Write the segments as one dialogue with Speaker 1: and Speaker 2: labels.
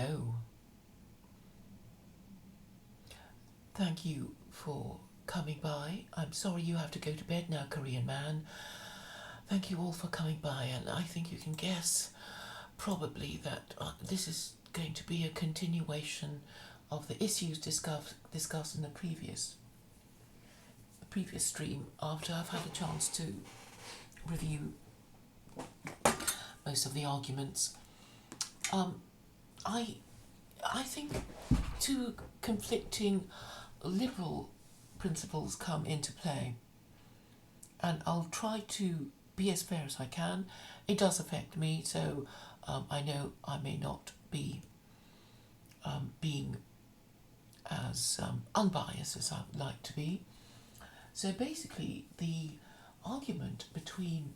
Speaker 1: Hello. Thank you for coming by. I'm sorry you have to go to bed now, Korean man. Thank you all for coming by, and I think you can guess probably that this is going to be a continuation of the issues discussed in the previous stream after I've had a chance to review most of the arguments. I think two conflicting liberal principles come into play, and I'll try to be as fair as I can. It does affect me, so I know I may not be being as unbiased as I'd like to be. So basically, the argument between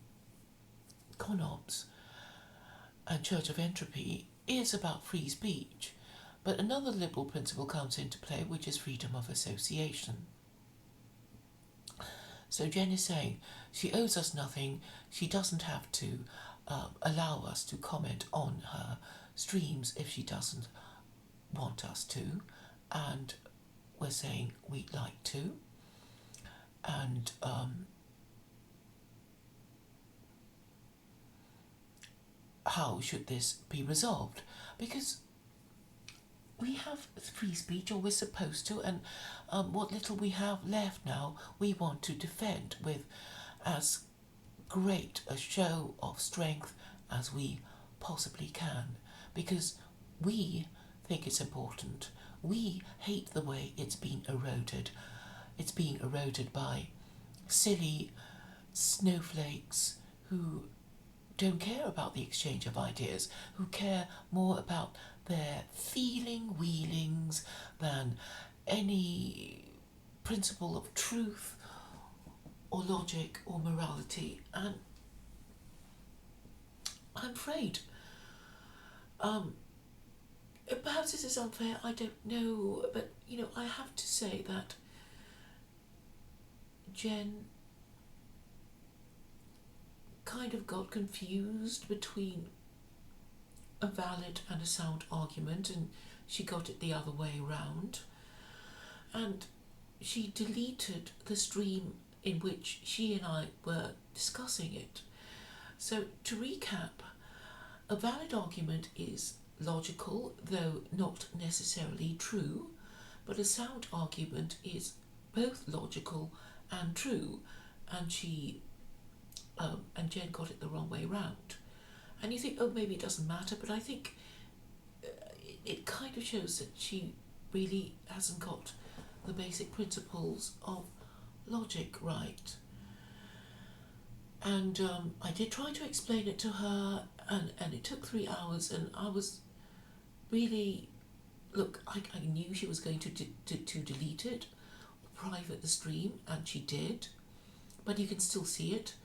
Speaker 1: Conobs and Church of Entropy is about free speech, but another liberal principle comes into play, which is freedom of association. So Jen is saying she owes us nothing, she doesn't have to allow us to comment on her streams if she doesn't want us to, and we're saying we'd like to. And how should this be resolved? Because we have free speech, or we're supposed to, and what little we have left now, we want to defend with as great a show of strength as we possibly can, because we think it's important. We hate the way it's been eroded. It's being eroded by silly snowflakes who don't care about the exchange of ideas, who care more about their feeling wheelings than any principle of truth or logic or morality. And I'm afraid, perhaps this is unfair, I don't know, but I have to say that Jen kind of got confused between a valid and a sound argument, and she got it the other way round, and she deleted the stream in which she and I were discussing it. So to recap, a valid argument is logical, though not necessarily true, but a sound argument is both logical and true, and Jen got it the wrong way round. And you think, oh, maybe it doesn't matter, but I think it kind of shows that she really hasn't got the basic principles of logic right. And I did try to explain it to her, and it took 3 hours, and I was really, look, I knew she was going to delete it, private the stream, and she did, but you can still see it,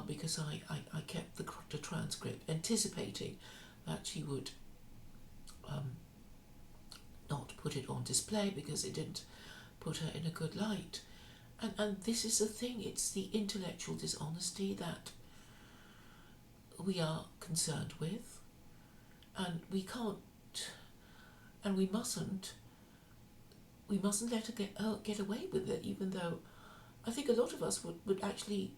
Speaker 1: because I kept the transcript, anticipating that she would not put it on display because it didn't put her in a good light. And this is the thing, it's the intellectual dishonesty that we are concerned with, and we can't, and we mustn't let her get away with it, even though I think a lot of us would actually,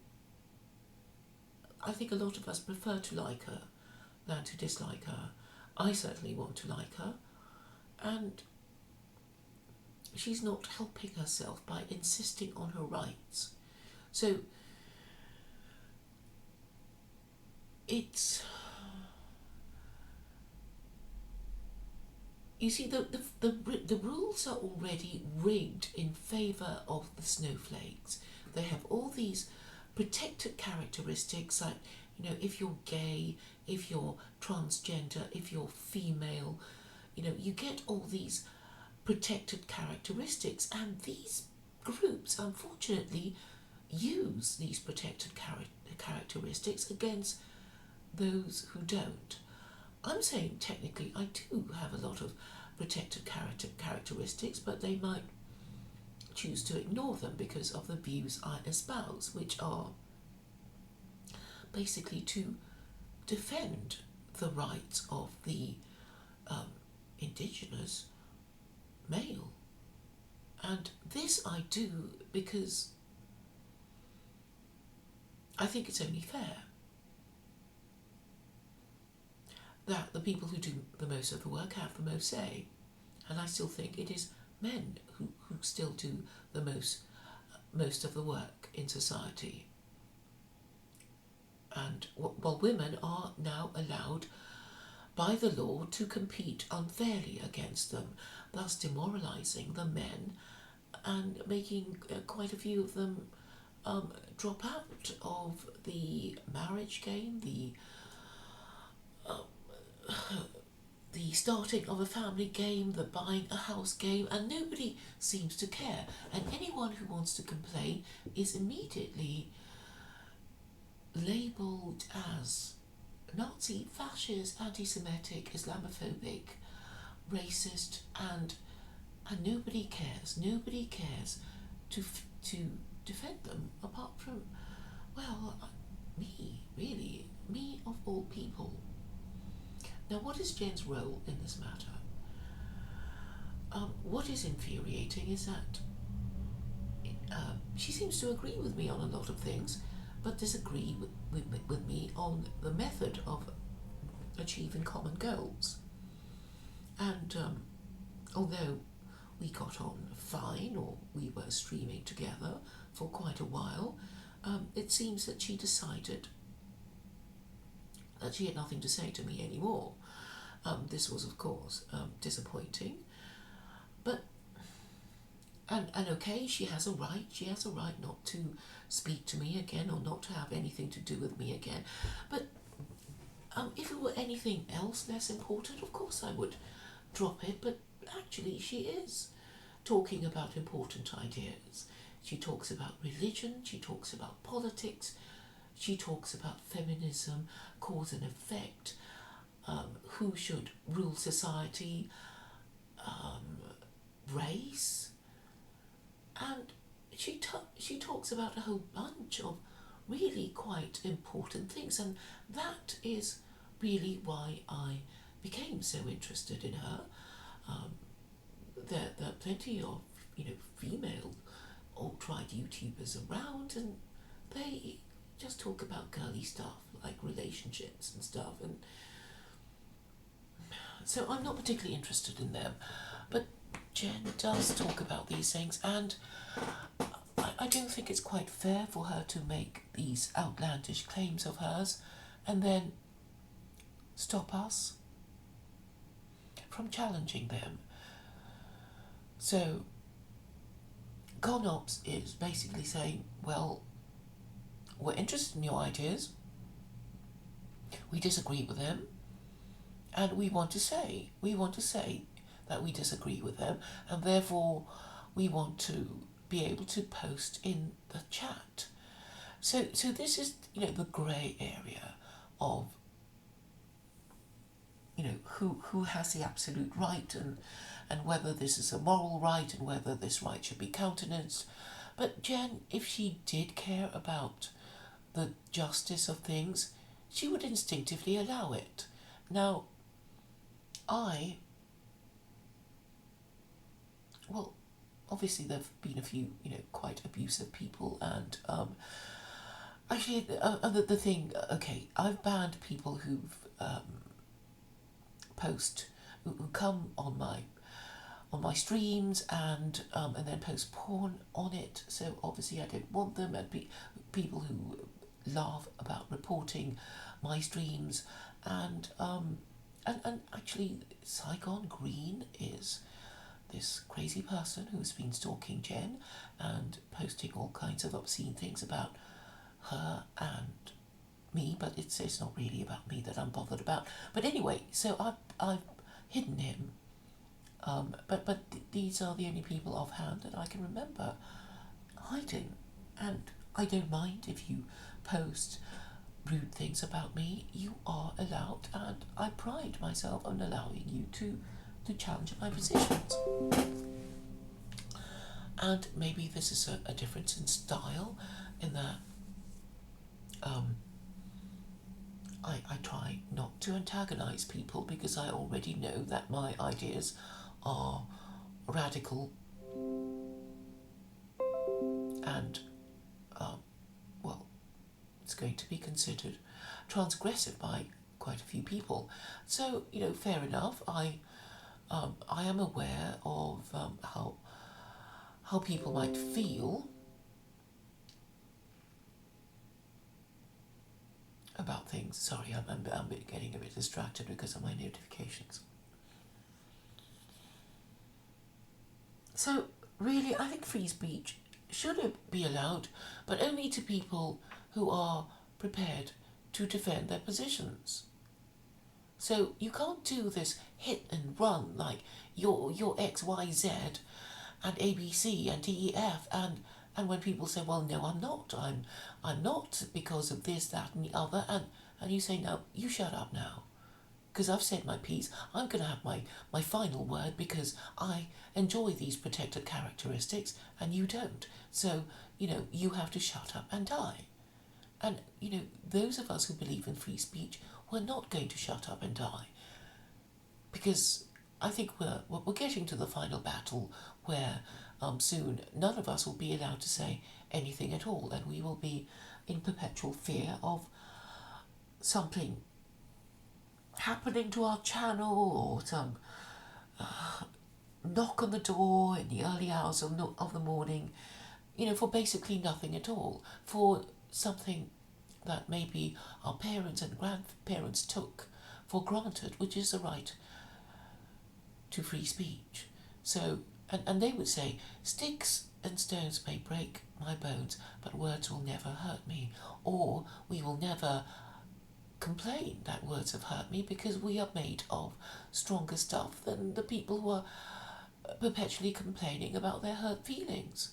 Speaker 1: I think a lot of us prefer to like her than to dislike her. I certainly want to like her, and she's not helping herself by insisting on her rights. So it's, you see, the rules are already rigged in favour of the snowflakes. They have all these protected characteristics, like, if you're gay, if you're transgender, if you're female, you get all these protected characteristics, and these groups unfortunately use these protected characteristics against those who don't. I'm saying technically I do have a lot of protected characteristics, but they might choose to ignore them because of the views I espouse, which are basically to defend the rights of the Indigenous male. And this I do because I think it's only fair that the people who do the most of the work have the most say. And I still think it is men who still do the most of the work in society. And while women are now allowed by the law to compete unfairly against them, thus demoralising the men and making quite a few of them drop out of the marriage game, the starting of a family game, the buying a house game, and nobody seems to care. And anyone who wants to complain is immediately labelled as Nazi, fascist, anti-Semitic, Islamophobic, racist, and nobody cares. Nobody cares to defend them apart from, well, me, really, me of all people. Now, what is Jen's role in this matter? What is infuriating is that she seems to agree with me on a lot of things, but disagree with me on the method of achieving common goals. And although we got on fine, or we were streaming together for quite a while, it seems that she decided that she had nothing to say to me anymore. This was, of course, disappointing. But, and okay, she has a right not to speak to me again, or not to have anything to do with me again. But if it were anything else less important, of course I would drop it. But actually she is talking about important ideas. She talks about religion, she talks about politics, she talks about feminism, cause and effect, who should rule society, race, and she talks about a whole bunch of really quite important things, and that is really why I became so interested in her. There are plenty of female alt-right YouTubers around, and they just talk about girly stuff like relationships and stuff, and so I'm not particularly interested in them. But Jen does talk about these things, and I don't think it's quite fair for her to make these outlandish claims of hers and then stop us from challenging them. So Conops is basically saying, well, we're interested in your ideas, we disagree with them, and we want to say that we disagree with them, and therefore we want to be able to post in the chat. So this is the grey area of who has the absolute right, and whether this is a moral right, and whether this right should be countenanced. But Jen, if she did care about the justice of things, she would instinctively allow it. Now, obviously there have been a few, quite abusive people, and actually, the thing, okay, I've banned people who've who come on my streams and then post porn on it. So obviously I don't want them, and people who laugh about reporting my streams, and actually Saigon Green is this crazy person who's been stalking Jen and posting all kinds of obscene things about her and me, but it's not really about me that I'm bothered about. But anyway, so I've hidden him. But these are the only people offhand that I can remember hiding. And I don't mind if you post rude things about me. You are allowed, and I pride myself on allowing you to challenge my positions. And maybe this is a difference in style, in that I try not to antagonize people because I already know that my ideas are radical and, um, well, it's going to be considered transgressive by quite a few people. So, fair enough. I am aware of how people might feel about things. Sorry, I'm getting a bit distracted because of my notifications. So, really, I think free speech should be allowed, but only to people who are prepared to defend their positions. So you can't do this hit and run like your X Y Z and ABC and DEF and when people say, well, no, I'm not because of this, that, and the other, and you say, no, you shut up now, because I've said my piece. I'm going to have my final word because I enjoy these protected characteristics and you don't. So, you have to shut up and die. And, those of us who believe in free speech, we're not going to shut up and die. Because I think we're getting to the final battle where soon none of us will be allowed to say anything at all, and we will be in perpetual fear of something happening to our channel or some knock on the door in the early hours of the morning, for basically nothing at all, for something that maybe our parents and grandparents took for granted, which is the right to free speech. So, and they would say, sticks and stones may break my bones, but words will never hurt me, or we will never complain that words have hurt me because we are made of stronger stuff than the people who are perpetually complaining about their hurt feelings.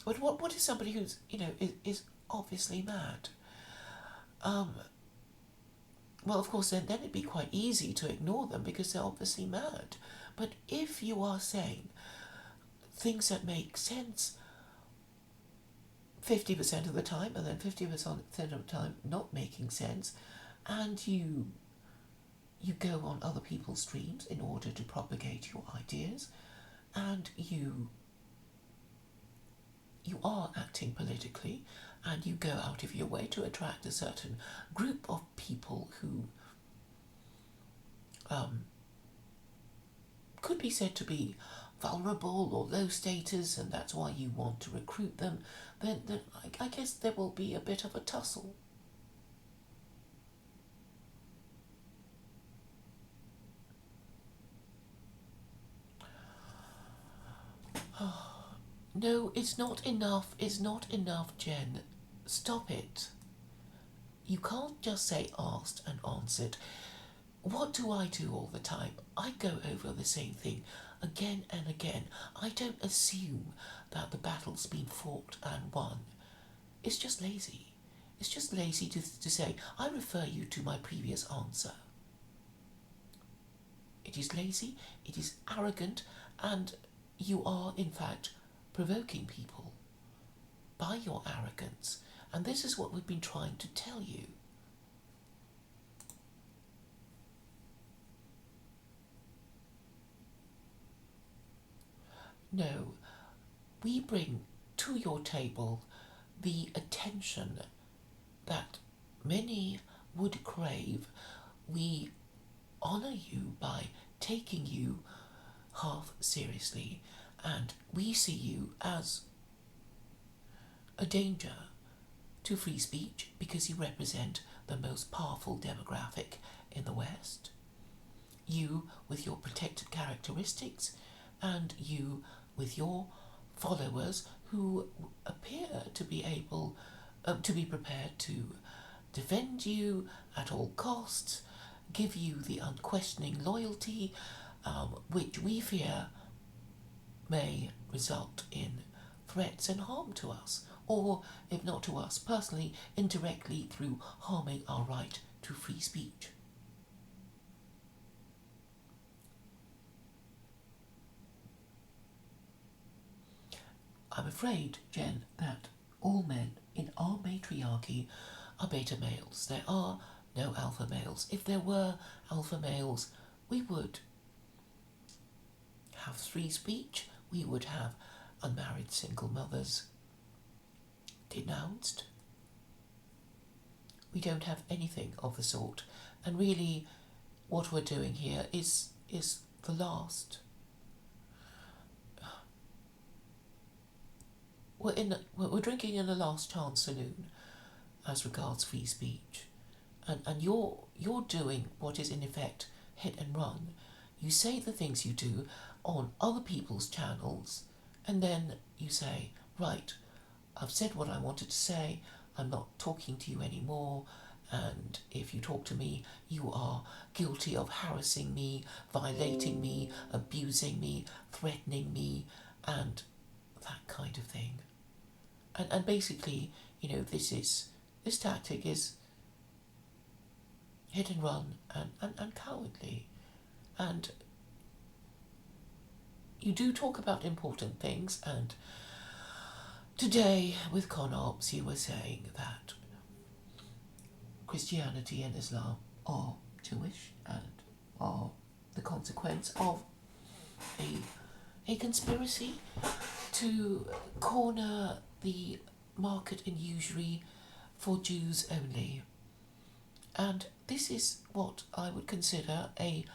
Speaker 1: But what is somebody who's, is obviously mad? Well, of course, then it'd be quite easy to ignore them because they're obviously mad. But if you are saying things that make sense 50% of the time and then 50% of the time not making sense, and you go on other people's streams in order to propagate your ideas, and you are acting politically, and you go out of your way to attract a certain group of people who could be said to be vulnerable or low status, and that's why you want to recruit them, then I guess there will be a bit of a tussle. No, it's not enough. It's not enough, Jen. Stop it. You can't just say asked and answered. What do I do all the time? I go over the same thing again and again. I don't assume that the battle's been fought and won. It's just lazy. It's just lazy to say, I refer you to my previous answer. It is lazy, it is arrogant, and you are, in fact, provoking people by your arrogance. And this is what we've been trying to tell you. No, we bring to your table the attention that many would crave. We honour you by taking you half seriously, and we see you as a danger to free speech because you represent the most powerful demographic in the West. You with your protected characteristics, and you with your followers who appear to be able to be prepared to defend you at all costs, give you the unquestioning loyalty, which we fear may result in threats and harm to us, or if not to us personally, indirectly through harming our right to free speech. afraid, Jen, that all men in our matriarchy are beta males. There are no alpha males. If there were alpha males, we would have free speech, we would have unmarried single mothers denounced. We don't have anything of the sort, and really what we're doing here is the last. We're drinking in the last chance saloon as regards free speech, and you're doing what is in effect hit and run. You say the things you do on other people's channels, and then you say, right, I've said what I wanted to say, I'm not talking to you anymore, and if you talk to me, you are guilty of harassing me, violating me, abusing me, threatening me, and that kind of thing. And basically, this tactic is hit and run and cowardly. And you do talk about important things, and today with ConOps you were saying that Christianity and Islam are Jewish and are the consequence of a conspiracy to corner the market in usury for Jews only. And this is what I would consider a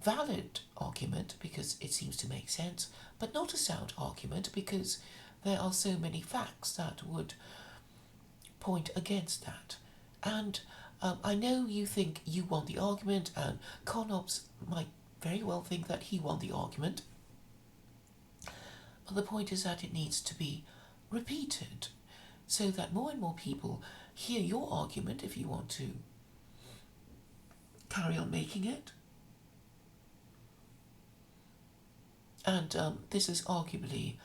Speaker 1: valid argument because it seems to make sense, but not a sound argument because there are so many facts that would point against that. And I know you think you won the argument, and ConOps might very well think that he won the argument, but the point is that it needs to be repeated so that more and more people hear your argument if you want to carry on making it. And this is arguably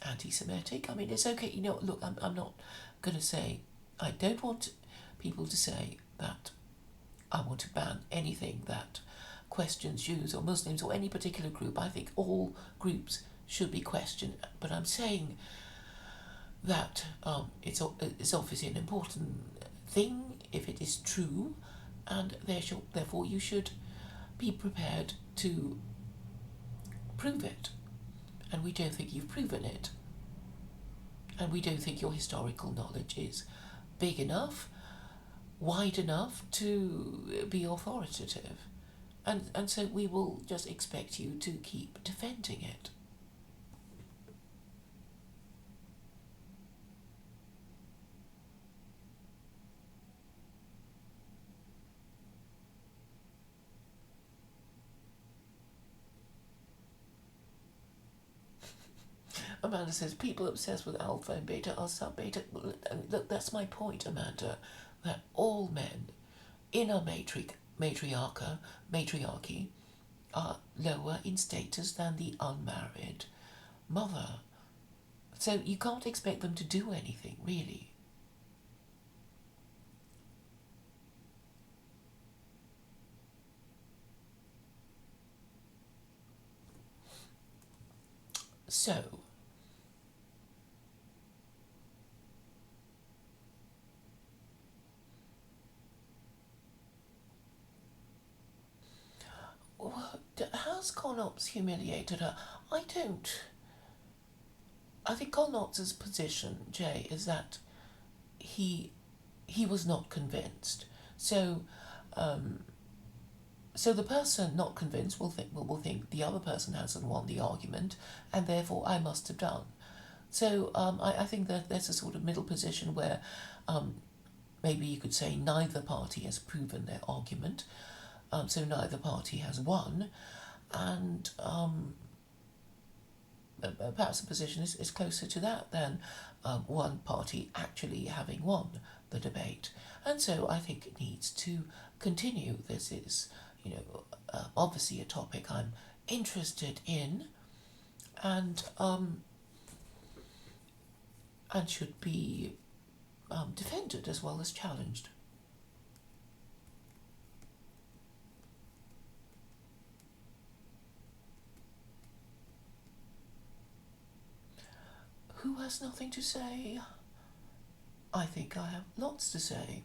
Speaker 1: anti-Semitic. I mean, it's okay. Look, I'm not going to say, I don't want people to say that I want to ban anything that questions Jews or Muslims or any particular group. I think all groups should be questioned. But I'm saying that it's obviously an important thing if it is true, and therefore you should be prepared to prove it. And we don't think you've proven it. And we don't think your historical knowledge is big enough, wide enough to be authoritative. And so we will just expect you to keep defending it. Amanda says, people obsessed with alpha and beta are sub-beta. Look, that's my point, Amanda, that all men in our matriarchy are lower in status than the unmarried mother. So you can't expect them to do anything, really. So, has ConOps humiliated her? I think ConOps' position, Jay, is that he was not convinced. So the person not convinced will think the other person hasn't won the argument, and therefore I must have done. So I think that there's a sort of middle position where maybe you could say neither party has proven their argument, so neither party has won, and perhaps the position is closer to that than one party actually having won the debate. And so I think it needs to continue. This is, obviously a topic I'm interested in, and should be defended as well as challenged. Who has nothing to say? I think I have lots to say.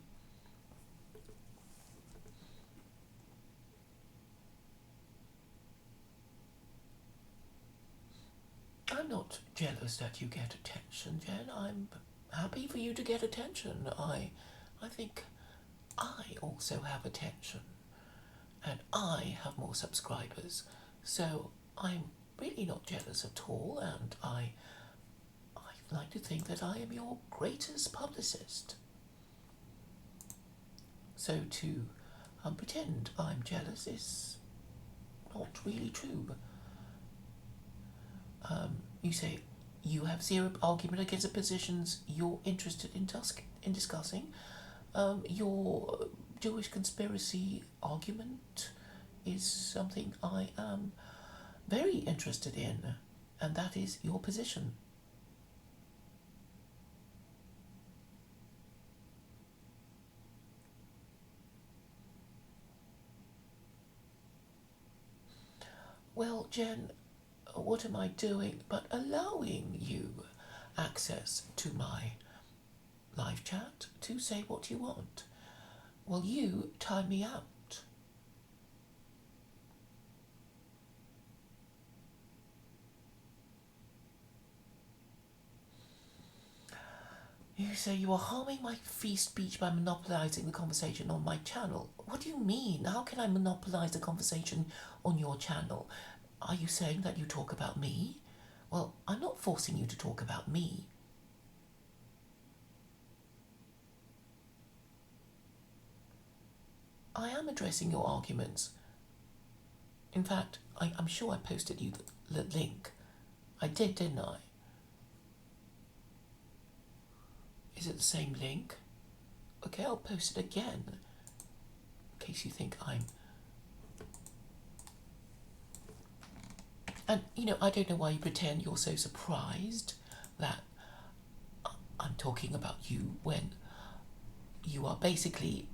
Speaker 1: I'm not jealous that you get attention, Jen. I'm happy for you to get attention. I think I also have attention, and I have more subscribers. So I'm really not jealous at all, and I like to think that I am your greatest publicist. So to pretend I'm jealous is not really true. You say you have zero argument against the positions you're interested in discussing. Your Jewish conspiracy argument is something I am very interested in, and that is your position. Well, Jen, what am I doing but allowing you access to my live chat to say what you want? Well, you time me out. You say you are harming my free speech by monopolizing the conversation on my channel. What do you mean? How can I monopolize the conversation on your channel? Are you saying that you talk about me? Well, I'm not forcing you to talk about me. I am addressing your arguments. In fact, I'm sure I posted you the link. I did, didn't I? Is it the same link? Okay, I'll post it again, in case you think I'm... And, I don't know why you pretend you're so surprised that I'm talking about you when you are basically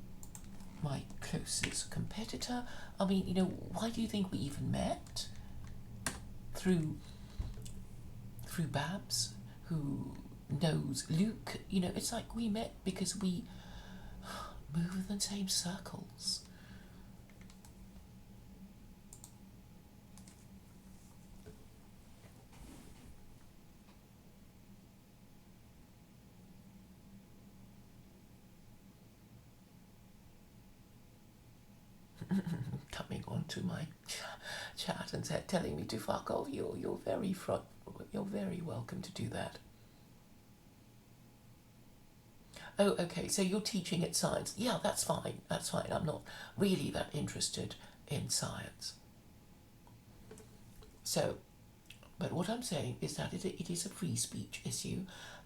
Speaker 1: my closest competitor. I mean, why do you think we even met? Through Babs, who knows Luke. It's like we met because we move in the same circles. Coming onto my chat and telling me to fuck off. You're very welcome to do that. Oh, okay, so you're teaching at science. Yeah, that's fine. I'm not really that interested in science. So, but what I'm saying is that it is a free speech issue,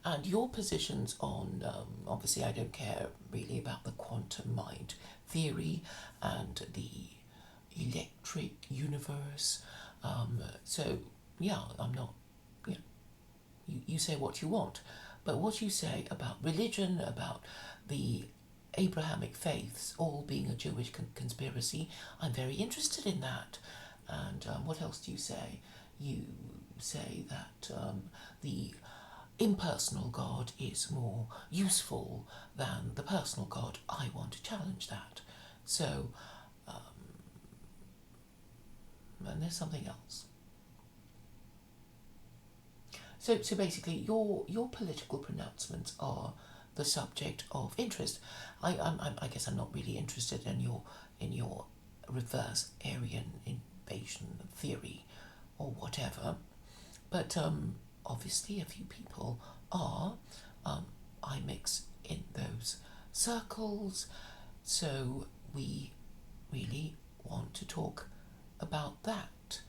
Speaker 1: and your positions on, obviously I don't care really about the quantum mind theory and the electric universe. So, yeah, I'm not, you say what you want. But what you say about religion, about the Abrahamic faiths all being a Jewish conspiracy, I'm very interested in that. And what else do you say? You say that the impersonal God is more useful than the personal God. I want to challenge that. So, and there's something else. So basically, your political pronouncements are the subject of interest. I guess I'm not really interested in your reverse Aryan invasion theory, or whatever. But obviously, a few people are. I mix in those circles, so we really want to talk about that,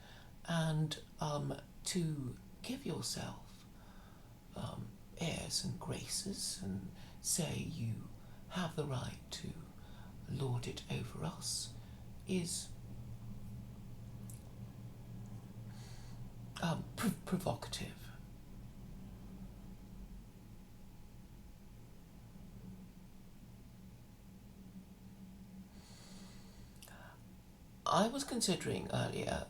Speaker 1: and to give yourself airs and graces and say you have the right to lord it over us is provocative. I was considering earlier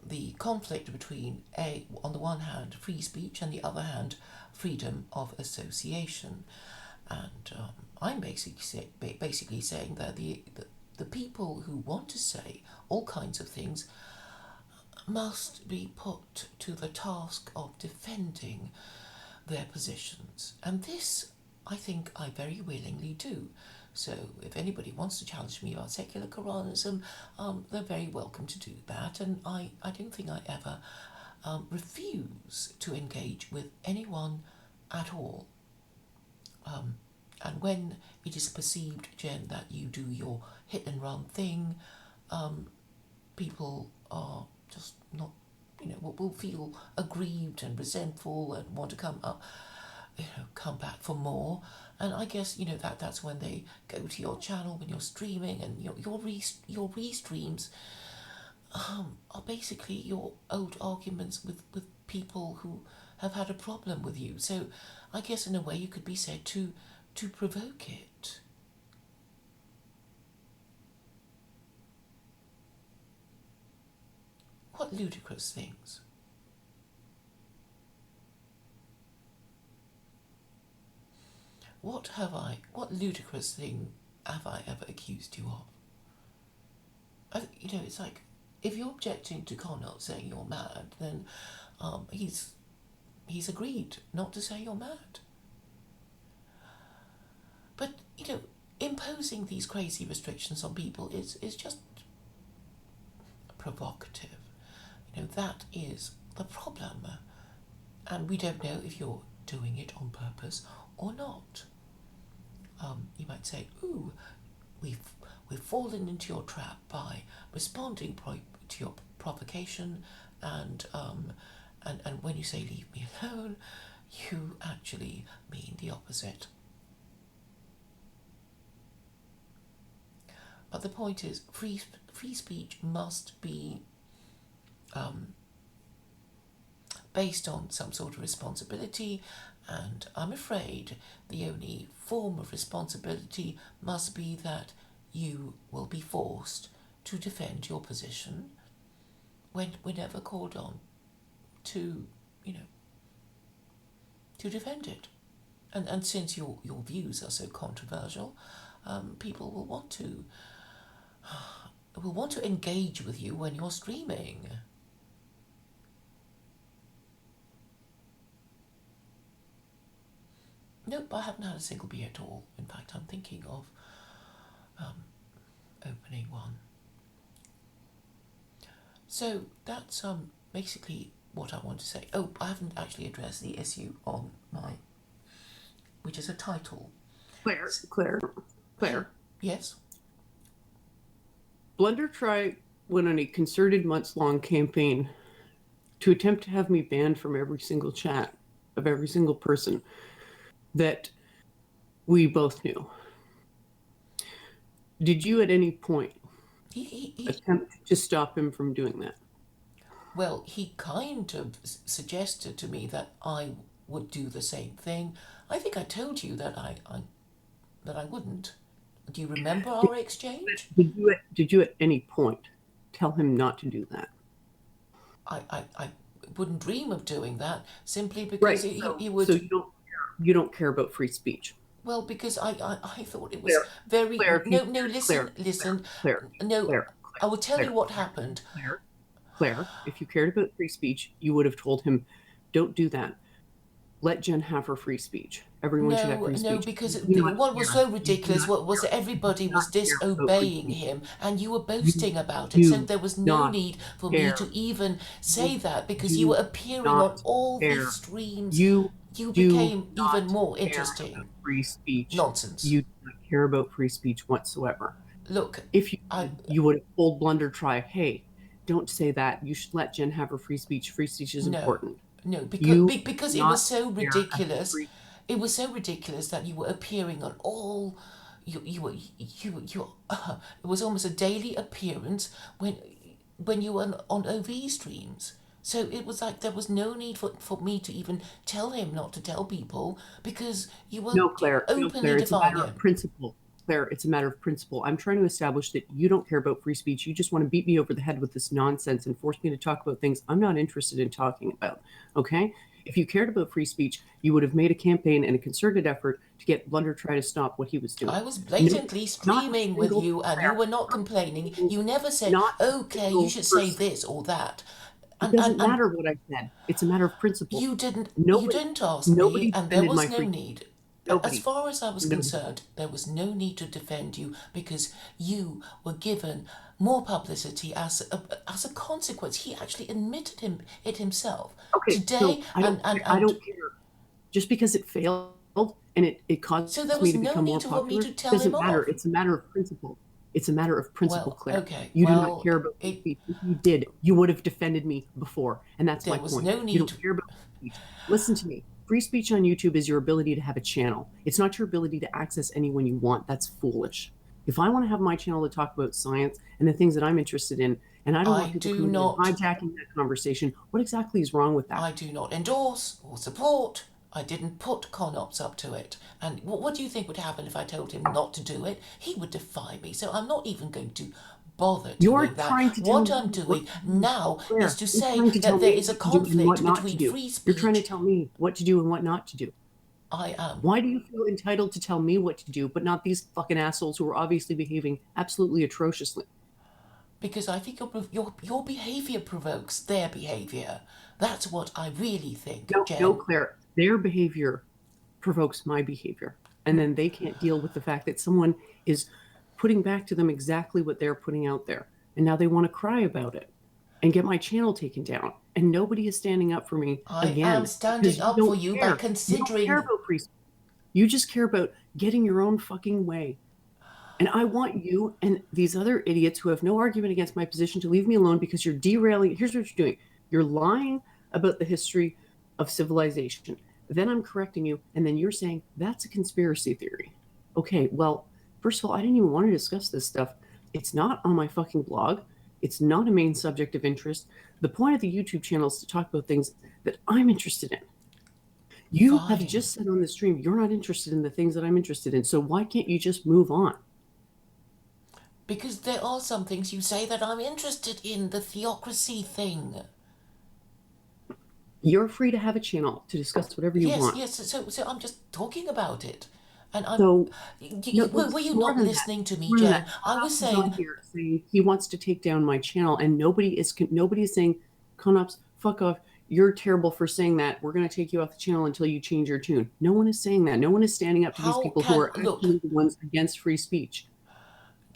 Speaker 1: the conflict between on the one hand, free speech, and the other hand, freedom of association. And I'm basically saying that the people who want to say all kinds of things must be put to the task of defending their positions. And this, I think, I very willingly do. So if anybody wants to challenge me about secular Quranism, they're very welcome to do that. And I don't think I ever refuse to engage with anyone at all. And when it is perceived, Jen, that you do your hit and run thing, people are just not, will feel aggrieved and resentful and want to come back for more. And I guess that's when they go to your channel when you're streaming, and your restreams are basically your old arguments with people who have had a problem with you. So I guess in a way you could be said to provoke it. What ludicrous things. What ludicrous thing have I ever accused you of? It's like, if you're objecting to Connell saying you're mad, then he's agreed not to say you're mad. But, imposing these crazy restrictions on people is just provocative. That is the problem. And we don't know if you're doing it on purpose or not. You might say, ooh, we've fallen into your trap by responding to your provocation, and when you say leave me alone, you actually mean the opposite. But the point is, free speech must be based on some sort of responsibility, and I'm afraid the only form of responsibility must be that you will be forced to defend your position whenever called on to defend it. And since your views are so controversial, people will want to engage with you when you're streaming. Nope, I haven't had a single beer at all. In fact, I'm thinking of opening one. So that's basically what I want to say. Oh, I haven't actually addressed the issue on which is a title.
Speaker 2: Claire.
Speaker 1: Yes?
Speaker 2: Blunder went on a concerted months-long campaign to attempt to have me banned from every single chat of every single person that we both knew. Did you at any point attempt to stop him from doing that?
Speaker 1: Well, he kind of suggested to me that I would do the same thing. I think I told you that I wouldn't. Do you remember our exchange?
Speaker 2: Did you at any point tell him not to do that?
Speaker 1: I wouldn't dream of doing that, simply because he would.
Speaker 2: So you don't care about free speech.
Speaker 1: Well, because I thought it was very... Claire, listen. I will tell you what happened.
Speaker 2: Claire, if you cared about free speech, you would have told him, don't do that. Let Jen have her free speech. Everyone should have free speech.
Speaker 1: No, because what was so ridiculous was everybody was disobeying him, and you were boasting about it, so there was no need for me to even say that, because you were appearing on all these streams. You became even more interesting.
Speaker 2: Free speech.
Speaker 1: Nonsense.
Speaker 2: You do not care about free speech whatsoever.
Speaker 1: Look,
Speaker 2: if you would have told Blunder hey, don't say that. You should let Jen have her free speech. Free speech is important.
Speaker 1: No, because it was so ridiculous. It was so ridiculous that you were appearing on all. It was almost a daily appearance when you were on OV streams. So it was like there was no need for me to even tell him not to tell people, because you were openly
Speaker 2: Claire, it's a matter
Speaker 1: defiant.
Speaker 2: of principle. Claire, it's a matter of principle. I'm trying to establish that you don't care about free speech. You just want to beat me over the head with this nonsense and force me to talk about things I'm not interested in talking about. Okay? If you cared about free speech, you would have made a campaign and a concerted effort to get Blunder try to stop what he was doing.
Speaker 1: I was
Speaker 2: No,
Speaker 1: blatantly
Speaker 2: not a
Speaker 1: screaming with
Speaker 2: single
Speaker 1: you, and you
Speaker 2: Claire,
Speaker 1: were not complaining. You never said,
Speaker 2: not a
Speaker 1: okay, you
Speaker 2: single
Speaker 1: should say
Speaker 2: person.
Speaker 1: this or that.
Speaker 2: It
Speaker 1: And
Speaker 2: doesn't matter what I said. It's a matter of principle.
Speaker 1: you
Speaker 2: Nobody,
Speaker 1: didn't ask me,
Speaker 2: nobody
Speaker 1: and there
Speaker 2: defended
Speaker 1: was
Speaker 2: my
Speaker 1: no
Speaker 2: free.
Speaker 1: need. As
Speaker 2: Nobody.
Speaker 1: far as I was
Speaker 2: Nobody.
Speaker 1: concerned, there was no need to defend you because you were given more publicity as a consequence. He actually admitted it himself
Speaker 2: Okay,
Speaker 1: today,
Speaker 2: so I don't. I
Speaker 1: and
Speaker 2: don't care. Just because it failed and it
Speaker 1: so there
Speaker 2: caused me
Speaker 1: was
Speaker 2: to
Speaker 1: no
Speaker 2: become more
Speaker 1: need for me
Speaker 2: popular,
Speaker 1: to
Speaker 2: it
Speaker 1: tell him
Speaker 2: doesn't matter.
Speaker 1: off.
Speaker 2: It's a matter of principle. It's a matter of principle,
Speaker 1: Well,
Speaker 2: Claire.
Speaker 1: okay,
Speaker 2: You do not care about free
Speaker 1: it
Speaker 2: speech. If you did, you would have defended me before. And that's my
Speaker 1: there was
Speaker 2: point.
Speaker 1: no
Speaker 2: You
Speaker 1: need
Speaker 2: don't care about free speech. Listen to me. Free speech on YouTube is your ability to have a channel. It's not your ability to access anyone you want. That's foolish. If I want to have my channel to talk about science and the things that I'm interested in, and I don't
Speaker 1: I
Speaker 2: want people
Speaker 1: do
Speaker 2: coming in and
Speaker 1: not
Speaker 2: hijacking that conversation, what exactly is wrong with that?
Speaker 1: I do not endorse or support. I didn't put Conops up to it. And what do you think would happen if I told him not to do it? He would defy me. So I'm not even going to bother
Speaker 2: You're
Speaker 1: doing that.
Speaker 2: trying to tell
Speaker 1: What
Speaker 2: me
Speaker 1: I'm
Speaker 2: what
Speaker 1: doing
Speaker 2: to do.
Speaker 1: now is
Speaker 2: Claire,
Speaker 1: to
Speaker 2: you're
Speaker 1: say
Speaker 2: trying to tell
Speaker 1: that there
Speaker 2: me
Speaker 1: is a
Speaker 2: what to do and what
Speaker 1: conflict
Speaker 2: not to
Speaker 1: between
Speaker 2: do.
Speaker 1: free
Speaker 2: You're trying to
Speaker 1: speech.
Speaker 2: tell me what to do and what not to do.
Speaker 1: I am.
Speaker 2: Why do you feel entitled to tell me what to do, but not these fucking assholes who are obviously behaving absolutely atrociously?
Speaker 1: Because I think your behaviour provokes their behaviour. That's what I really think,
Speaker 2: No, no,
Speaker 1: Jen.
Speaker 2: Claire. Their behavior provokes my behavior. And then they can't deal with the fact that someone is putting back to them exactly what they're putting out there. And now they want to cry about it and get my channel taken down. And nobody is standing up for me
Speaker 1: I am
Speaker 2: again
Speaker 1: standing
Speaker 2: because you
Speaker 1: up for
Speaker 2: don't
Speaker 1: you by
Speaker 2: care. You don't care
Speaker 1: considering.
Speaker 2: about free speech. You just care about getting your own fucking way. And I want you and these other idiots who have no argument against my position to leave me alone because you're derailing. Here's what you're doing. You're lying about the history of civilization. Then I'm correcting you, and then you're saying that's a conspiracy theory. Okay, well, first of all, I didn't even want to discuss this stuff. It's not on my fucking blog. It's not a main subject of interest. The point of the YouTube channel is to talk about things that I'm interested in. You have
Speaker 1: Fine.
Speaker 2: just said on the stream you're not interested in the things that I'm interested in. So why can't you just move on?
Speaker 1: Because there are some things you say that I'm interested in, the theocracy thing.
Speaker 2: You're free to have a channel to discuss whatever you
Speaker 1: Yes,
Speaker 2: want.
Speaker 1: yes, so I'm just talking about it. And
Speaker 2: So, no,
Speaker 1: were
Speaker 2: it's
Speaker 1: you
Speaker 2: more
Speaker 1: not
Speaker 2: than that.
Speaker 1: listening to me,
Speaker 2: More than
Speaker 1: Jen?
Speaker 2: that.
Speaker 1: I was
Speaker 2: Conops is on
Speaker 1: saying,
Speaker 2: here saying he wants to take down my channel, and nobody is saying, Conops, fuck off. You're terrible for saying that. We're going to take you off the channel until you change your tune. No one is saying that. No one is standing up to these
Speaker 1: how
Speaker 2: people who
Speaker 1: can,
Speaker 2: are
Speaker 1: look,
Speaker 2: actually the ones against free speech.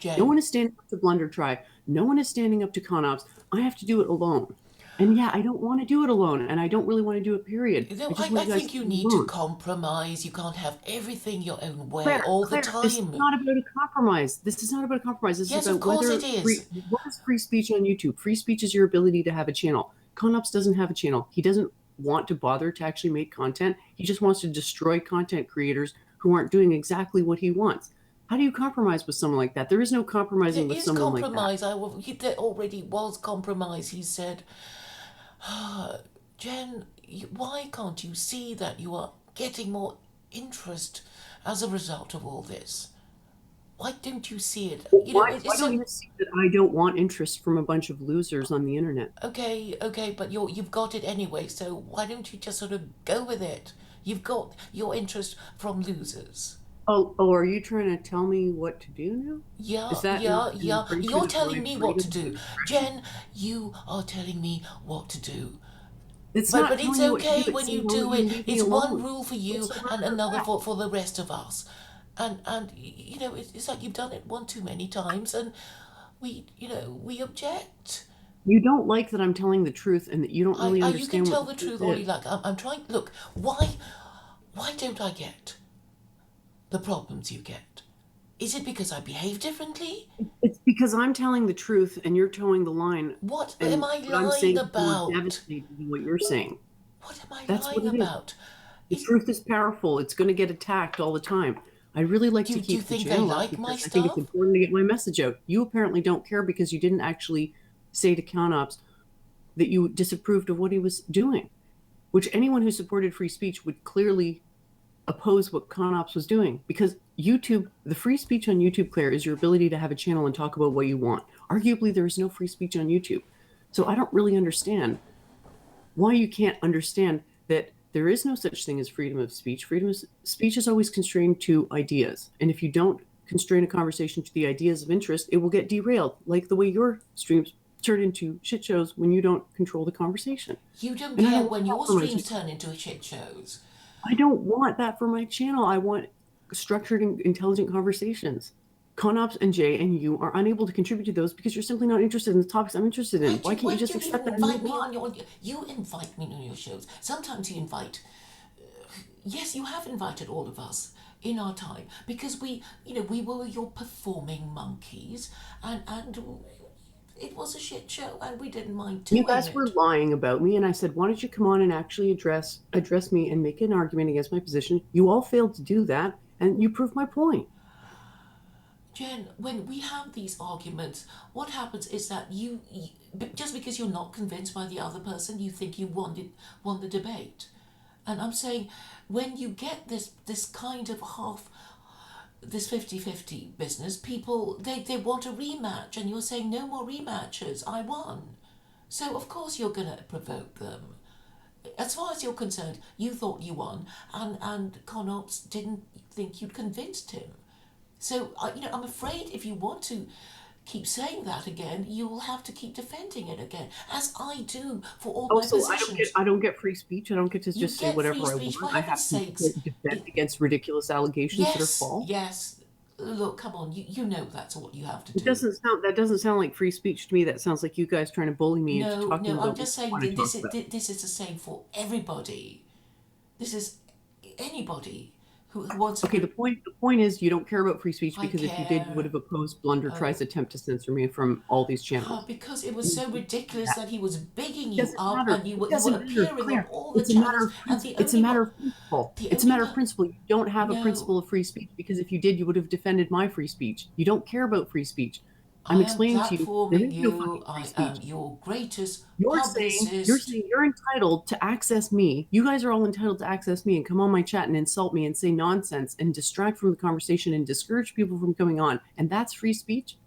Speaker 2: No
Speaker 1: Jen,
Speaker 2: one is standing up to Blunder Try. No one is standing up to Conops. I have to do it alone. And yeah, I don't want to do it alone, and I don't really want to do it, period. I just want
Speaker 1: I
Speaker 2: you guys
Speaker 1: think
Speaker 2: to
Speaker 1: you
Speaker 2: be
Speaker 1: need to
Speaker 2: alone.
Speaker 1: compromise. You can't have everything your own way
Speaker 2: Claire,
Speaker 1: all the
Speaker 2: Claire, this is
Speaker 1: time.
Speaker 2: not about a compromise. This is not about a compromise. This is
Speaker 1: Yes, of
Speaker 2: about
Speaker 1: course it
Speaker 2: whether
Speaker 1: is.
Speaker 2: what is free speech on YouTube? Free speech is your ability to have a channel. Conops doesn't have a channel. He doesn't want to bother to actually make content. He just wants to destroy content creators who aren't doing exactly what he wants. How do you compromise with someone like that? There is no
Speaker 1: There
Speaker 2: compromising with
Speaker 1: is
Speaker 2: someone like that.
Speaker 1: compromise. There already was compromise. He said, Jen, why can't you see that you are getting more interest as a result of all this? Why don't you see it?
Speaker 2: Why
Speaker 1: It's
Speaker 2: don't
Speaker 1: so
Speaker 2: you see that I don't want interest from a bunch of losers on the internet?
Speaker 1: okay, but you've got it anyway. So why don't you just sort of go with it? You've got your interest from losers.
Speaker 2: Oh, are you trying to tell me what to do now?
Speaker 1: Yeah,
Speaker 2: Is that
Speaker 1: yeah,
Speaker 2: an
Speaker 1: yeah.
Speaker 2: infringement
Speaker 1: You're
Speaker 2: of my
Speaker 1: telling me what to
Speaker 2: freedom of
Speaker 1: do,
Speaker 2: expression?
Speaker 1: Jen. You are telling me what to do.
Speaker 2: It's
Speaker 1: But
Speaker 2: not
Speaker 1: but it's
Speaker 2: telling you what to do.
Speaker 1: okay
Speaker 2: It's
Speaker 1: when you
Speaker 2: saying, why don't
Speaker 1: do
Speaker 2: you
Speaker 1: it.
Speaker 2: leave me
Speaker 1: It's one
Speaker 2: alone?
Speaker 1: rule for
Speaker 2: What's
Speaker 1: you
Speaker 2: so hard
Speaker 1: and
Speaker 2: about
Speaker 1: another
Speaker 2: that?
Speaker 1: for the rest of us. And it's like you've done it one too many times, and we object.
Speaker 2: You don't like that I'm telling the truth and that you don't really
Speaker 1: You can
Speaker 2: understand what
Speaker 1: tell
Speaker 2: the
Speaker 1: the
Speaker 2: truth
Speaker 1: truth all you
Speaker 2: is.
Speaker 1: like. I'm trying. Look, why don't I get the problems you get? Is it because I behave differently?
Speaker 2: It's because I'm telling the truth and you're towing the line,
Speaker 1: What am
Speaker 2: and
Speaker 1: I
Speaker 2: what I'm
Speaker 1: lying
Speaker 2: saying is more
Speaker 1: about?
Speaker 2: devastating than what you're saying.
Speaker 1: What am I
Speaker 2: That's what
Speaker 1: lying
Speaker 2: it is.
Speaker 1: about?
Speaker 2: The
Speaker 1: Is,
Speaker 2: truth is powerful. It's going to get attacked all the time. I really like to
Speaker 1: do you
Speaker 2: keep the
Speaker 1: think they
Speaker 2: channel up
Speaker 1: like my
Speaker 2: because I think it's
Speaker 1: stuff?
Speaker 2: important to get my message out. You apparently don't care because you didn't actually say to Conops that you disapproved of what he was doing, which anyone who supported free speech would clearly oppose what ConOps was doing, because YouTube, the free speech on YouTube, Claire, is your ability to have a channel and talk about what you want. Arguably, there is no free speech on YouTube. So I don't really understand why you can't understand that there is no such thing as freedom of speech. Freedom of speech is always constrained to ideas. And if you don't constrain a conversation to the ideas of interest, it will get derailed, like the way your streams turn into shit shows when you don't control the conversation.
Speaker 1: You don't
Speaker 2: And I
Speaker 1: care
Speaker 2: don't
Speaker 1: when
Speaker 2: want that
Speaker 1: your
Speaker 2: for my
Speaker 1: streams
Speaker 2: channel.
Speaker 1: turn into shit shows.
Speaker 2: I don't want that for my channel. I want structured and intelligent conversations. Conops and Jay and you are unable to contribute to those because you're simply not interested in the topics I'm interested in. Why can't
Speaker 1: Why
Speaker 2: you
Speaker 1: do
Speaker 2: just
Speaker 1: you
Speaker 2: accept
Speaker 1: even
Speaker 2: that and
Speaker 1: invite
Speaker 2: move
Speaker 1: me on
Speaker 2: on?
Speaker 1: your? You invite me on your shows. Sometimes you invite. Yes, you have invited all of us in our time because we were your performing monkeys, and it was a shit show, and we didn't mind
Speaker 2: You
Speaker 1: doing
Speaker 2: guys were
Speaker 1: it.
Speaker 2: lying about me, and I said, why don't you come on and actually address me and make an argument against my position? You all failed to do that, and you proved my point.
Speaker 1: Jen, when we have these arguments, what happens is that just because you're not convinced by the other person, you think you won the debate. And I'm saying, when you get this kind of this 50-50 business, people, they want a rematch, and you're saying, no more rematches, I won. So of course you're going to provoke them. As far as you're concerned, you thought you won, and Conops didn't think you'd convinced him. So, I'm afraid if you want to keep saying that again, you'll have to keep defending it again, as I do for all my
Speaker 2: Also,
Speaker 1: positions.
Speaker 2: I don't get free speech. I don't get to
Speaker 1: You
Speaker 2: just say
Speaker 1: get free
Speaker 2: whatever I
Speaker 1: speech, for
Speaker 2: want. I
Speaker 1: heaven's
Speaker 2: have to
Speaker 1: sakes.
Speaker 2: defend
Speaker 1: It,
Speaker 2: against ridiculous allegations that are
Speaker 1: yes,
Speaker 2: false.
Speaker 1: yes. Look, come on, you know that's what you have to
Speaker 2: It
Speaker 1: do.
Speaker 2: doesn't sound that doesn't sound like free speech to me. That sounds like you guys trying to bully me into
Speaker 1: No,
Speaker 2: talking
Speaker 1: no, I'm
Speaker 2: about what
Speaker 1: just
Speaker 2: you
Speaker 1: saying
Speaker 2: want to
Speaker 1: that
Speaker 2: talk about.
Speaker 1: this is the same for everybody. This is anybody who wants to.
Speaker 2: Okay, the point is you don't care about free speech
Speaker 1: I
Speaker 2: because if you did, you would
Speaker 1: care.
Speaker 2: have opposed Blunder Try's
Speaker 1: Oh,
Speaker 2: attempt to censor me from all these channels.
Speaker 1: because it was
Speaker 2: And
Speaker 1: so
Speaker 2: you did
Speaker 1: ridiculous
Speaker 2: that.
Speaker 1: that he was bigging
Speaker 2: It
Speaker 1: you
Speaker 2: doesn't
Speaker 1: up,
Speaker 2: matter.
Speaker 1: and
Speaker 2: It
Speaker 1: you were
Speaker 2: doesn't matter,
Speaker 1: appearing on
Speaker 2: Claire.
Speaker 1: all the
Speaker 2: It's a matter
Speaker 1: channels,
Speaker 2: of
Speaker 1: and
Speaker 2: It's a matter of principle.
Speaker 1: the
Speaker 2: It's a
Speaker 1: only
Speaker 2: matter of principle. You don't have a
Speaker 1: no,
Speaker 2: principle of free speech because if you did, you would have defended my free speech. You don't care about free speech. I'm
Speaker 1: I am
Speaker 2: explaining to you there
Speaker 1: platforming
Speaker 2: is no
Speaker 1: you.
Speaker 2: fucking free
Speaker 1: I am
Speaker 2: speech.
Speaker 1: your greatest
Speaker 2: You're
Speaker 1: publicist.
Speaker 2: saying you're entitled to access me. You guys are all entitled to access me and come on my chat and insult me and say nonsense and distract from the conversation and discourage people from coming on. And that's free speech.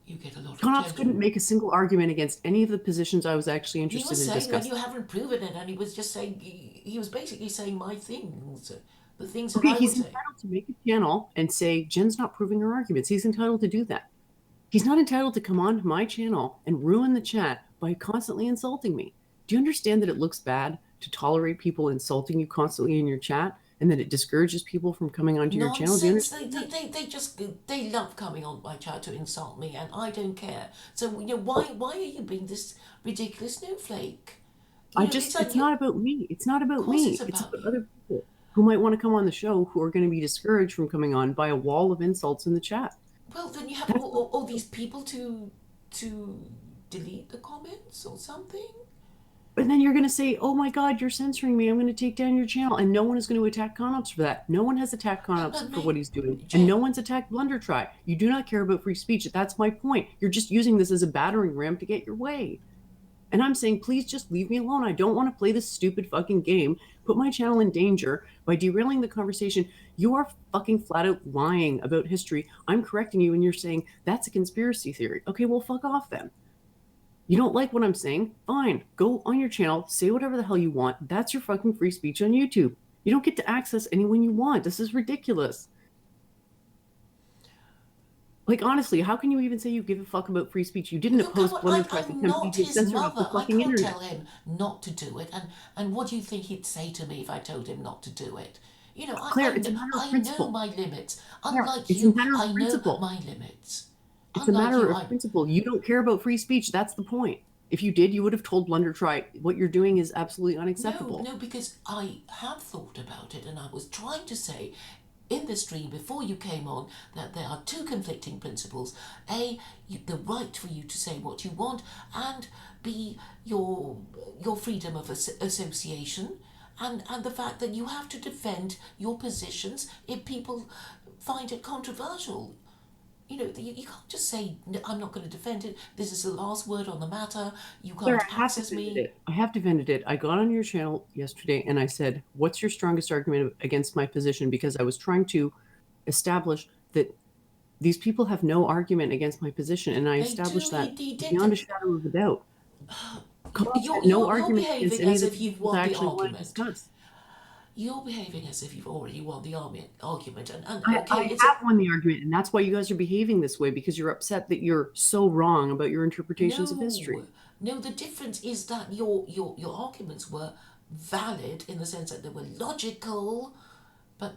Speaker 1: You get a lot of
Speaker 2: Conops
Speaker 1: attention.
Speaker 2: couldn't make a single argument against any of the positions I was actually
Speaker 1: He
Speaker 2: interested
Speaker 1: was
Speaker 2: in
Speaker 1: saying that
Speaker 2: discussing.
Speaker 1: you haven't proven it, and he was just saying he was basically saying my things, the things that
Speaker 2: Okay,
Speaker 1: I
Speaker 2: he's
Speaker 1: would say.
Speaker 2: entitled to make a channel and say Jen's not proving her arguments. He's entitled to do that. He's not entitled to come on my channel and ruin the chat by constantly insulting me. Do you understand that it looks bad to tolerate people insulting you constantly in your chat and that it discourages people from coming onto your channel? Do you
Speaker 1: Nonsense.
Speaker 2: understand that?
Speaker 1: They just they love coming on my chat to insult me, and I don't care. So
Speaker 2: Oh,
Speaker 1: why are you being this ridiculous snowflake? It's like
Speaker 2: it's
Speaker 1: you.
Speaker 2: not about me. It's not
Speaker 1: Of
Speaker 2: about
Speaker 1: course, it's
Speaker 2: me. It's
Speaker 1: about
Speaker 2: about
Speaker 1: you.
Speaker 2: other people who might want to come on the show who are going to be discouraged from coming on by a wall of insults in the chat.
Speaker 1: Well, then you have
Speaker 2: That's what
Speaker 1: all these people to delete the comments or something.
Speaker 2: And then you're going to say, oh my God, you're censoring me. I'm going to take down your channel. And no one is going to attack Conops for that. No one has attacked Conops
Speaker 1: But
Speaker 2: for what
Speaker 1: maybe,
Speaker 2: he's doing. And no
Speaker 1: Jen,
Speaker 2: one's attacked Blunder Try. You do not care about free speech. That's my point. You're just using this as a battering ram to get your way. And I'm saying, please just leave me alone. I don't want to play this stupid fucking game, put my channel in danger by derailing the conversation. You are fucking flat out lying about history. I'm correcting you, and you're saying that's a conspiracy theory. Okay, well, fuck off then. You don't like what I'm saying? Fine. Go on your channel, say whatever the hell you want. That's your fucking free speech on YouTube. You don't get to access anyone you want. This is ridiculous. Like, honestly, how can you even say you give a fuck about free speech? You didn't
Speaker 1: look, come
Speaker 2: oppose
Speaker 1: on,
Speaker 2: Blunder Try's
Speaker 1: I'm
Speaker 2: attempt
Speaker 1: not
Speaker 2: to
Speaker 1: his
Speaker 2: censor off the
Speaker 1: mother. I
Speaker 2: fucking
Speaker 1: can't
Speaker 2: internet.
Speaker 1: tell him not to do it. And what do you think he'd say to me if I told him not to do it?
Speaker 2: Claire, it's a matter of
Speaker 1: I know
Speaker 2: principle.
Speaker 1: my limits.
Speaker 2: Claire,
Speaker 1: Unlike
Speaker 2: it's a
Speaker 1: you,
Speaker 2: matter of
Speaker 1: I know
Speaker 2: principle.
Speaker 1: my limits.
Speaker 2: It's a
Speaker 1: Unlike
Speaker 2: matter
Speaker 1: you,
Speaker 2: of principle. You don't care about free speech. That's the point. If you did, you would have told Blunder Try what you're doing is absolutely
Speaker 1: no,
Speaker 2: unacceptable.
Speaker 1: no, because I have thought about it, and I was trying to say in the stream before you came on that there are two conflicting principles: a, the right for you to say what you want, and b, your freedom of association, and the fact that you have to defend your positions if people find it controversial. You can't just say, "No, I'm not going to defend it. This is the last word on the matter. You
Speaker 2: Claire,
Speaker 1: can't
Speaker 2: I have
Speaker 1: access
Speaker 2: defended
Speaker 1: me."
Speaker 2: it. I have defended it. I got on your channel yesterday and I said, what's your strongest argument against my position? Because I was trying to establish that these people have no argument against my position. And I
Speaker 1: They do.
Speaker 2: established that
Speaker 1: He did
Speaker 2: beyond a
Speaker 1: that.
Speaker 2: shadow of a doubt. Carl had no
Speaker 1: You're
Speaker 2: argument against
Speaker 1: behaving
Speaker 2: any of
Speaker 1: as
Speaker 2: the
Speaker 1: if you've
Speaker 2: positions
Speaker 1: won
Speaker 2: I
Speaker 1: the
Speaker 2: actually want to
Speaker 1: argument.
Speaker 2: discuss.
Speaker 1: You're behaving as if you've already won the argument. And
Speaker 2: I
Speaker 1: okay, it's a
Speaker 2: have won the argument, and that's why you guys are behaving this way, because you're upset that you're so wrong about your interpretations of history.
Speaker 1: no, no. The difference is that your arguments were valid in the sense that they were logical, but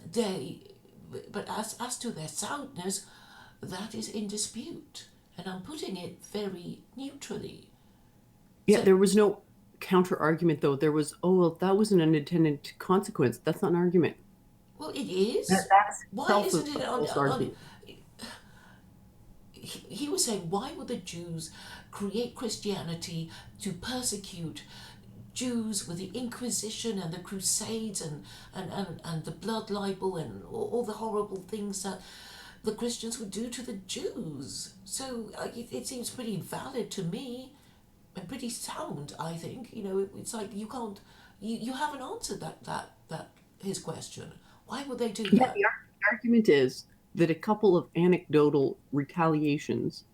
Speaker 1: as to their soundness, that is in dispute, and I'm putting it very neutrally.
Speaker 2: Yeah,
Speaker 1: So,
Speaker 2: there was no counter argument, though. There was, oh, well, that was an unintended consequence. That's not an argument.
Speaker 1: well, it is.
Speaker 2: That's
Speaker 1: Why
Speaker 2: itself
Speaker 1: isn't
Speaker 2: a
Speaker 1: it
Speaker 2: false argument.
Speaker 1: he was saying, why would the Jews create Christianity to persecute Jews with the Inquisition and the Crusades and the blood libel and all the horrible things that the Christians would do to the Jews? So it seems pretty valid to me and pretty sound, I think. It's like you can't, you haven't answered that his question. Why would they do
Speaker 2: Yeah,
Speaker 1: that?
Speaker 2: the argument is that a couple of anecdotal retaliations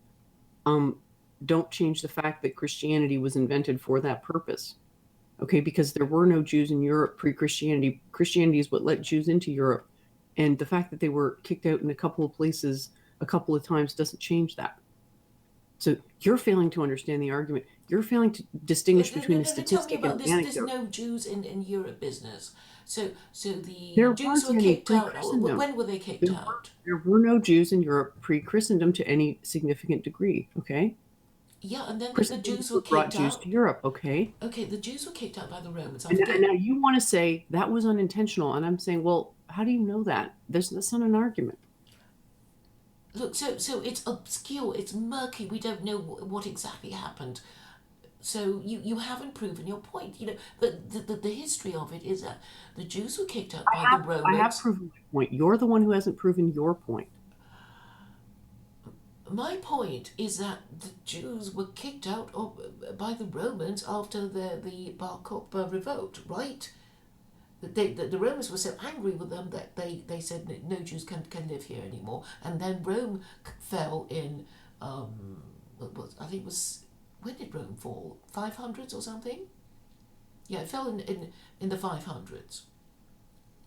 Speaker 2: don't change the fact that Christianity was invented for that purpose. Okay, because there were no Jews in Europe pre-Christianity. Christianity is what let Jews into Europe. And the fact that they were kicked out in a couple of places a couple of times doesn't change that. So you're failing to understand the argument. You're failing to distinguish
Speaker 1: No,
Speaker 2: between
Speaker 1: no,
Speaker 2: a
Speaker 1: no, no, tell me
Speaker 2: statistic and
Speaker 1: about
Speaker 2: an
Speaker 1: this
Speaker 2: anecdote.
Speaker 1: no Jews in Europe business. So the
Speaker 2: There
Speaker 1: Jews
Speaker 2: weren't
Speaker 1: were
Speaker 2: any
Speaker 1: kicked out.
Speaker 2: pre-Christendom.
Speaker 1: When were they kicked
Speaker 2: There
Speaker 1: out?
Speaker 2: there were no Jews in Europe pre-Christendom to any significant degree. Okay,
Speaker 1: Yeah, and then the
Speaker 2: Christendom is
Speaker 1: Jews were
Speaker 2: what brought
Speaker 1: kicked
Speaker 2: Jews to
Speaker 1: out.
Speaker 2: Europe. Okay,
Speaker 1: Okay, the Jews were kicked out by the Romans. I
Speaker 2: and
Speaker 1: forget.
Speaker 2: now you want to say that was unintentional, and I'm saying, well, how do you know that? That's not an argument.
Speaker 1: Look, so it's obscure. It's murky. We don't know what exactly happened. So you haven't proven your point. But the history of it is that the Jews were kicked out by the
Speaker 2: I have
Speaker 1: Romans.
Speaker 2: proven my point. You're the one who hasn't proven your point.
Speaker 1: My point is that the Jews were kicked out by the Romans after the Bar Kokhba revolt, right? The Romans were so angry with them that they said no Jews can live here anymore. And then Rome fell in, I think it was, when did Rome fall? 500s or something? Yeah, it fell in the 500s.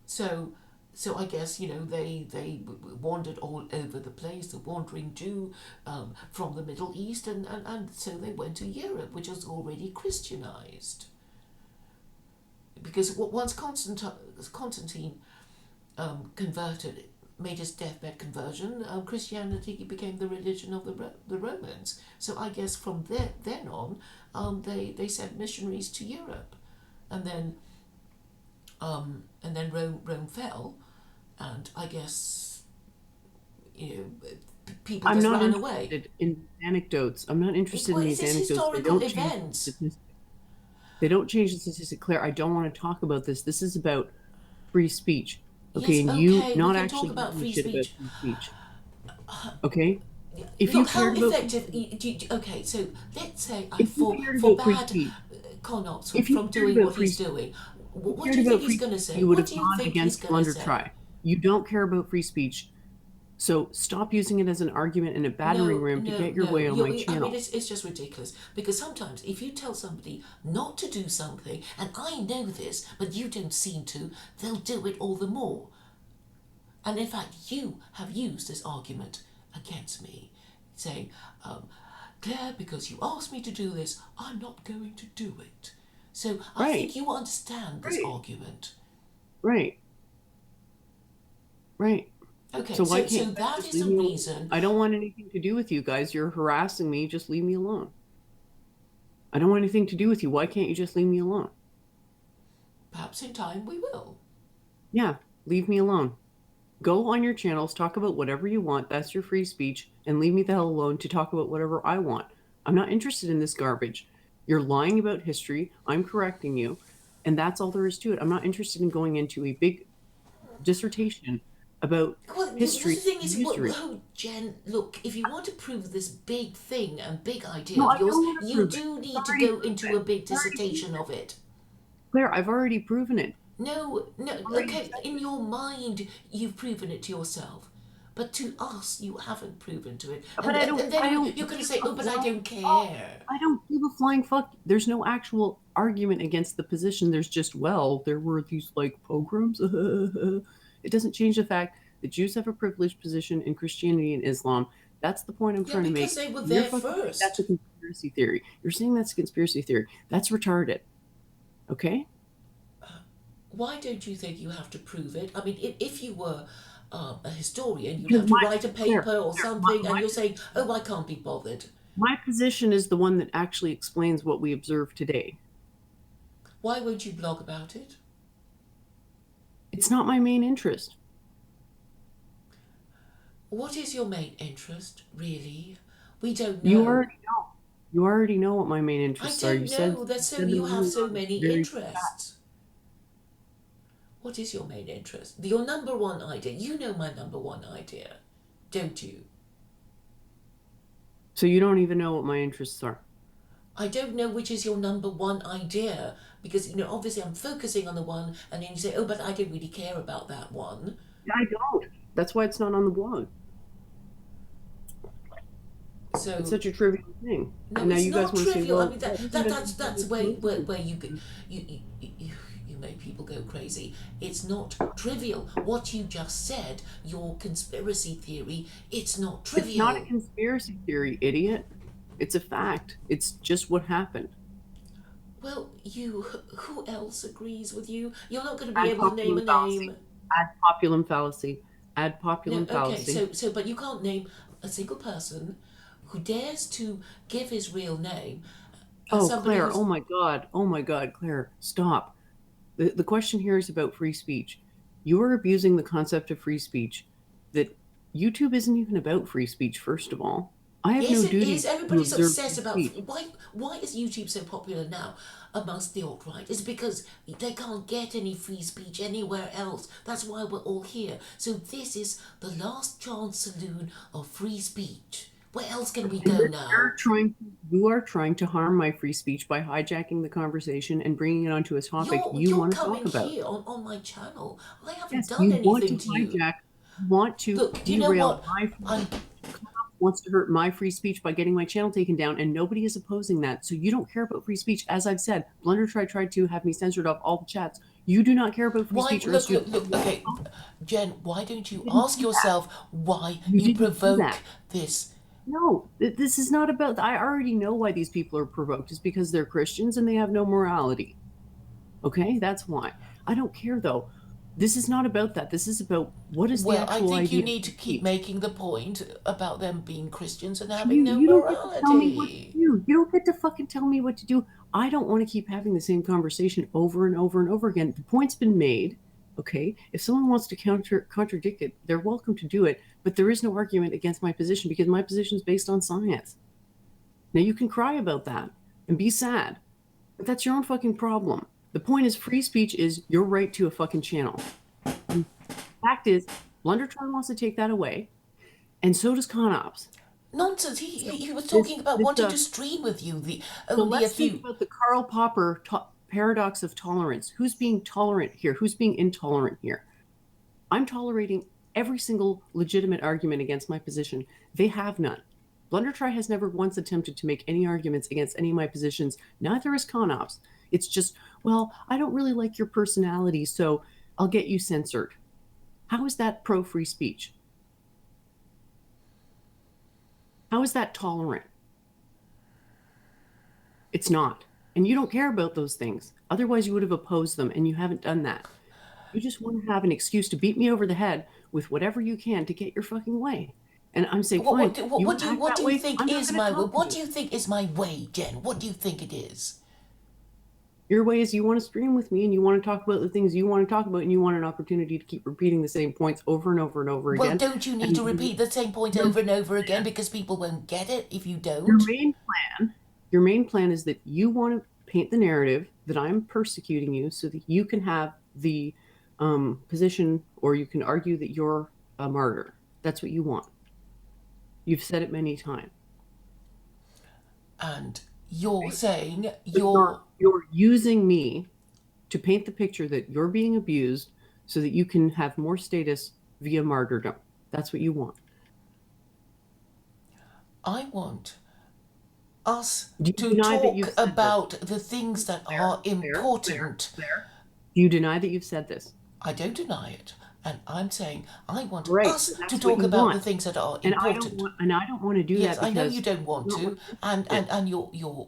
Speaker 1: So I guess they wandered all over the place, the wandering Jew from the Middle East, and so they went to Europe, which was already Christianized. Because once Constantine converted, made his deathbed conversion, Christianity became the religion of the Romans. So I guess from then on, they sent missionaries to Europe, and then Rome fell, and I guess people
Speaker 2: I'm
Speaker 1: just
Speaker 2: not
Speaker 1: ran away.
Speaker 2: interested in anecdotes. I'm not interested in
Speaker 1: It's
Speaker 2: these
Speaker 1: this
Speaker 2: anecdotes. They
Speaker 1: historical
Speaker 2: don't change the
Speaker 1: events.
Speaker 2: statistic. They don't change the statistic, Claire. I don't want to talk about this. This is about free speech. Okay,
Speaker 1: Yes,
Speaker 2: and you
Speaker 1: okay, we
Speaker 2: not
Speaker 1: can talk
Speaker 2: actually
Speaker 1: about
Speaker 2: giving a
Speaker 1: free
Speaker 2: shit about
Speaker 1: speech.
Speaker 2: free speech. Okay? If you
Speaker 1: Look, how
Speaker 2: cared about free
Speaker 1: effective.
Speaker 2: speech,
Speaker 1: Okay, so let's say I
Speaker 2: if you cared about free
Speaker 1: forbade
Speaker 2: speech,
Speaker 1: Connors
Speaker 2: if you
Speaker 1: from
Speaker 2: cared
Speaker 1: doing
Speaker 2: about
Speaker 1: what
Speaker 2: free
Speaker 1: he's
Speaker 2: speech,
Speaker 1: doing.
Speaker 2: if you
Speaker 1: What
Speaker 2: cared
Speaker 1: do you think
Speaker 2: about
Speaker 1: he's
Speaker 2: free
Speaker 1: going to
Speaker 2: speech,
Speaker 1: say?
Speaker 2: you would
Speaker 1: What
Speaker 2: have
Speaker 1: do you
Speaker 2: gone
Speaker 1: think he's
Speaker 2: against
Speaker 1: going to
Speaker 2: Plunder
Speaker 1: say?
Speaker 2: Try. You don't care about free speech, so stop using it as an argument and a battering
Speaker 1: No,
Speaker 2: ram to
Speaker 1: no,
Speaker 2: get your
Speaker 1: no.
Speaker 2: way on my
Speaker 1: I mean,
Speaker 2: channel.
Speaker 1: it's just ridiculous. Because sometimes if you tell somebody not to do something, and I know this, but you don't seem to, they'll do it all the more. And in fact, you have used this argument against me, saying, Claire, because you asked me to do this, I'm not going to do it. So I think
Speaker 2: Right,
Speaker 1: you understand this
Speaker 2: right,
Speaker 1: argument.
Speaker 2: right, right.
Speaker 1: Okay,
Speaker 2: So why
Speaker 1: so
Speaker 2: can't you guys
Speaker 1: that
Speaker 2: just
Speaker 1: is
Speaker 2: leave
Speaker 1: the
Speaker 2: me alone?
Speaker 1: reason.
Speaker 2: I don't want anything to do with you guys. You're harassing me. Just leave me alone. I don't want anything to do with you. Why can't you just leave me alone?
Speaker 1: Perhaps in time we will.
Speaker 2: Yeah, leave me alone. Go on your channels, talk about whatever you want. That's your free speech, and leave me the hell alone to talk about whatever I want. I'm not interested in this garbage. You're lying about history. I'm correcting you, and that's all there is to it. I'm not interested in going into a big dissertation about
Speaker 1: Well, Well, the
Speaker 2: history
Speaker 1: thing
Speaker 2: is
Speaker 1: is,
Speaker 2: history.
Speaker 1: oh, Jen, look, if you want to prove this big thing and big idea
Speaker 2: No,
Speaker 1: of
Speaker 2: I
Speaker 1: yours,
Speaker 2: don't want to
Speaker 1: you
Speaker 2: prove it.
Speaker 1: do
Speaker 2: It's
Speaker 1: need to
Speaker 2: already
Speaker 1: go into
Speaker 2: proven.
Speaker 1: a big
Speaker 2: It's already
Speaker 1: dissertation
Speaker 2: proven.
Speaker 1: of it.
Speaker 2: Claire, I've already proven it.
Speaker 1: No, no,
Speaker 2: Already
Speaker 1: okay, in
Speaker 2: accepted.
Speaker 1: your mind, you've proven it to yourself. But to us, you haven't proven to it.
Speaker 2: But
Speaker 1: And then
Speaker 2: I don't
Speaker 1: you're going to
Speaker 2: give
Speaker 1: say,
Speaker 2: a
Speaker 1: oh, but I
Speaker 2: flying
Speaker 1: don't
Speaker 2: fuck.
Speaker 1: care.
Speaker 2: I don't give a flying fuck. There's no actual argument against the position. There's just, well, there were these like pogroms. It doesn't change the fact that Jews have a privileged position in Christianity and Islam. That's the point I'm
Speaker 1: Yeah,
Speaker 2: trying to
Speaker 1: because
Speaker 2: make.
Speaker 1: they were
Speaker 2: You're
Speaker 1: there
Speaker 2: fucking saying that's a
Speaker 1: first.
Speaker 2: conspiracy theory. You're saying that's a conspiracy theory. That's retarded. Okay?
Speaker 1: Why don't you think you have to prove it? I mean, if you were a historian, you'd
Speaker 2: Because
Speaker 1: have to write a paper or
Speaker 2: My,
Speaker 1: something, and you're saying, oh, I can't be bothered.
Speaker 2: my position is the one that actually explains what we observe today.
Speaker 1: Why won't you blog about it?
Speaker 2: It's not my main interest.
Speaker 1: What is your main interest, really? We don't
Speaker 2: You
Speaker 1: know.
Speaker 2: already know. You already know what my main
Speaker 1: I
Speaker 2: interests are.
Speaker 1: don't know. That's
Speaker 2: You
Speaker 1: so
Speaker 2: said them
Speaker 1: you have
Speaker 2: earlier
Speaker 1: so
Speaker 2: on.
Speaker 1: many
Speaker 2: Very
Speaker 1: interests. What is your main interest? Your number one idea. You know my number one idea, don't you?
Speaker 2: so you don't even know what my interests are.
Speaker 1: I don't know which is your number one idea because obviously I'm focusing on the one, and then you say, "Oh, but I don't really care about that one."
Speaker 2: I don't. That's why it's not on the blog. It's
Speaker 1: So
Speaker 2: such a trivial thing.
Speaker 1: no,
Speaker 2: And now
Speaker 1: it's
Speaker 2: you guys
Speaker 1: not
Speaker 2: want to say,
Speaker 1: trivial. I
Speaker 2: well,
Speaker 1: mean
Speaker 2: that
Speaker 1: that,
Speaker 2: doesn't
Speaker 1: that
Speaker 2: have
Speaker 1: that's
Speaker 2: anything
Speaker 1: that's
Speaker 2: to do with
Speaker 1: where you make people go crazy. It's not trivial. What you just said, your conspiracy theory, it's not
Speaker 2: It's not a
Speaker 1: trivial.
Speaker 2: conspiracy theory, idiot. It's a fact. It's just what happened.
Speaker 1: Well, who else agrees with you? You're not going to be
Speaker 2: Ad
Speaker 1: able to name a
Speaker 2: populum
Speaker 1: name.
Speaker 2: fallacy. Ad populum fallacy. Ad
Speaker 1: No,
Speaker 2: populum
Speaker 1: okay,
Speaker 2: fallacy.
Speaker 1: but you can't name a single person who dares to give his real name as
Speaker 2: Oh,
Speaker 1: somebody
Speaker 2: Claire.
Speaker 1: who's.
Speaker 2: Oh my God. Oh my God, Claire. Stop. The question here is about free speech. You are abusing the concept of free speech that YouTube isn't even about free speech, first of all. I have
Speaker 1: Yes,
Speaker 2: no
Speaker 1: it
Speaker 2: duty
Speaker 1: is.
Speaker 2: to
Speaker 1: Everybody's
Speaker 2: observe
Speaker 1: obsessed
Speaker 2: free
Speaker 1: about
Speaker 2: speech.
Speaker 1: why is YouTube so popular now amongst the alt right? It's because they can't get any free speech anywhere else. That's why we're all here. So this is the last chance saloon of free speech. Where else can we
Speaker 2: And
Speaker 1: go now?
Speaker 2: you are trying to harm my free speech by hijacking the conversation and bringing it onto a topic you
Speaker 1: You're
Speaker 2: want to talk
Speaker 1: coming
Speaker 2: about.
Speaker 1: here on my channel. I haven't
Speaker 2: Yes,
Speaker 1: done
Speaker 2: you want to
Speaker 1: anything to you.
Speaker 2: hijack, you want to
Speaker 1: Look, do you know
Speaker 2: derail
Speaker 1: what?
Speaker 2: my free
Speaker 1: I'm
Speaker 2: speech. Wants to hurt my free speech by getting my channel taken down, and nobody is opposing that. So you don't care about free speech. As I've said, Blender tried to have me censored off all the chats. You do not care about free
Speaker 1: why
Speaker 2: speech, or else
Speaker 1: look
Speaker 2: you
Speaker 1: look look. Okay, Jen, why don't you
Speaker 2: didn't
Speaker 1: ask
Speaker 2: do that.
Speaker 1: yourself why
Speaker 2: You
Speaker 1: you
Speaker 2: didn't do that.
Speaker 1: provoke this?
Speaker 2: No, this is not about. I already know why these people are provoked. It's because they're Christians and they have no morality. Okay, that's why. I don't care though. This is not about that. This is about what is the
Speaker 1: Well, I
Speaker 2: actual
Speaker 1: think you
Speaker 2: idea of
Speaker 1: need to
Speaker 2: free
Speaker 1: keep
Speaker 2: speech.
Speaker 1: making the point about them being Christians and having no
Speaker 2: You don't get to tell me what to
Speaker 1: morality.
Speaker 2: do. You don't get to fucking tell me what to do. I don't want to keep having the same conversation over and over and over again. The point's been made. Okay. If someone wants to contradict it, they're welcome to do it. But there is no argument against my position because my position is based on science. Now you can cry about that and be sad, but that's your own fucking problem. The point is free speech is your right to a fucking channel. And the fact is, Blundertron wants to take that away, and so does ConOps.
Speaker 1: Nonsense.
Speaker 2: So
Speaker 1: He was
Speaker 2: this
Speaker 1: talking about
Speaker 2: this
Speaker 1: wanting to stream with you. The
Speaker 2: so
Speaker 1: only a
Speaker 2: let's think
Speaker 1: few.
Speaker 2: about the Karl Popper paradox of tolerance. Who's being tolerant here? Who's being intolerant here? I'm tolerating every single legitimate argument against my position. They have none. Blundertry has never once attempted to make any arguments against any of my positions. Neither is ConOps. It's just, well, I don't really like your personality, so I'll get you censored. How is that pro free speech? How is that tolerant? It's not. And you don't care about those things. Otherwise, you would have opposed them, and you haven't done that. You just want to have an excuse to beat me over the head with whatever you can to get your fucking way. And I'm saying, fine, you want to act
Speaker 1: What
Speaker 2: that
Speaker 1: do you
Speaker 2: way?
Speaker 1: think
Speaker 2: I'm not
Speaker 1: is
Speaker 2: going to
Speaker 1: my way?
Speaker 2: talk to
Speaker 1: What
Speaker 2: you.
Speaker 1: do you think is my way, Jen? What do you think it is?
Speaker 2: Your way is you want to stream with me and you want to talk about the things you want to talk about, and you want an opportunity to keep repeating the same points over and over and over
Speaker 1: Well,
Speaker 2: again.
Speaker 1: don't you need to
Speaker 2: And
Speaker 1: repeat the same point
Speaker 2: your
Speaker 1: over and over again because people won't get it if you
Speaker 2: your
Speaker 1: don't?
Speaker 2: main your main plan is that you want to paint the narrative that I'm persecuting you so that you can have the position, or you can argue that you're a martyr. That's what you want. You've said it many times.
Speaker 1: And you're
Speaker 2: Right?
Speaker 1: saying
Speaker 2: But
Speaker 1: you're.
Speaker 2: you're using me to paint the picture that you're being abused so that you can have more status via martyrdom. That's what you want.
Speaker 1: I want us
Speaker 2: Do you
Speaker 1: to
Speaker 2: deny that
Speaker 1: talk
Speaker 2: you've said this?
Speaker 1: about the things that
Speaker 2: Claire,
Speaker 1: are
Speaker 2: Claire, Claire,
Speaker 1: important.
Speaker 2: Claire. Do you deny that you've said this?
Speaker 1: I don't deny it. And I'm saying I want
Speaker 2: Great.
Speaker 1: us to
Speaker 2: That's what
Speaker 1: talk
Speaker 2: you
Speaker 1: about the
Speaker 2: want.
Speaker 1: things that are
Speaker 2: And I don't
Speaker 1: important.
Speaker 2: want and I don't want to do
Speaker 1: Yes,
Speaker 2: that
Speaker 1: I know you
Speaker 2: because
Speaker 1: don't want
Speaker 2: that's not what
Speaker 1: to,
Speaker 2: I'm
Speaker 1: and,
Speaker 2: interested
Speaker 1: and,
Speaker 2: in.
Speaker 1: and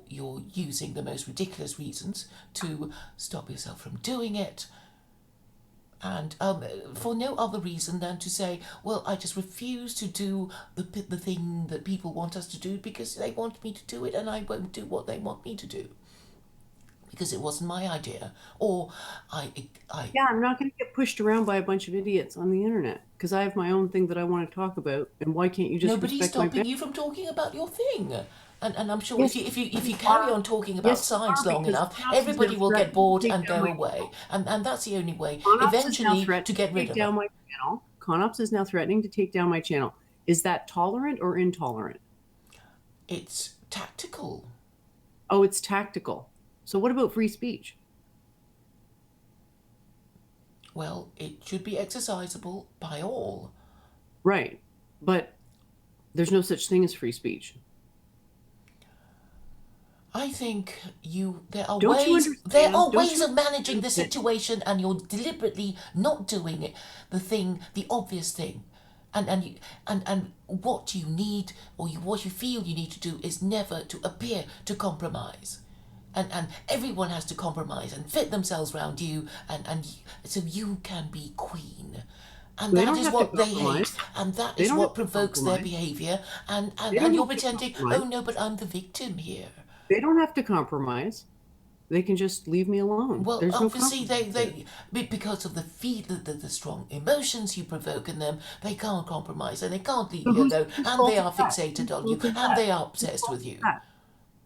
Speaker 1: you're using the most ridiculous reasons to stop yourself from doing it, and for no other reason than to say, well, I just refuse to do the thing that people want us to do because they want me to do it, and I won't do what they want me to do because it wasn't my idea, or I I
Speaker 2: Yeah, I'm not going to get pushed around by a bunch of idiots on the internet because I have my own thing that I want to talk about. And why can't you just
Speaker 1: nobody's
Speaker 2: respect my
Speaker 1: stopping
Speaker 2: boundaries?
Speaker 1: you from talking about your thing. And I'm sure
Speaker 2: Yes,
Speaker 1: if you
Speaker 2: you
Speaker 1: carry
Speaker 2: are.
Speaker 1: on talking about
Speaker 2: Yes, you
Speaker 1: science
Speaker 2: are
Speaker 1: long
Speaker 2: because
Speaker 1: enough,
Speaker 2: ConOps is now
Speaker 1: everybody will get
Speaker 2: threatening to
Speaker 1: bored
Speaker 2: take
Speaker 1: and
Speaker 2: down
Speaker 1: go
Speaker 2: my
Speaker 1: away.
Speaker 2: channel.
Speaker 1: And that's the only way,
Speaker 2: ConOps is now
Speaker 1: eventually, to
Speaker 2: threatening
Speaker 1: get
Speaker 2: to
Speaker 1: rid
Speaker 2: take
Speaker 1: of
Speaker 2: down
Speaker 1: them.
Speaker 2: my channel. ConOps is now threatening to take down my channel. Is that tolerant or intolerant?
Speaker 1: It's tactical.
Speaker 2: Oh, it's tactical. So what about free speech?
Speaker 1: Well, it should be exercisable by all.
Speaker 2: Right. But there's no such thing as free speech.
Speaker 1: I think
Speaker 2: Don't you
Speaker 1: there
Speaker 2: understand?
Speaker 1: are
Speaker 2: Don't
Speaker 1: ways
Speaker 2: you
Speaker 1: of managing
Speaker 2: understand
Speaker 1: the
Speaker 2: that
Speaker 1: situation, and you're deliberately not doing it, the obvious thing. And what you need, or what you feel you need to do, is never to appear to compromise. And everyone has to compromise and fit themselves around you, and so you can be queen. And
Speaker 2: they
Speaker 1: that
Speaker 2: don't
Speaker 1: is
Speaker 2: have to
Speaker 1: what they hate,
Speaker 2: compromise?
Speaker 1: and that
Speaker 2: They
Speaker 1: is
Speaker 2: don't have
Speaker 1: what
Speaker 2: to
Speaker 1: provokes their
Speaker 2: compromise.
Speaker 1: behavior. And, and,
Speaker 2: They
Speaker 1: and
Speaker 2: don't
Speaker 1: you're
Speaker 2: have to
Speaker 1: pretending, oh
Speaker 2: compromise.
Speaker 1: no, but I'm the victim here.
Speaker 2: They don't have to compromise. They can just leave me alone.
Speaker 1: Well,
Speaker 2: There's no
Speaker 1: obviously,
Speaker 2: compromise here.
Speaker 1: because of the strong emotions you provoke in them, they can't compromise and they can't leave
Speaker 2: So
Speaker 1: you alone,
Speaker 2: whose
Speaker 1: and they
Speaker 2: fault is
Speaker 1: are
Speaker 2: that?
Speaker 1: fixated
Speaker 2: Whose
Speaker 1: on you,
Speaker 2: fault is
Speaker 1: and
Speaker 2: that?
Speaker 1: they are
Speaker 2: Whose
Speaker 1: obsessed
Speaker 2: fault
Speaker 1: with
Speaker 2: is
Speaker 1: you.
Speaker 2: that?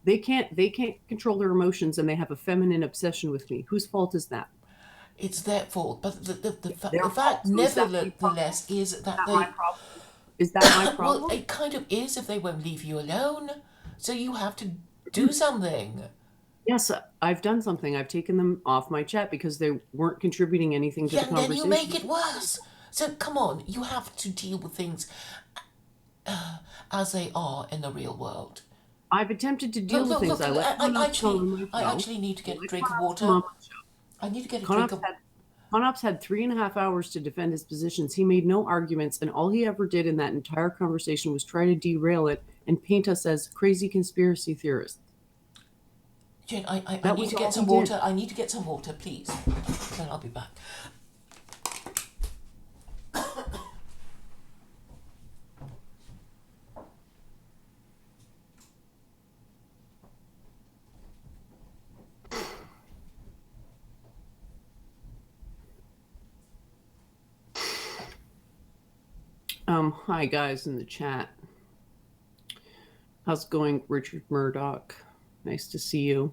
Speaker 2: They can't control their emotions and they have a feminine obsession with me. Whose fault is that?
Speaker 1: It's their fault, but
Speaker 2: It's
Speaker 1: the
Speaker 2: their
Speaker 1: fact,
Speaker 2: fault. So is that my problem?
Speaker 1: nevertheless, is
Speaker 2: Is
Speaker 1: that
Speaker 2: that my
Speaker 1: they.
Speaker 2: problem? Is that my
Speaker 1: Well,
Speaker 2: problem?
Speaker 1: it kind of is if they won't leave you alone. So you have to do something.
Speaker 2: Yes, I've done something. I've taken them off my chat because they weren't contributing anything to
Speaker 1: Yeah,
Speaker 2: the
Speaker 1: and then you make
Speaker 2: conversation.
Speaker 1: it worse. So come on, you have to deal with things as they are in the real world.
Speaker 2: I've attempted to
Speaker 1: Look,
Speaker 2: deal with
Speaker 1: look,
Speaker 2: things.
Speaker 1: look!
Speaker 2: I let ConOps come on my
Speaker 1: I
Speaker 2: show.
Speaker 1: actually need to
Speaker 2: I
Speaker 1: get a
Speaker 2: let
Speaker 1: drink of
Speaker 2: ConOps come
Speaker 1: water.
Speaker 2: on my show.
Speaker 1: I need to get a drink
Speaker 2: ConOps
Speaker 1: of.
Speaker 2: had ConOps had 3.5 hours to defend his positions. He made no arguments, and all he ever did in that entire conversation was try to derail it and paint us as crazy conspiracy theorists.
Speaker 1: Jane, I
Speaker 2: That
Speaker 1: need
Speaker 2: was
Speaker 1: to
Speaker 2: all
Speaker 1: get
Speaker 2: he
Speaker 1: some
Speaker 2: did.
Speaker 1: water. I need to get some water, please. Then I'll be back.
Speaker 2: Hi guys in the chat. How's it going, Richard Murdoch? Nice to see you.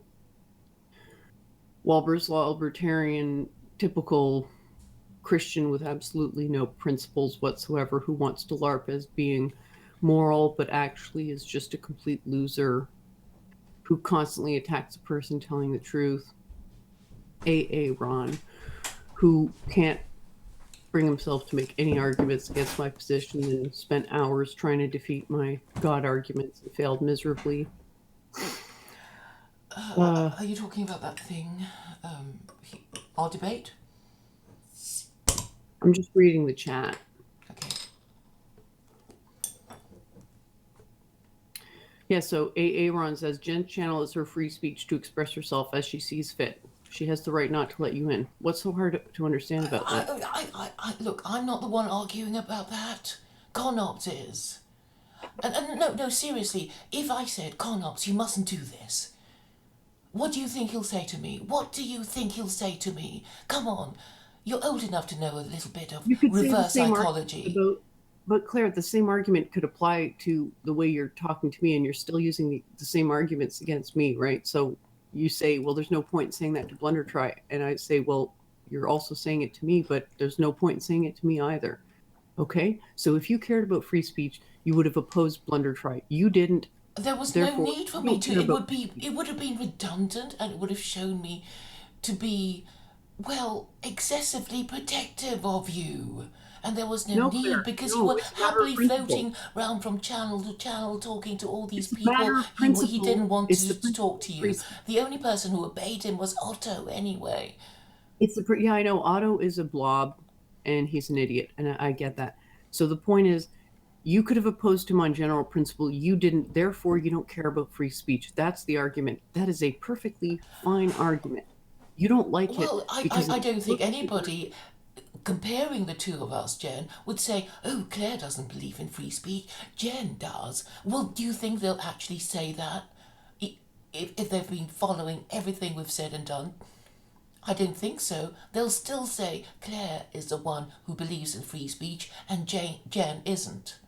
Speaker 2: Walber's Law libertarian, typical Christian with absolutely no principles whatsoever, who wants to LARP as being moral, but actually is just a complete loser who constantly attacks a person telling the truth. A. Ron, who can't bring himself to make any arguments against my position and spent hours trying to defeat my God arguments and failed miserably.
Speaker 1: Are you talking about that thing? Um, our debate?
Speaker 2: I'm just reading the chat.
Speaker 1: Okay.
Speaker 2: Yeah, so Ron says Jen's channel is her free speech to express herself as she sees fit. She has the right not to let you in. What's so hard to understand about that?
Speaker 1: Look, I'm not the one arguing about that. ConOps is. And no, seriously, if I said, ConOps, you mustn't do this, what do you think he'll say to me? What do you think he'll say to me? Come on, you're old enough to know a little bit of
Speaker 2: You could say the
Speaker 1: reverse
Speaker 2: same argument
Speaker 1: psychology.
Speaker 2: but Claire, the same argument could apply to the way you're talking to me, and you're still using the same arguments against me, right? So you say, well, there's no point in saying that to Blundertry, and I say, well, you're also saying it to me, but there's no point in saying it to me either. Okay? So if you cared about free speech, you would have opposed Blunder Try. You didn't.
Speaker 1: There was no
Speaker 2: Therefore,
Speaker 1: need for
Speaker 2: you
Speaker 1: me
Speaker 2: don't
Speaker 1: to.
Speaker 2: care
Speaker 1: It
Speaker 2: about
Speaker 1: would
Speaker 2: free
Speaker 1: be.
Speaker 2: speech.
Speaker 1: It would have been redundant, and it would have shown me to be, well, excessively protective of you. And there was no
Speaker 2: No,
Speaker 1: need
Speaker 2: Claire.
Speaker 1: because you
Speaker 2: No,
Speaker 1: were
Speaker 2: it's a matter of
Speaker 1: happily
Speaker 2: principle.
Speaker 1: floating round from channel to channel talking to all these
Speaker 2: It's a
Speaker 1: people.
Speaker 2: matter of
Speaker 1: He
Speaker 2: principle.
Speaker 1: didn't want
Speaker 2: It's the
Speaker 1: to talk
Speaker 2: principle
Speaker 1: to
Speaker 2: of free
Speaker 1: you.
Speaker 2: speech.
Speaker 1: The only person who obeyed him was Otto anyway.
Speaker 2: Yeah, I know. Otto is a blob, and he's an idiot, and I get that. So the point is, you could have opposed him on general principle. You didn't. Therefore, you don't care about free speech. That's the argument. That is a perfectly fine argument. You don't like it
Speaker 1: Well,
Speaker 2: because
Speaker 1: I
Speaker 2: it
Speaker 1: don't think
Speaker 2: looks like you're
Speaker 1: anybody comparing the two of us, Jen, would say, oh, Claire doesn't believe in free speech, Jen does. Well, do you think they'll actually say that? If they've been following everything we've said and done? I don't think so. They'll still say Claire is the one who believes in free speech and Jen isn't.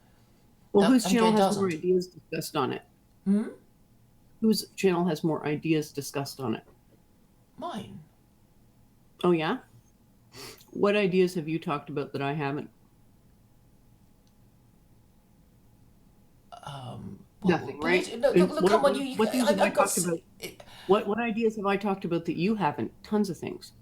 Speaker 2: Well, whose
Speaker 1: And
Speaker 2: channel
Speaker 1: Jen
Speaker 2: has more
Speaker 1: doesn't.
Speaker 2: ideas discussed on it?
Speaker 1: Hmm?
Speaker 2: Whose channel has more ideas discussed on it?
Speaker 1: Mine.
Speaker 2: Oh, yeah? What ideas have you talked about that I haven't?
Speaker 1: Well,
Speaker 2: Nothing, right?
Speaker 1: politi- no,
Speaker 2: And
Speaker 1: look, come on,
Speaker 2: what things have I
Speaker 1: I've got.
Speaker 2: talked about? What ideas have I talked about that you haven't? Tons of things.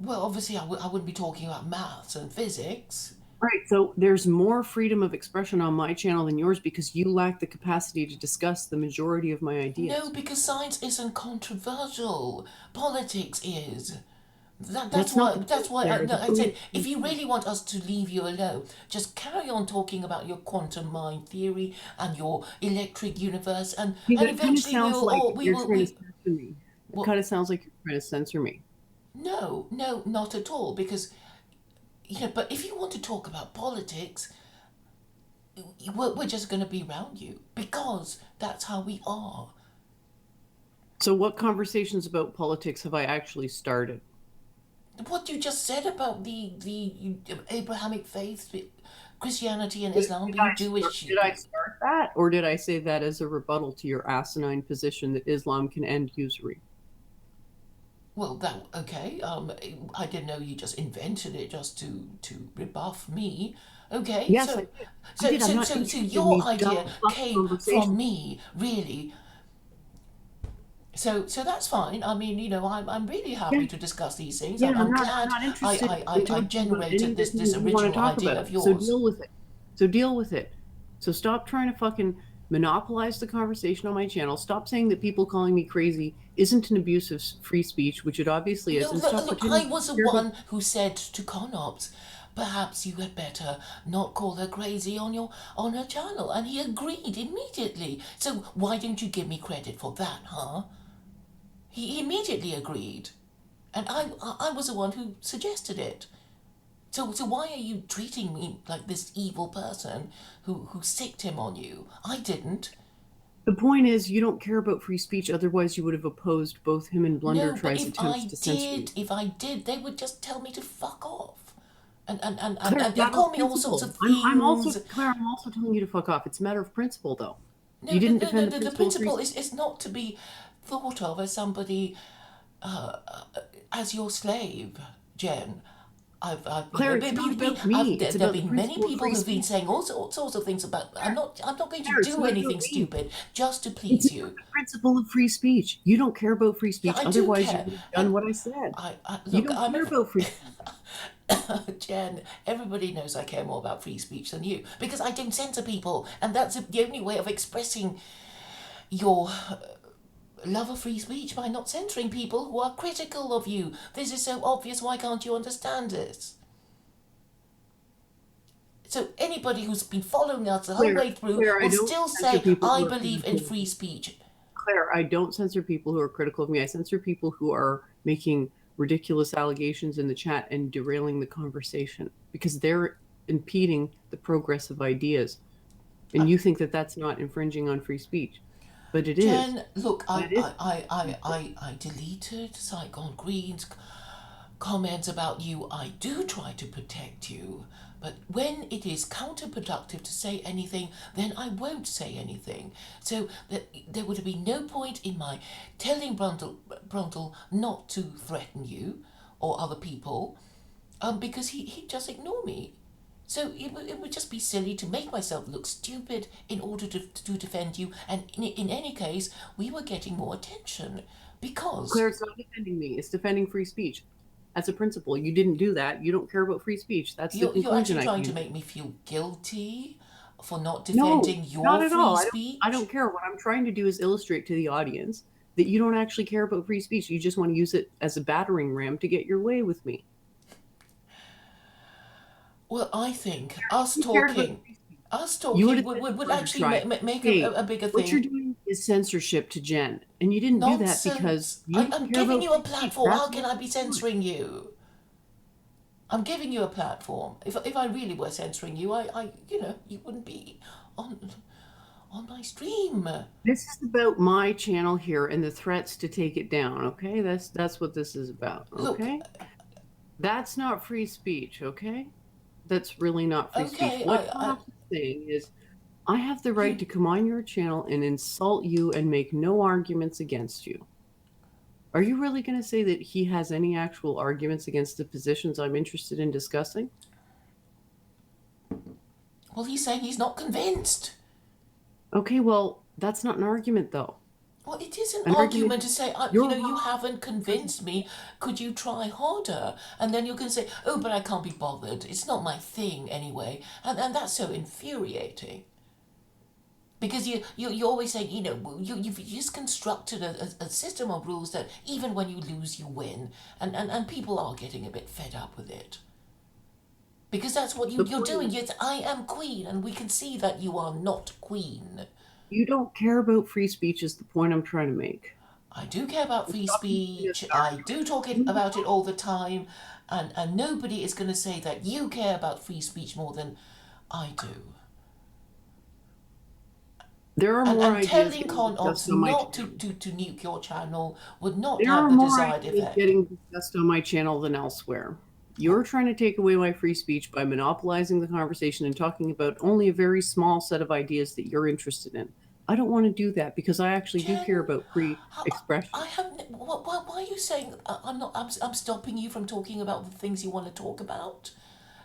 Speaker 1: Well, obviously, I wouldn't be talking about maths and physics.
Speaker 2: Right. So there's more freedom of expression on my channel than yours because you lack the capacity to discuss the majority of my
Speaker 1: No,
Speaker 2: ideas.
Speaker 1: because science isn't controversial. Politics is.
Speaker 2: That's not the
Speaker 1: That's
Speaker 2: point,
Speaker 1: why
Speaker 2: Claire.
Speaker 1: no,
Speaker 2: The
Speaker 1: I
Speaker 2: point
Speaker 1: said if you
Speaker 2: is,
Speaker 1: really want us to leave you alone, just carry on talking about your quantum mind theory and your electric universe,
Speaker 2: see,
Speaker 1: and
Speaker 2: that kind of
Speaker 1: eventually
Speaker 2: sounds like
Speaker 1: we
Speaker 2: you're
Speaker 1: will
Speaker 2: trying to
Speaker 1: we
Speaker 2: censor me. It
Speaker 1: well
Speaker 2: kind of sounds like you're trying to censor me.
Speaker 1: no, not at all, because but if you want to talk about politics, we're just going to be around you because that's how we are.
Speaker 2: So what conversations about politics have I actually started?
Speaker 1: What you just said about the Abrahamic faith, Christianity and
Speaker 2: Did,
Speaker 1: Islam
Speaker 2: did
Speaker 1: being Jewish.
Speaker 2: did I start that, or did I say that as a rebuttal to your asinine position that Islam can end usury?
Speaker 1: Well, that okay. I didn't know you just invented it just to rebuff me. Okay,
Speaker 2: Yes, I
Speaker 1: so
Speaker 2: did. I
Speaker 1: so
Speaker 2: did. I'm
Speaker 1: so
Speaker 2: not
Speaker 1: so so
Speaker 2: interested in
Speaker 1: your
Speaker 2: these
Speaker 1: idea
Speaker 2: dumb fuck
Speaker 1: came from
Speaker 2: conversations.
Speaker 1: me, really. So that's fine. I mean, I'm really
Speaker 2: Yeah,
Speaker 1: happy to discuss these things.
Speaker 2: yeah.
Speaker 1: I'm
Speaker 2: I'm
Speaker 1: glad
Speaker 2: not interested in
Speaker 1: I
Speaker 2: talking about
Speaker 1: generated
Speaker 2: anything
Speaker 1: this
Speaker 2: that you want to
Speaker 1: original
Speaker 2: talk
Speaker 1: idea
Speaker 2: about.
Speaker 1: of
Speaker 2: So
Speaker 1: yours.
Speaker 2: deal with it. So deal with it. So stop trying to fucking monopolize the conversation on my channel. Stop saying that people calling me crazy isn't an abuse of free speech, which it obviously
Speaker 1: No,
Speaker 2: is, and stop
Speaker 1: look,
Speaker 2: pretending
Speaker 1: I
Speaker 2: to
Speaker 1: was the
Speaker 2: care about.
Speaker 1: one who said to Conops, perhaps you had better not call her crazy on her channel, and he agreed immediately. So why don't you give me credit for that, huh? He immediately agreed, and I was the one who suggested it. So why are you treating me like this evil person who sicked him on you? I didn't.
Speaker 2: The point is, you don't care about free speech. Otherwise, you would have opposed both him and Blunder
Speaker 1: No, but
Speaker 2: Try's attempts to censor me.
Speaker 1: if I did, they would just tell me to fuck off.
Speaker 2: Claire, it's a
Speaker 1: And
Speaker 2: matter
Speaker 1: call
Speaker 2: of
Speaker 1: me all sorts
Speaker 2: principle.
Speaker 1: of
Speaker 2: I'm also
Speaker 1: things.
Speaker 2: Claire. I'm also telling you to fuck off. It's a matter of principle, though.
Speaker 1: No,
Speaker 2: You didn't defend the
Speaker 1: the
Speaker 2: principle of free
Speaker 1: principle
Speaker 2: speech.
Speaker 1: is not to be thought of as somebody as your slave, Jen.
Speaker 2: Claire, it's not about me. It's
Speaker 1: There have
Speaker 2: about the
Speaker 1: been many
Speaker 2: principle of
Speaker 1: people
Speaker 2: free
Speaker 1: who've been
Speaker 2: speech.
Speaker 1: saying all sorts of things about. I'm not going to
Speaker 2: Claire, it's
Speaker 1: do
Speaker 2: not about
Speaker 1: anything
Speaker 2: me.
Speaker 1: stupid just to
Speaker 2: It's
Speaker 1: please
Speaker 2: about
Speaker 1: you.
Speaker 2: the principle of free speech. You don't care about free
Speaker 1: Yeah,
Speaker 2: speech.
Speaker 1: I do
Speaker 2: Otherwise, you
Speaker 1: care,
Speaker 2: would have
Speaker 1: and
Speaker 2: done what I said. You
Speaker 1: look,
Speaker 2: don't care about free speech.
Speaker 1: Jen, everybody knows I care more about free speech than you because I don't censor people, and that's the only way of expressing your love of free speech by not censoring people who are critical of you. This is so obvious, why can't you understand this? So anybody who's been following us the whole way through
Speaker 2: Claire, I
Speaker 1: will
Speaker 2: don't
Speaker 1: still
Speaker 2: censor
Speaker 1: say,
Speaker 2: people
Speaker 1: I
Speaker 2: who are
Speaker 1: believe in
Speaker 2: critical of
Speaker 1: free
Speaker 2: me.
Speaker 1: speech.
Speaker 2: Claire, I don't censor people who are critical of me. I censor people who are making ridiculous allegations in the chat and derailing the conversation because they're impeding the progress of ideas. And you think that that's not infringing on free speech, but it is.
Speaker 1: Jen, look,
Speaker 2: But it is.
Speaker 1: I deleted Saigon Green's comments about you. I do try to protect you, but when it is counterproductive to say anything, then I won't say anything. So there would be no point in my telling Brundle not to threaten you or other people, because he'd just ignore me. So it would just be silly to make myself look stupid in order to defend you. And in any case, we were getting more attention because
Speaker 2: Claire, it's not defending me. It's defending free speech. As a principle, you didn't do that. You don't care about free speech. That's the
Speaker 1: you're
Speaker 2: conclusion
Speaker 1: actually
Speaker 2: I
Speaker 1: trying to
Speaker 2: came to.
Speaker 1: make me feel guilty for not
Speaker 2: No,
Speaker 1: defending
Speaker 2: not
Speaker 1: your
Speaker 2: at all.
Speaker 1: free
Speaker 2: I don't
Speaker 1: speech.
Speaker 2: care. What I'm trying to do is illustrate to the audience that you don't actually care about free speech. You just want to use it as a battering ram to get your way with me.
Speaker 1: Well, I think
Speaker 2: If you cared about free speech,
Speaker 1: us
Speaker 2: you would
Speaker 1: talking
Speaker 2: have said
Speaker 1: would
Speaker 2: before you
Speaker 1: actually
Speaker 2: tried,
Speaker 1: make
Speaker 2: hey,
Speaker 1: a bigger
Speaker 2: what you're
Speaker 1: thing.
Speaker 2: doing is censorship to Jen. And you didn't do that because
Speaker 1: Nonsense.
Speaker 2: you don't
Speaker 1: I'm
Speaker 2: care
Speaker 1: giving
Speaker 2: about
Speaker 1: you a
Speaker 2: free speech.
Speaker 1: platform.
Speaker 2: That's
Speaker 1: How can
Speaker 2: what
Speaker 1: I be
Speaker 2: you want.
Speaker 1: censoring you? I'm giving you a platform. If I really were censoring you, you wouldn't be on on my stream.
Speaker 2: This is about my channel here and the threats to take it down, okay? That's what this is about,
Speaker 1: Look,
Speaker 2: okay? That's not free speech, okay? That's really not free speech.
Speaker 1: okay,
Speaker 2: What Cops is saying is I have the right
Speaker 1: you
Speaker 2: to come on your channel and insult you and make no arguments against you. Are you really going to say that he has any actual arguments against the positions I'm interested in discussing?
Speaker 1: well, he's saying he's not convinced.
Speaker 2: Okay, well, that's not an argument, though.
Speaker 1: Well, it is an
Speaker 2: An argument
Speaker 1: argument
Speaker 2: is
Speaker 1: to say,
Speaker 2: you're
Speaker 1: you
Speaker 2: wrong
Speaker 1: haven't
Speaker 2: because of
Speaker 1: convinced me.
Speaker 2: this.
Speaker 1: Could you try harder? And then you can say, oh, but I can't be bothered. It's not my thing anyway. And that's so infuriating. Because you're always saying, you've just constructed a system of rules that even when you lose, you win. And people are getting a bit fed up with it. Because that's what
Speaker 2: The
Speaker 1: you're
Speaker 2: point
Speaker 1: doing.
Speaker 2: is,
Speaker 1: It's, I am queen, and we can see that you are not queen.
Speaker 2: you don't care about free speech, is the point I'm trying to make.
Speaker 1: I do care about
Speaker 2: So
Speaker 1: free
Speaker 2: stop using this
Speaker 1: speech. I
Speaker 2: argument.
Speaker 1: do talk about it all the time. And nobody is going to say that you care about free speech more than I do.
Speaker 2: There are more
Speaker 1: And
Speaker 2: ideas
Speaker 1: telling
Speaker 2: getting
Speaker 1: con
Speaker 2: discussed
Speaker 1: ops
Speaker 2: on my
Speaker 1: not
Speaker 2: channel.
Speaker 1: to nuke your channel would not
Speaker 2: There
Speaker 1: have
Speaker 2: are
Speaker 1: the
Speaker 2: more
Speaker 1: desired
Speaker 2: ideas
Speaker 1: effect.
Speaker 2: getting discussed on my channel than elsewhere. You're trying to take away my free speech by monopolizing the conversation and talking about only a very small set of ideas that you're interested in. I don't want to do that because I actually do care
Speaker 1: Jen,
Speaker 2: about free
Speaker 1: I
Speaker 2: expression.
Speaker 1: have. Why are you saying I'm not? I'm stopping you from talking about the things you want to talk about.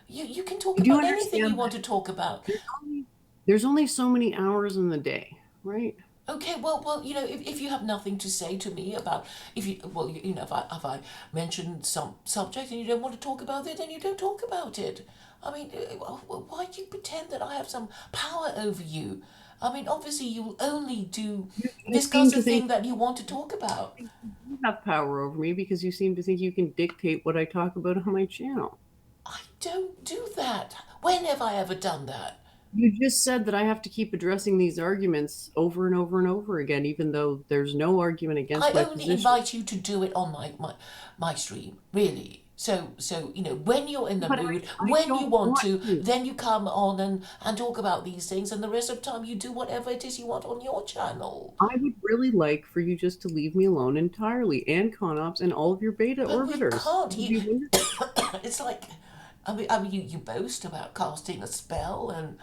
Speaker 1: You can talk
Speaker 2: You do
Speaker 1: about anything you
Speaker 2: understand
Speaker 1: want
Speaker 2: that
Speaker 1: to talk about.
Speaker 2: there's only, there's only so many hours in the day, right?
Speaker 1: Okay, well, if you have nothing to say to me about if you well, if I mention some subject and you don't want to talk about it, then you don't talk about it. I mean, why do you pretend that I have some power over you? I mean, obviously, you only do
Speaker 2: You seem
Speaker 1: discuss a
Speaker 2: to think
Speaker 1: thing that you want to talk about.
Speaker 2: you have power over me because you seem to think you can dictate what I talk about on my channel.
Speaker 1: I don't do that. When have I ever done that?
Speaker 2: You just said that I have to keep addressing these arguments over and over and over again, even though there's no argument
Speaker 1: I
Speaker 2: against my
Speaker 1: only
Speaker 2: position.
Speaker 1: invite you to do it on my stream, really. So when you're in the
Speaker 2: But
Speaker 1: mood,
Speaker 2: I
Speaker 1: when you
Speaker 2: don't
Speaker 1: want
Speaker 2: want
Speaker 1: to,
Speaker 2: to.
Speaker 1: then you come on and talk about these things, and the rest of the time you do whatever it is you want on your channel.
Speaker 2: I would really like for you just to leave me alone entirely, and Conops and all of your beta
Speaker 1: But we
Speaker 2: orbiters.
Speaker 1: can't.
Speaker 2: It would be wonderful.
Speaker 1: It's like, you boast about casting a spell, and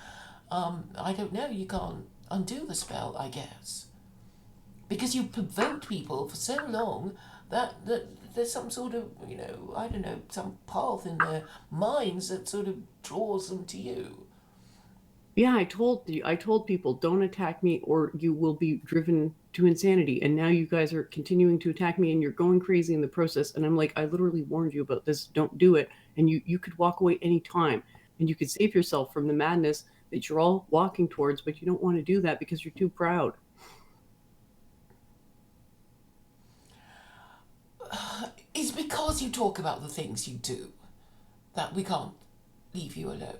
Speaker 1: I don't know. You can't undo the spell, I guess, because you provoked people for so long that there's some sort of I don't know, some path in their minds that sort of draws them to you.
Speaker 2: Yeah, I told people don't attack me or you will be driven to insanity. And now you guys are continuing to attack me and you're going crazy in the process. And I'm like, I literally warned you about this. Don't do it. And you could walk away anytime and you could save yourself from the madness that you're all walking towards, but you don't want to do that because you're too proud.
Speaker 1: It's because you talk about the things you do that we can't leave you alone.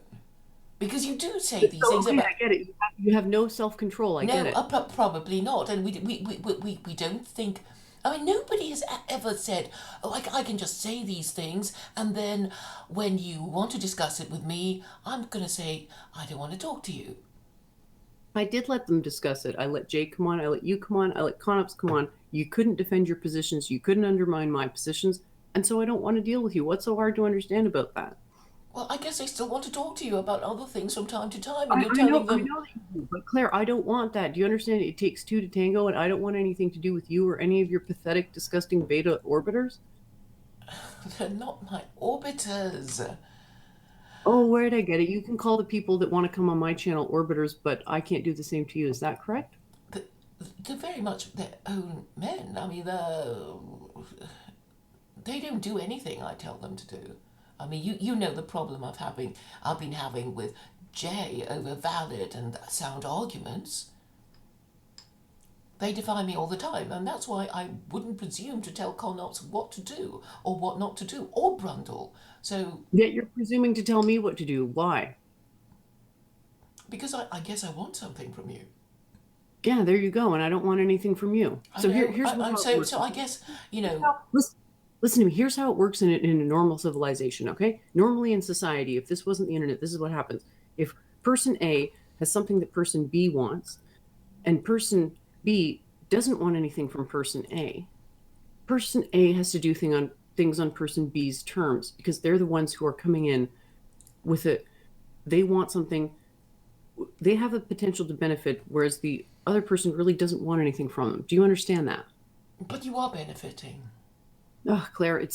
Speaker 1: Because you do say these
Speaker 2: So,
Speaker 1: things
Speaker 2: okay,
Speaker 1: about.
Speaker 2: I get it. You have no self-control. I get
Speaker 1: No,
Speaker 2: it.
Speaker 1: probably not. And we don't think. I mean, nobody has ever said, oh, I can just say these things, and then when you want to discuss it with me, I'm going to say, I don't want to talk to you.
Speaker 2: I did let them discuss it. I let Jay come on. I let you come on. I let Conops come on. You couldn't defend your positions. You couldn't undermine my positions. And so I don't want to deal with you. What's so hard to understand about that?
Speaker 1: Well, I guess I still want to talk to you about other things from time to time, and
Speaker 2: I,
Speaker 1: you're
Speaker 2: I know,
Speaker 1: telling
Speaker 2: I
Speaker 1: them
Speaker 2: know that you do, but Claire, I don't want that. Do you understand? It takes two to tango, and I don't want anything to do with you or any of your pathetic, disgusting beta orbiters.
Speaker 1: they're not my orbiters.
Speaker 2: Oh, where did I get it? You can call the people that want to come on my channel orbiters, but I can't do the same to you. Is that correct?
Speaker 1: The, they're very much their own men. I mean, they don't do anything I tell them to do. I mean, you know the problem I've been having with Jay over valid and sound arguments. They defy me all the time, and that's why I wouldn't presume to tell Connops what to do or what not to do, or Brundle. So,
Speaker 2: Yet you're presuming to tell me what to do. Why?
Speaker 1: because I guess I want something from you.
Speaker 2: Yeah, there you go. And I don't want anything from you.
Speaker 1: I
Speaker 2: So
Speaker 1: know.
Speaker 2: here's how it works.
Speaker 1: So I guess
Speaker 2: Here's how- listen to me. Here's how it works in a normal civilization, okay? Normally in society, if this wasn't the internet, this is what happens. If person A has something that person B wants, and person B doesn't want anything from person A has to do things on person B's terms because they're the ones who are coming in with it. They want something, they have the potential to benefit, whereas the other person really doesn't want anything from them. Do you understand that?
Speaker 1: but you are benefiting.
Speaker 2: Oh, Claire,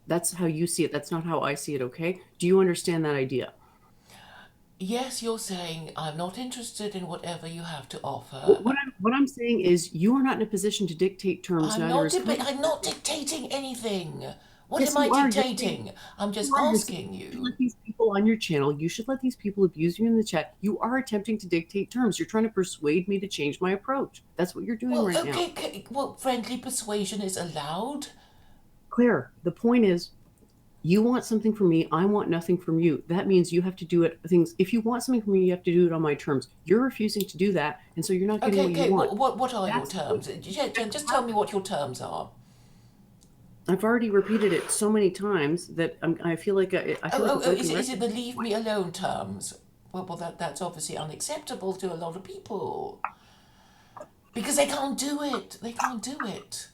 Speaker 2: that's how you see it. That's not how I see it, okay? Do you understand that idea?
Speaker 1: Yes, you're saying I'm not interested in whatever you have to offer.
Speaker 2: What I'm saying is you are not in a position to dictate terms, neither is
Speaker 1: I'm not dictating anything. What
Speaker 2: Yes,
Speaker 1: am I
Speaker 2: you are. You're saying
Speaker 1: dictating? I'm just
Speaker 2: you are. You're saying
Speaker 1: asking
Speaker 2: you should
Speaker 1: you.
Speaker 2: let these people on your channel. You should let these people abuse you in the chat. You are attempting to dictate terms. You're trying to persuade me to change my approach. That's what you're doing
Speaker 1: Well,
Speaker 2: right now.
Speaker 1: okay, well, friendly persuasion is allowed.
Speaker 2: Claire, the point is you want something from me. I want nothing from you. That means you have to do it things. If you want something from me, you have to do it on my terms. You're refusing to do that, and so you're not getting what you
Speaker 1: Okay,
Speaker 2: want.
Speaker 1: what are your
Speaker 2: That's
Speaker 1: terms? Just tell me what your terms are.
Speaker 2: I've already repeated it so many times that I feel like I feel like a broken
Speaker 1: Is it
Speaker 2: record.
Speaker 1: the leave me alone terms? Well, that's obviously unacceptable to a lot of people because they can't do it. They can't do it.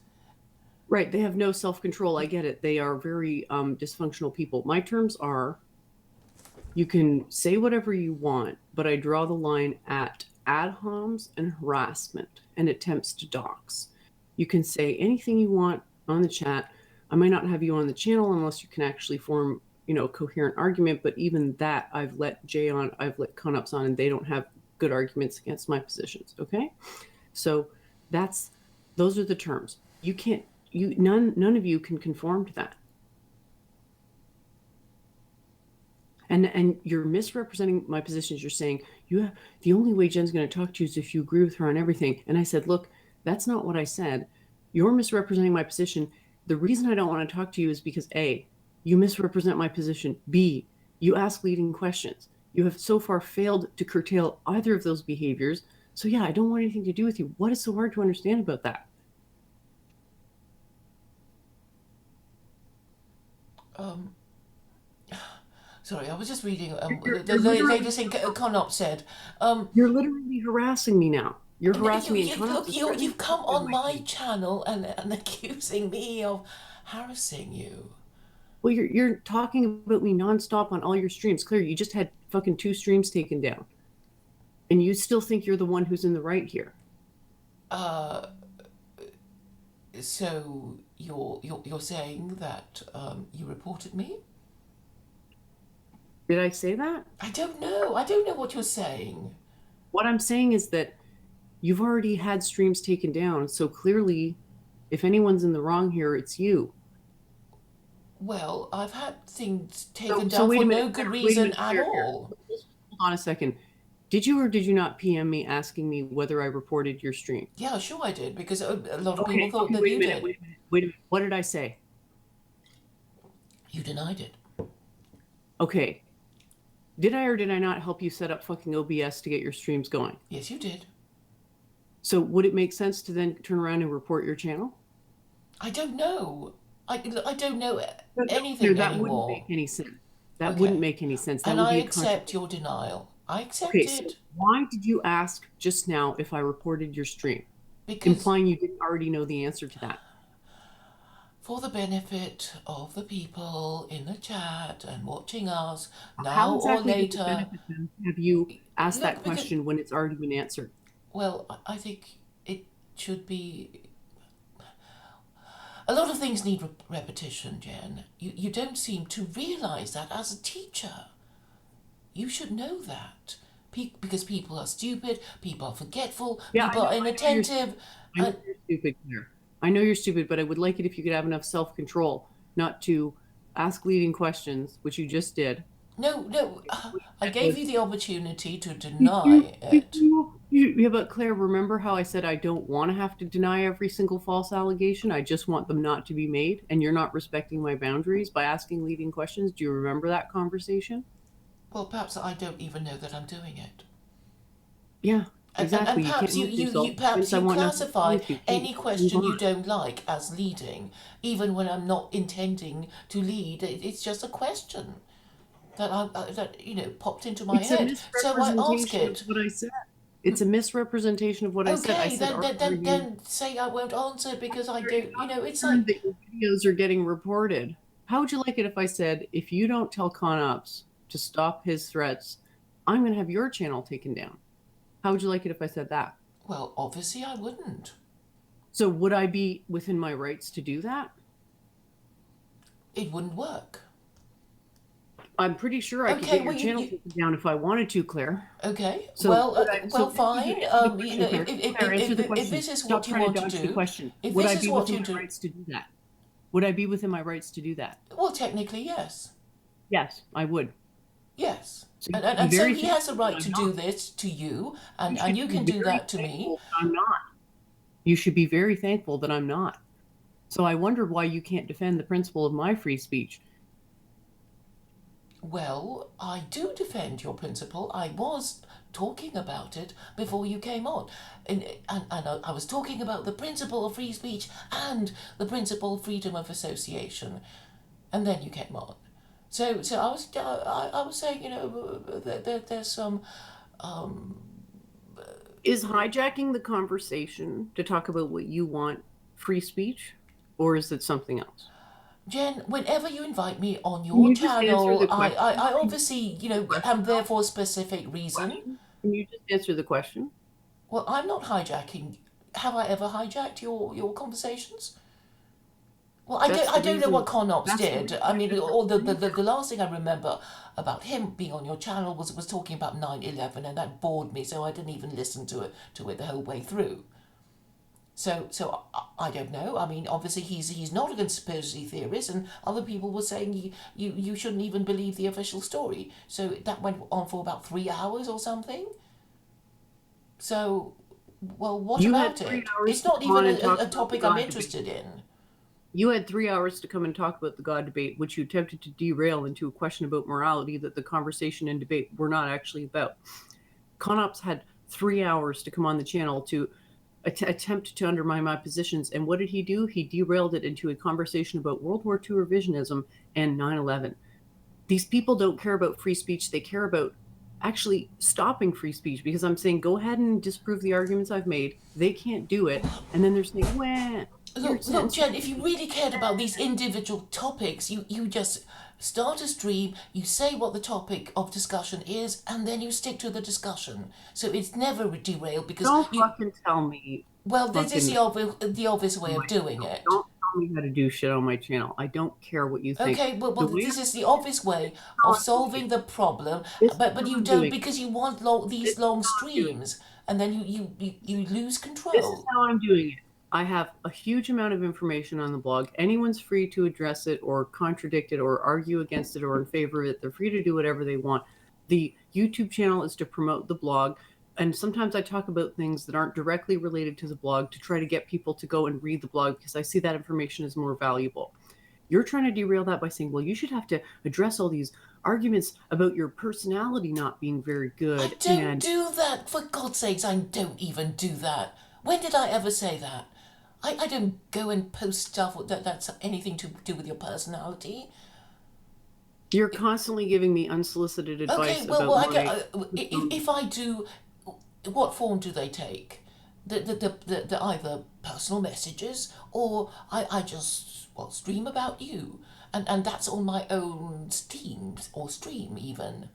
Speaker 2: Right. They have no self control. I get it. They are very dysfunctional people. My terms are you can say whatever you want, but I draw the line at ad homs and harassment and attempts to dox. You can say anything you want on the chat. I might not have you on the channel unless you can actually form, a coherent argument. But even that, I've let Jay on, I've let Conups on, and they don't have good arguments against my positions. Okay, so that's those are the terms. You can't. None of you can conform to that. And you're misrepresenting my positions. You're saying the only way Jen's going to talk to you is if you agree with her on everything. And I said, look, that's not what I said. You're misrepresenting my position. The reason I don't want to talk to you is because A, you misrepresent my position. B, you ask leading questions. You have so far failed to curtail either of those behaviors. So yeah, I don't want anything to do with you. What is so hard to understand about that?
Speaker 1: Um, Sorry, I was just reading.
Speaker 2: You're
Speaker 1: The
Speaker 2: literally
Speaker 1: latest thing Conop said.
Speaker 2: you're literally harassing me now. You're harassing me, and
Speaker 1: You've come on my channel and accusing me of harassing you.
Speaker 2: Well, you're talking about me nonstop on all your streams. Clear, you just had fucking 2 streams taken down, and you still think you're the one who's in the right here.
Speaker 1: Uh, so you're saying that you reported me?
Speaker 2: Did I say that?
Speaker 1: I don't know. I don't know what you're saying.
Speaker 2: What I'm saying is that you've already had streams taken down, so clearly, if anyone's in the wrong here, it's you.
Speaker 1: Well, I've had things taken
Speaker 2: So
Speaker 1: down
Speaker 2: wait
Speaker 1: for
Speaker 2: a
Speaker 1: no
Speaker 2: minute.
Speaker 1: good
Speaker 2: Wait a
Speaker 1: reason
Speaker 2: minute.
Speaker 1: at all.
Speaker 2: Hold on a second. Did you or did you not PM me asking me whether I reported your stream?
Speaker 1: Yeah, sure I did, because a lot of people
Speaker 2: Okay.
Speaker 1: thought
Speaker 2: Okay.
Speaker 1: that
Speaker 2: Wait a
Speaker 1: you
Speaker 2: minute.
Speaker 1: did.
Speaker 2: Wait a minute. What did I say?
Speaker 1: You denied it.
Speaker 2: Okay. Did I or did I not help you set up fucking OBS to get your streams going?
Speaker 1: Yes, you did.
Speaker 2: So would it make sense to then turn around and report your channel?
Speaker 1: I don't know. I don't know
Speaker 2: No,
Speaker 1: anything
Speaker 2: that wouldn't make
Speaker 1: anymore.
Speaker 2: any sense. That wouldn't
Speaker 1: Okay.
Speaker 2: make any sense. That
Speaker 1: And
Speaker 2: would
Speaker 1: I
Speaker 2: be a
Speaker 1: accept
Speaker 2: contradiction.
Speaker 1: your denial. I accept
Speaker 2: Okay, so
Speaker 1: it
Speaker 2: why did you ask just now if I reported your stream?
Speaker 1: because
Speaker 2: Implying you didn't already know the answer to that.
Speaker 1: for the benefit of the people in the chat and watching us
Speaker 2: How
Speaker 1: now or
Speaker 2: exactly does it
Speaker 1: later.
Speaker 2: benefit them to have you ask that
Speaker 1: Look, because,
Speaker 2: question when it's already been answered?
Speaker 1: well, I think it should be. A lot of things need repetition, Jen. You don't seem to realise that as a teacher. You should know that. Because people are stupid, people are forgetful,
Speaker 2: Yeah,
Speaker 1: people are inattentive.
Speaker 2: I know you're stupid, Claire. I know you're stupid, but I would like it if you could have enough self-control not to ask leading questions, which you just did.
Speaker 1: No, no,
Speaker 2: What
Speaker 1: I
Speaker 2: you said
Speaker 1: gave
Speaker 2: was,
Speaker 1: you the opportunity to
Speaker 2: did you,
Speaker 1: deny
Speaker 2: did
Speaker 1: it.
Speaker 2: you, yeah, but Claire, remember how I said I don't want to have to deny every single false allegation? I just want them not to be made, and you're not respecting my boundaries by asking leading questions. Do you remember that conversation?
Speaker 1: Well, perhaps I don't even know that I'm doing it.
Speaker 2: Yeah,
Speaker 1: And
Speaker 2: exactly. You can't
Speaker 1: perhaps
Speaker 2: help yourself.
Speaker 1: perhaps
Speaker 2: Since I
Speaker 1: you
Speaker 2: want nothing to do
Speaker 1: classify
Speaker 2: with you, can't
Speaker 1: any
Speaker 2: you just move
Speaker 1: question you
Speaker 2: on?
Speaker 1: don't like as leading, even when I'm not intending to lead. It's just a question that that popped into my
Speaker 2: It's a
Speaker 1: head, so I ask
Speaker 2: misrepresentation of
Speaker 1: it.
Speaker 2: what I said. It's a misrepresentation of what I said. I
Speaker 1: Okay,
Speaker 2: said,
Speaker 1: then
Speaker 2: are
Speaker 1: then then,
Speaker 2: you
Speaker 1: then say I won't answer because I
Speaker 2: very
Speaker 1: don't. It's like,
Speaker 2: concerned that your videos are getting reported? How would you like it if I said, if you don't tell ConOps to stop his threats, I'm going to have your channel taken down? How would you like it if I said that?
Speaker 1: well, obviously I wouldn't.
Speaker 2: So would I be within my rights to do that?
Speaker 1: It wouldn't work.
Speaker 2: I'm pretty sure I could
Speaker 1: Okay,
Speaker 2: get your
Speaker 1: well
Speaker 2: channel
Speaker 1: you
Speaker 2: taken down if I wanted to, Claire.
Speaker 1: okay.
Speaker 2: So would I? So
Speaker 1: Well,
Speaker 2: answer
Speaker 1: fine.
Speaker 2: the question,
Speaker 1: If
Speaker 2: Claire. Claire, answer the
Speaker 1: if
Speaker 2: question.
Speaker 1: this is
Speaker 2: Stop
Speaker 1: what you
Speaker 2: trying to
Speaker 1: want to
Speaker 2: dodge the
Speaker 1: do,
Speaker 2: question.
Speaker 1: if
Speaker 2: Would
Speaker 1: this
Speaker 2: I
Speaker 1: is
Speaker 2: be
Speaker 1: what
Speaker 2: within
Speaker 1: you
Speaker 2: my
Speaker 1: do,
Speaker 2: rights to do that? Would I be within my rights to do that?
Speaker 1: well, technically yes.
Speaker 2: Yes, I would.
Speaker 1: Yes.
Speaker 2: So you should be
Speaker 1: And so
Speaker 2: very
Speaker 1: he has the
Speaker 2: thankful that
Speaker 1: right
Speaker 2: I'm
Speaker 1: to
Speaker 2: not.
Speaker 1: do this to you,
Speaker 2: You
Speaker 1: and
Speaker 2: should
Speaker 1: you
Speaker 2: be
Speaker 1: can do
Speaker 2: very
Speaker 1: that to me.
Speaker 2: thankful that I'm not. You should be very thankful that I'm not. So I wonder why you can't defend the principle of my free speech.
Speaker 1: Well, I do defend your principle. I was talking about it before you came on. I was talking about the principle of free speech and the principle of freedom of association. And then you came on. So I was saying, there's some.
Speaker 2: Is hijacking the conversation to talk about what you want free speech, or is it something else?
Speaker 1: Jen, whenever you invite me on
Speaker 2: Can
Speaker 1: your
Speaker 2: you just answer
Speaker 1: channel,
Speaker 2: the question?
Speaker 1: I
Speaker 2: Can you
Speaker 1: obviously,
Speaker 2: answer the question
Speaker 1: am there
Speaker 2: now?
Speaker 1: for a specific reason.
Speaker 2: Question? Can you just answer the question?
Speaker 1: Well, I'm not hijacking. Have I ever hijacked your conversations? Well,
Speaker 2: That's
Speaker 1: I
Speaker 2: the
Speaker 1: don't know what
Speaker 2: reason.
Speaker 1: Conops
Speaker 2: That's the
Speaker 1: did.
Speaker 2: reason
Speaker 1: I
Speaker 2: I
Speaker 1: mean,
Speaker 2: just
Speaker 1: or
Speaker 2: asked you.
Speaker 1: the last thing I remember about him being on your channel was talking about 9/11, and that bored me, so I didn't even listen to it the whole way through. So I don't know. I mean, obviously he's not a conspiracy theorist, and other people were saying you shouldn't even believe the official story. So that went on for about 3 hours or something. So, well, what
Speaker 2: You had
Speaker 1: about
Speaker 2: three
Speaker 1: it?
Speaker 2: hours
Speaker 1: It's
Speaker 2: to
Speaker 1: not
Speaker 2: come on
Speaker 1: even
Speaker 2: and talk
Speaker 1: a
Speaker 2: about the
Speaker 1: topic I'm
Speaker 2: God debate.
Speaker 1: interested in.
Speaker 2: You had 3 hours to come and talk about the God debate, which you attempted to derail into a question about morality that the conversation and debate were not actually about. Conops had 3 hours to come on the channel to attempt to undermine my positions. And what did he do? He derailed it into a conversation about World War II revisionism and 9/11. These people don't care about free speech. They care about actually stopping free speech because I'm saying, go ahead and disprove the arguments I've made. They can't do it. And then they're saying, well, you're
Speaker 1: Look,
Speaker 2: censoring
Speaker 1: Jen, if you really cared about these individual topics, you just start a stream, you say what the topic of discussion is, and then you stick to the discussion. So it's never derailed because
Speaker 2: don't
Speaker 1: you.
Speaker 2: fucking tell me
Speaker 1: Well, this is
Speaker 2: fucking
Speaker 1: the obvious
Speaker 2: on
Speaker 1: way of
Speaker 2: my
Speaker 1: doing
Speaker 2: channel.
Speaker 1: it.
Speaker 2: Don't tell me how to do shit on my channel. I don't care what you think.
Speaker 1: Okay,
Speaker 2: The way
Speaker 1: this
Speaker 2: I'm
Speaker 1: is the
Speaker 2: doing it,
Speaker 1: obvious way
Speaker 2: this is how
Speaker 1: of
Speaker 2: I'm doing it.
Speaker 1: solving the problem,
Speaker 2: This is
Speaker 1: but
Speaker 2: how
Speaker 1: you
Speaker 2: I'm
Speaker 1: don't
Speaker 2: doing it.
Speaker 1: because you want
Speaker 2: This
Speaker 1: these
Speaker 2: is
Speaker 1: long
Speaker 2: how I'm doing it.
Speaker 1: streams, and then you lose
Speaker 2: This is
Speaker 1: control.
Speaker 2: how I'm doing it. I have a huge amount of information on the blog. Anyone's free to address it or contradict it or argue against it or in favor of it. They're free to do whatever they want. The YouTube channel is to promote the blog. And sometimes I talk about things that aren't directly related to the blog to try to get people to go and read the blog because I see that information is more valuable. You're trying to derail that by saying, well, you should have to address all these arguments about your personality not being very
Speaker 1: I
Speaker 2: good.
Speaker 1: don't
Speaker 2: And
Speaker 1: do that. For God's sakes, I don't even do that. When did I ever say that? I don't go and post stuff that's anything to do with your personality.
Speaker 2: you're constantly giving me unsolicited
Speaker 1: Okay,
Speaker 2: advice
Speaker 1: well,
Speaker 2: about
Speaker 1: I get,
Speaker 2: my personality.
Speaker 1: if I do, what form do they take? The either personal messages or I just stream about you, and that's on my own Steam or stream even.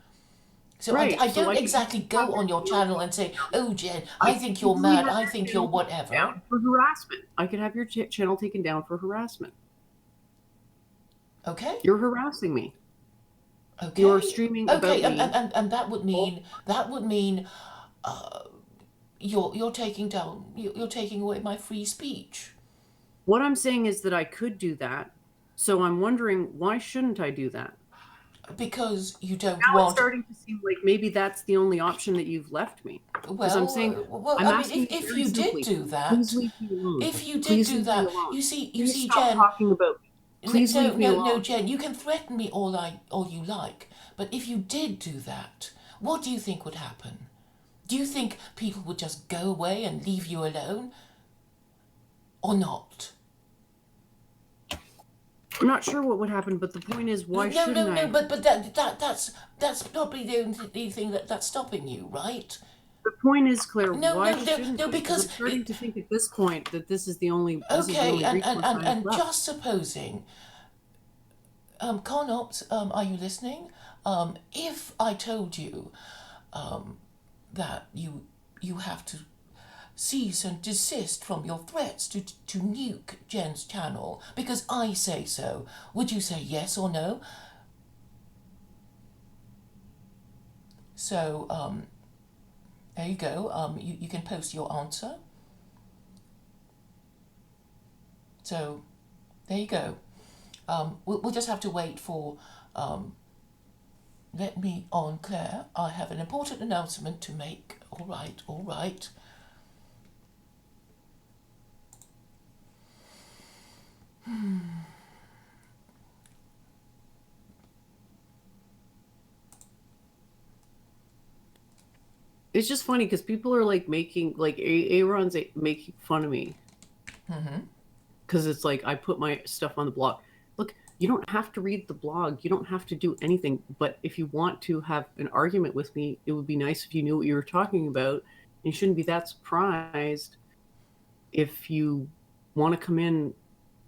Speaker 1: So
Speaker 2: Right.
Speaker 1: I
Speaker 2: So
Speaker 1: don't
Speaker 2: I can
Speaker 1: exactly
Speaker 2: have
Speaker 1: go
Speaker 2: your
Speaker 1: on your
Speaker 2: channel
Speaker 1: channel and
Speaker 2: taken
Speaker 1: say,
Speaker 2: down.
Speaker 1: oh, Jen,
Speaker 2: I
Speaker 1: I
Speaker 2: can
Speaker 1: think you're
Speaker 2: easily
Speaker 1: mad.
Speaker 2: have
Speaker 1: I
Speaker 2: your
Speaker 1: think you're
Speaker 2: channel taken
Speaker 1: whatever.
Speaker 2: down for harassment. I could have your channel taken down for harassment.
Speaker 1: Okay?
Speaker 2: You're harassing me. You're
Speaker 1: Okay?
Speaker 2: streaming about
Speaker 1: Okay,
Speaker 2: me.
Speaker 1: and that would mean you're taking down you're taking away my free speech.
Speaker 2: What I'm saying is that I could do that. So I'm wondering, why shouldn't I do that?
Speaker 1: Because you don't
Speaker 2: Now it's
Speaker 1: want.
Speaker 2: starting to seem like maybe that's the only option that you've left me. Because I'm saying,
Speaker 1: Well,
Speaker 2: I'm
Speaker 1: I mean,
Speaker 2: asking you
Speaker 1: if
Speaker 2: very
Speaker 1: you did
Speaker 2: simply,
Speaker 1: do
Speaker 2: please
Speaker 1: that,
Speaker 2: leave me alone.
Speaker 1: if you did
Speaker 2: Please
Speaker 1: do
Speaker 2: leave me
Speaker 1: that,
Speaker 2: alone.
Speaker 1: you
Speaker 2: Please
Speaker 1: see,
Speaker 2: stop
Speaker 1: Jen.
Speaker 2: talking about me. Please
Speaker 1: No,
Speaker 2: leave me
Speaker 1: no,
Speaker 2: alone.
Speaker 1: Jen. You can threaten me all you like, but if you did do that, what do you think would happen? Do you think people would just go away and leave you alone, or not?
Speaker 2: I'm not sure what would happen, but the point is, why
Speaker 1: No,
Speaker 2: shouldn't
Speaker 1: no, no.
Speaker 2: I?
Speaker 1: But that's probably the only thing that's stopping you, right?
Speaker 2: The point is, Claire,
Speaker 1: No,
Speaker 2: why
Speaker 1: no, no,
Speaker 2: shouldn't
Speaker 1: no.
Speaker 2: I? Because
Speaker 1: Because
Speaker 2: I'm starting to think at this point that this is the
Speaker 1: okay,
Speaker 2: only recourse I have
Speaker 1: and
Speaker 2: left.
Speaker 1: just supposing, Carnops, are you listening? If I told you that you have to cease and desist from your threats to nuke Jen's channel because I say so, would you say yes or no? So there you go. You can post your answer. So there you go. We'll just have to wait for. Let me on, Claire. I have an important announcement to make. All right, all right.
Speaker 2: It's just funny because people are like making like Aaron's making fun of me because it's like I put my stuff on the blog. Look, you don't have to read the blog. You don't have to do anything. But if you want to have an argument with me, it would be nice if you knew what you were talking about. You shouldn't be that surprised if you want to come in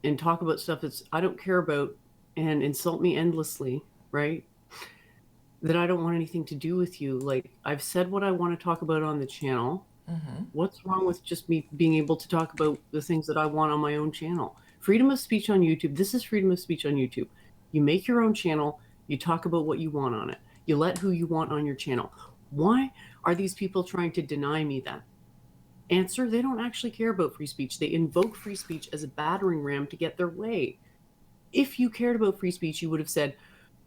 Speaker 2: and talk about stuff that's I don't care about and insult me endlessly, right? That I don't want anything to do with you. Like I've said what I want to talk about on the channel. What's wrong with just me being able to talk about the things that I want on my own channel? Freedom of speech on YouTube. This is freedom of speech on YouTube. You make your own channel, you talk about what you want on it. You let who you want on your channel. Why are these people trying to deny me that? Answer, they don't actually care about free speech. They invoke free speech as a battering ram to get their way. If you cared about free speech, you would have said,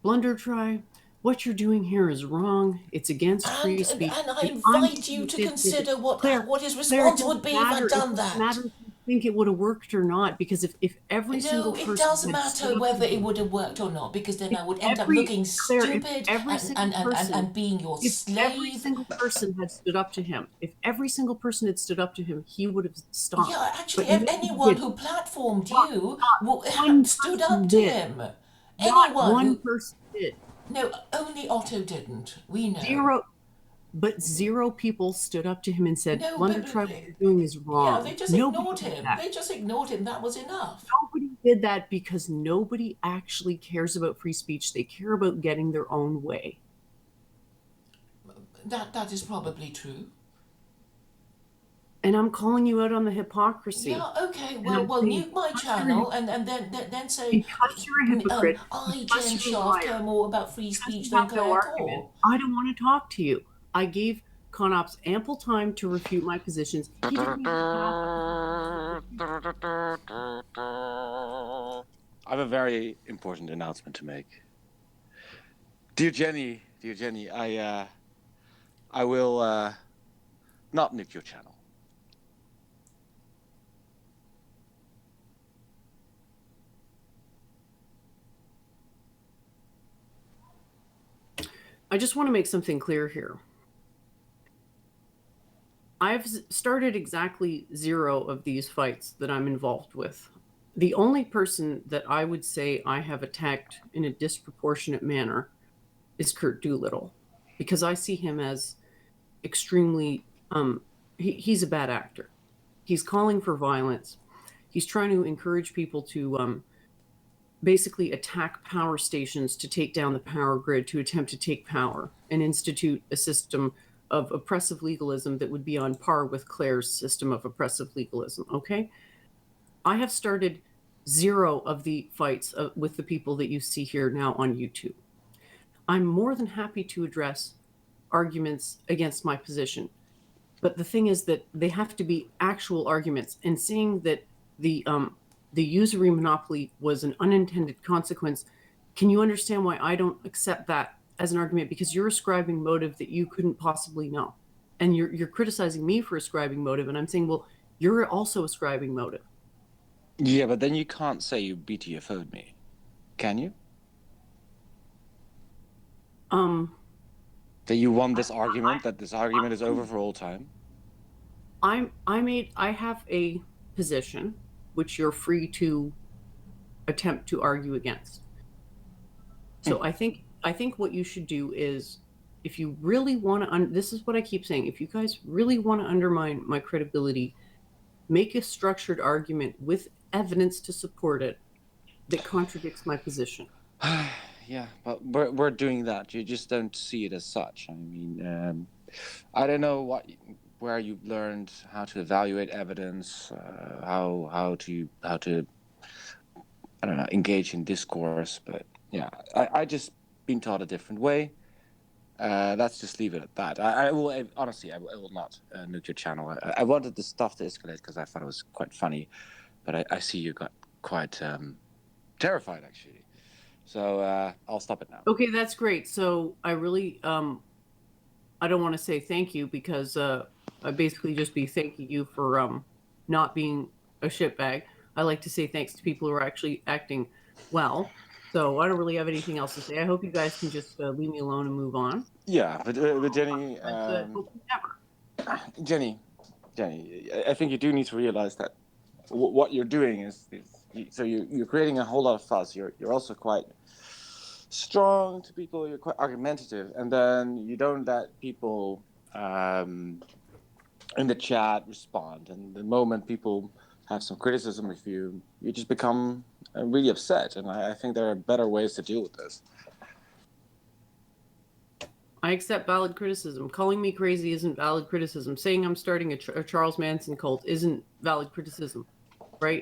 Speaker 2: Blunder Try, what you're doing here is wrong. It's against free speech.
Speaker 1: And I
Speaker 2: And I'm
Speaker 1: invite you
Speaker 2: doing
Speaker 1: to
Speaker 2: this.
Speaker 1: consider
Speaker 2: Claire,
Speaker 1: what his
Speaker 2: Claire, it
Speaker 1: response would
Speaker 2: doesn't
Speaker 1: be if I'd
Speaker 2: matter. It
Speaker 1: done
Speaker 2: doesn't
Speaker 1: that.
Speaker 2: matter if you think it would have worked or not, because if every single
Speaker 1: No, it
Speaker 2: person
Speaker 1: does
Speaker 2: had stood
Speaker 1: matter
Speaker 2: up to
Speaker 1: whether it
Speaker 2: him,
Speaker 1: would have worked or not, because then
Speaker 2: if
Speaker 1: I would end up
Speaker 2: every
Speaker 1: looking
Speaker 2: Claire, if
Speaker 1: stupid
Speaker 2: every single person,
Speaker 1: and being your
Speaker 2: if every
Speaker 1: slave.
Speaker 2: single person had stood up to him, if every single person had stood up to him, he would have stopped.
Speaker 1: Yeah, actually,
Speaker 2: But nobody
Speaker 1: anyone
Speaker 2: did.
Speaker 1: who platformed
Speaker 2: Not,
Speaker 1: you
Speaker 2: not one
Speaker 1: stood up
Speaker 2: person
Speaker 1: to
Speaker 2: did.
Speaker 1: him.
Speaker 2: Not
Speaker 1: Anyone
Speaker 2: one
Speaker 1: who.
Speaker 2: person did.
Speaker 1: No, only Otto didn't. We know.
Speaker 2: Zero. But zero people stood up to him and said,
Speaker 1: No,
Speaker 2: Blunder Try, what you're doing is
Speaker 1: yeah, they
Speaker 2: wrong.
Speaker 1: just
Speaker 2: Nobody
Speaker 1: ignored
Speaker 2: did
Speaker 1: him.
Speaker 2: that.
Speaker 1: They just ignored him. That was enough.
Speaker 2: Nobody did that because nobody actually cares about free speech. They care about getting their own way.
Speaker 1: That is probably true.
Speaker 2: And I'm calling you out on the hypocrisy.
Speaker 1: Yeah, okay.
Speaker 2: And I'm
Speaker 1: Well,
Speaker 2: saying,
Speaker 1: nuke my channel and then say,
Speaker 2: because you're a hypocrite,
Speaker 1: I,
Speaker 2: because
Speaker 1: Jen
Speaker 2: you're a
Speaker 1: Shaft,
Speaker 2: liar,
Speaker 1: care more about free
Speaker 2: because
Speaker 1: speech
Speaker 2: you
Speaker 1: than
Speaker 2: have no
Speaker 1: Claire
Speaker 2: argument,
Speaker 1: Core.
Speaker 2: I don't want to talk to you. I gave Conops ample time to refute my positions. He didn't even have
Speaker 3: I have a very important announcement to make. Dear Jenny, I will not nuke your channel.
Speaker 2: I just want to make something clear here. I've started exactly 0 of these fights that I'm involved with. The only person that I would say I have attacked in a disproportionate manner is Kurt Doolittle, because I see him as extremely, he's a bad actor. He's calling for violence. He's trying to encourage people to basically attack power stations to take down the power grid, to attempt to take power and institute a system of oppressive legalism that would be on par with Claire's system of oppressive legalism. Okay. I have started 0 of the fights with the people that you see here now on YouTube. I'm more than happy to address arguments against my position. But the thing is that they have to be actual arguments. And seeing that the usury monopoly was an unintended consequence, can you understand why I don't accept that as an argument? Because you're ascribing motive that you couldn't possibly know. And you're criticizing me for ascribing motive. And I'm saying, well, you're also ascribing motive.
Speaker 3: Yeah, but then you can't say you BTFO'd me, can you? That you won this argument, that this argument is over for all time?
Speaker 2: I have a position which you're free to attempt to argue against. So I think what you should do is, if you really want to, this is what I keep saying, if you guys really want to undermine my credibility, make a structured argument with evidence to support it that contradicts my position.
Speaker 3: Yeah, but we're doing that. You just don't see it as such. I mean, I don't know where you've learned how to evaluate evidence, how to I don't know, engage in discourse. But yeah, I just been taught a different way. Let's just leave it at that. I will honestly, I will not nuke your channel. I wanted the stuff to escalate because I thought it was quite funny, but I see you got quite terrified actually. So I'll stop it now.
Speaker 2: Okay, that's great. So I really, I don't want to say thank you because I basically just be thanking you for not being a shitbag. I like to say thanks to people who are actually acting well. So I don't really have anything else to say. I hope you guys can just leave me alone and move on.
Speaker 3: Yeah, but Jenny, Jenny, I think you do need to realize that what you're doing is so you're creating a whole lot of fuss. You're also quite strong to people. You're quite argumentative, and then you don't let people in the chat respond. And the moment people have some criticism of you, you just become really upset. And I think there are better ways to deal with this.
Speaker 2: I accept valid criticism. Calling me crazy isn't valid criticism. Saying I'm starting a Charles Manson cult isn't valid criticism, right?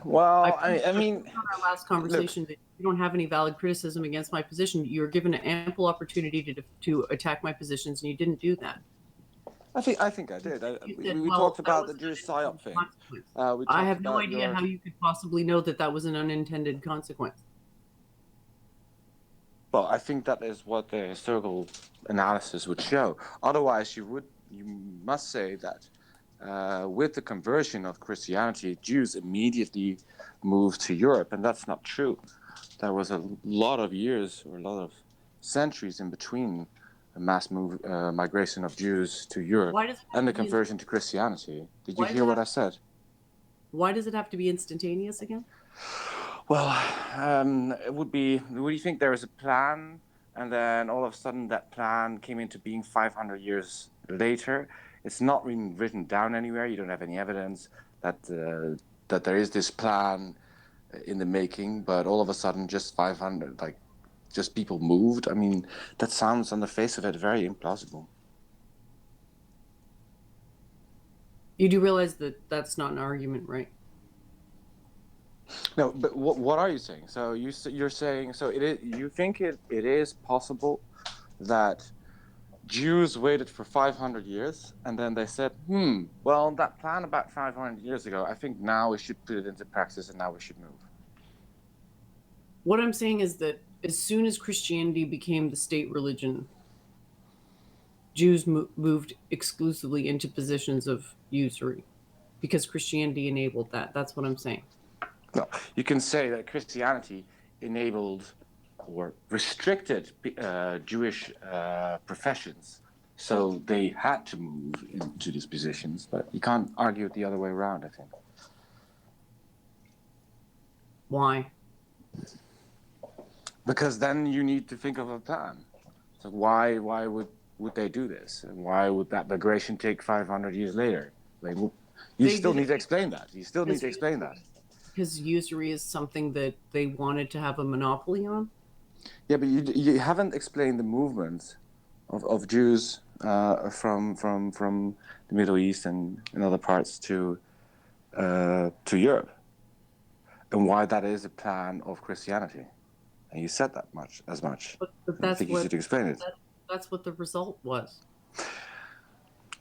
Speaker 3: Well, I mean,
Speaker 2: our last conversation, look, that you don't have any valid criticism against my position. You were given an ample opportunity to attack my positions, and you didn't do that.
Speaker 3: I think I did. We talked about the Jewish psyop thing.
Speaker 2: I have no idea how you could possibly know that was an unintended consequence.
Speaker 3: Well, I think that is what the historical analysis would show. Otherwise, you must say that with the conversion of Christianity, Jews immediately moved to Europe, and that's not true. There was a lot of years or a lot of centuries in between the mass migration of Jews to Europe and the conversion to Christianity. Did you hear what I said?
Speaker 2: Why does it have to be instantaneous again?
Speaker 3: Well, it would be, would you think there was a plan and then all of a sudden that plan came into being 500 years later? It's not even written down anywhere. You don't have any evidence that there is this plan in the making, but all of a sudden just 500, like just people moved. I mean, that sounds on the face of it very implausible.
Speaker 2: You do realize that that's not an argument, right?
Speaker 3: No, but what are you saying? So you're saying, so you think it is possible that Jews waited for 500 years and then they said, well, that plan about 500 years ago, I think now we should put it into practice and now we should move.
Speaker 2: What I'm saying is that as soon as Christianity became the state religion, Jews moved exclusively into positions of usury because Christianity enabled that. That's what I'm saying.
Speaker 3: No, you can say that Christianity enabled or restricted Jewish professions, so they had to move into these positions, but you can't argue it the other way around, I think.
Speaker 2: Why?
Speaker 3: Because then you need to think of a plan. So why would they do this? And why would that migration take 500 years later? Like, you still need to explain that. You still need to explain that.
Speaker 2: because usury is something that they wanted to have a monopoly on.
Speaker 3: Yeah, but you haven't explained the movement of Jews from the Middle East and other parts to Europe, and why that is a plan of Christianity. And you said that much.
Speaker 2: But
Speaker 3: And I
Speaker 2: that's
Speaker 3: think you should explain it.
Speaker 2: that's what the result was.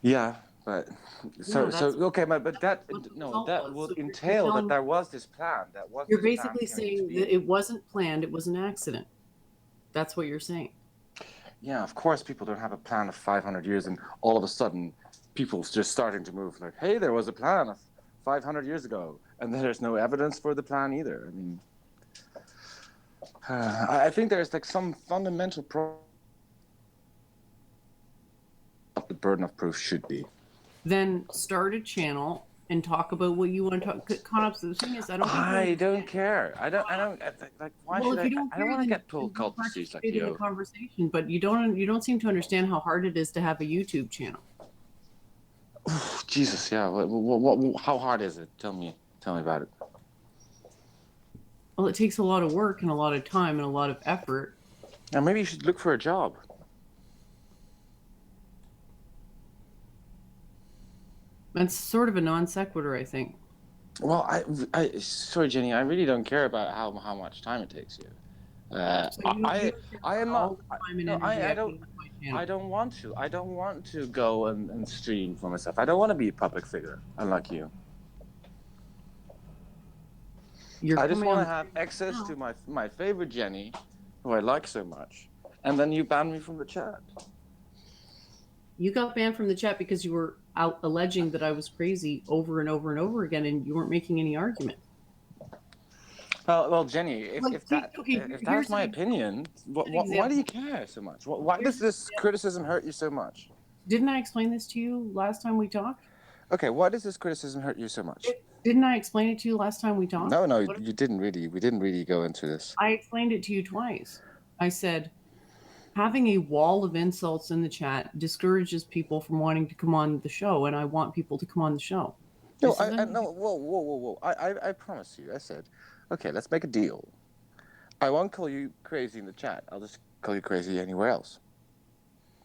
Speaker 3: Yeah, but
Speaker 2: Yeah,
Speaker 3: so okay, but that
Speaker 2: what the
Speaker 3: no,
Speaker 2: result
Speaker 3: that
Speaker 2: was.
Speaker 3: would
Speaker 2: So
Speaker 3: entail that
Speaker 2: telling,
Speaker 3: there was this plan.
Speaker 2: you're
Speaker 3: This plan
Speaker 2: basically
Speaker 3: came into
Speaker 2: saying that
Speaker 3: being.
Speaker 2: it wasn't planned, it was an accident. That's what you're saying.
Speaker 3: Yeah, of course, people don't have a plan of 500 years, and all of a sudden, people just starting to move. Like, hey, there was a plan of 500 years ago, and there's no evidence for the plan either. I mean, I think there's like some fundamental problem. What the burden of proof should be.
Speaker 2: Then start a channel and talk about what you want to talk. Conop's, the thing is, I don't think
Speaker 3: I don't care. I don't. Like. Why
Speaker 2: well,
Speaker 3: should
Speaker 2: if
Speaker 3: I?
Speaker 2: you don't
Speaker 3: I don't
Speaker 2: care,
Speaker 3: want to
Speaker 2: then
Speaker 3: get pulled
Speaker 2: don't
Speaker 3: cultures like
Speaker 2: participate in the
Speaker 3: you.
Speaker 2: conversation. But you don't seem to understand how hard it is to have a YouTube channel.
Speaker 3: Jesus, yeah. How hard is it? Tell me about it.
Speaker 2: Well, it takes a lot of work and a lot of time and a lot of effort.
Speaker 3: Now maybe you should look for a job.
Speaker 2: That's sort of a non sequitur, I think.
Speaker 3: Well, sorry, Jenny. I really don't care about how much time it takes you.
Speaker 2: So you
Speaker 3: I am
Speaker 2: all
Speaker 3: not.
Speaker 2: the time and
Speaker 3: No,
Speaker 2: energy
Speaker 3: I
Speaker 2: I put
Speaker 3: don't.
Speaker 2: into my channel.
Speaker 3: I don't want to. I don't want to go and stream for myself. I don't want to be a public figure, unlike you. I just want to have access to my favorite Jenny, who I like so much, and then you ban me from the chat.
Speaker 2: You got banned from the chat because you were out alleging that I was crazy over and over and over again, and you weren't making any argument.
Speaker 3: Well, Jenny, if that's my opinion, why do you care so much? Why does this criticism hurt you so much?
Speaker 2: Didn't I explain this to you last time we talked?
Speaker 3: Okay, why does this criticism hurt you so much?
Speaker 2: Didn't I explain it to you last time we talked?
Speaker 3: No, you didn't really. We didn't really go into this.
Speaker 2: I explained it to you twice. I said, having a wall of insults in the chat discourages people from wanting to come on the show, and I want people to come on the show.
Speaker 3: No, no. Whoa. I promise you. I said, okay, let's make a deal. I won't call you crazy in the chat. I'll just call you crazy anywhere else.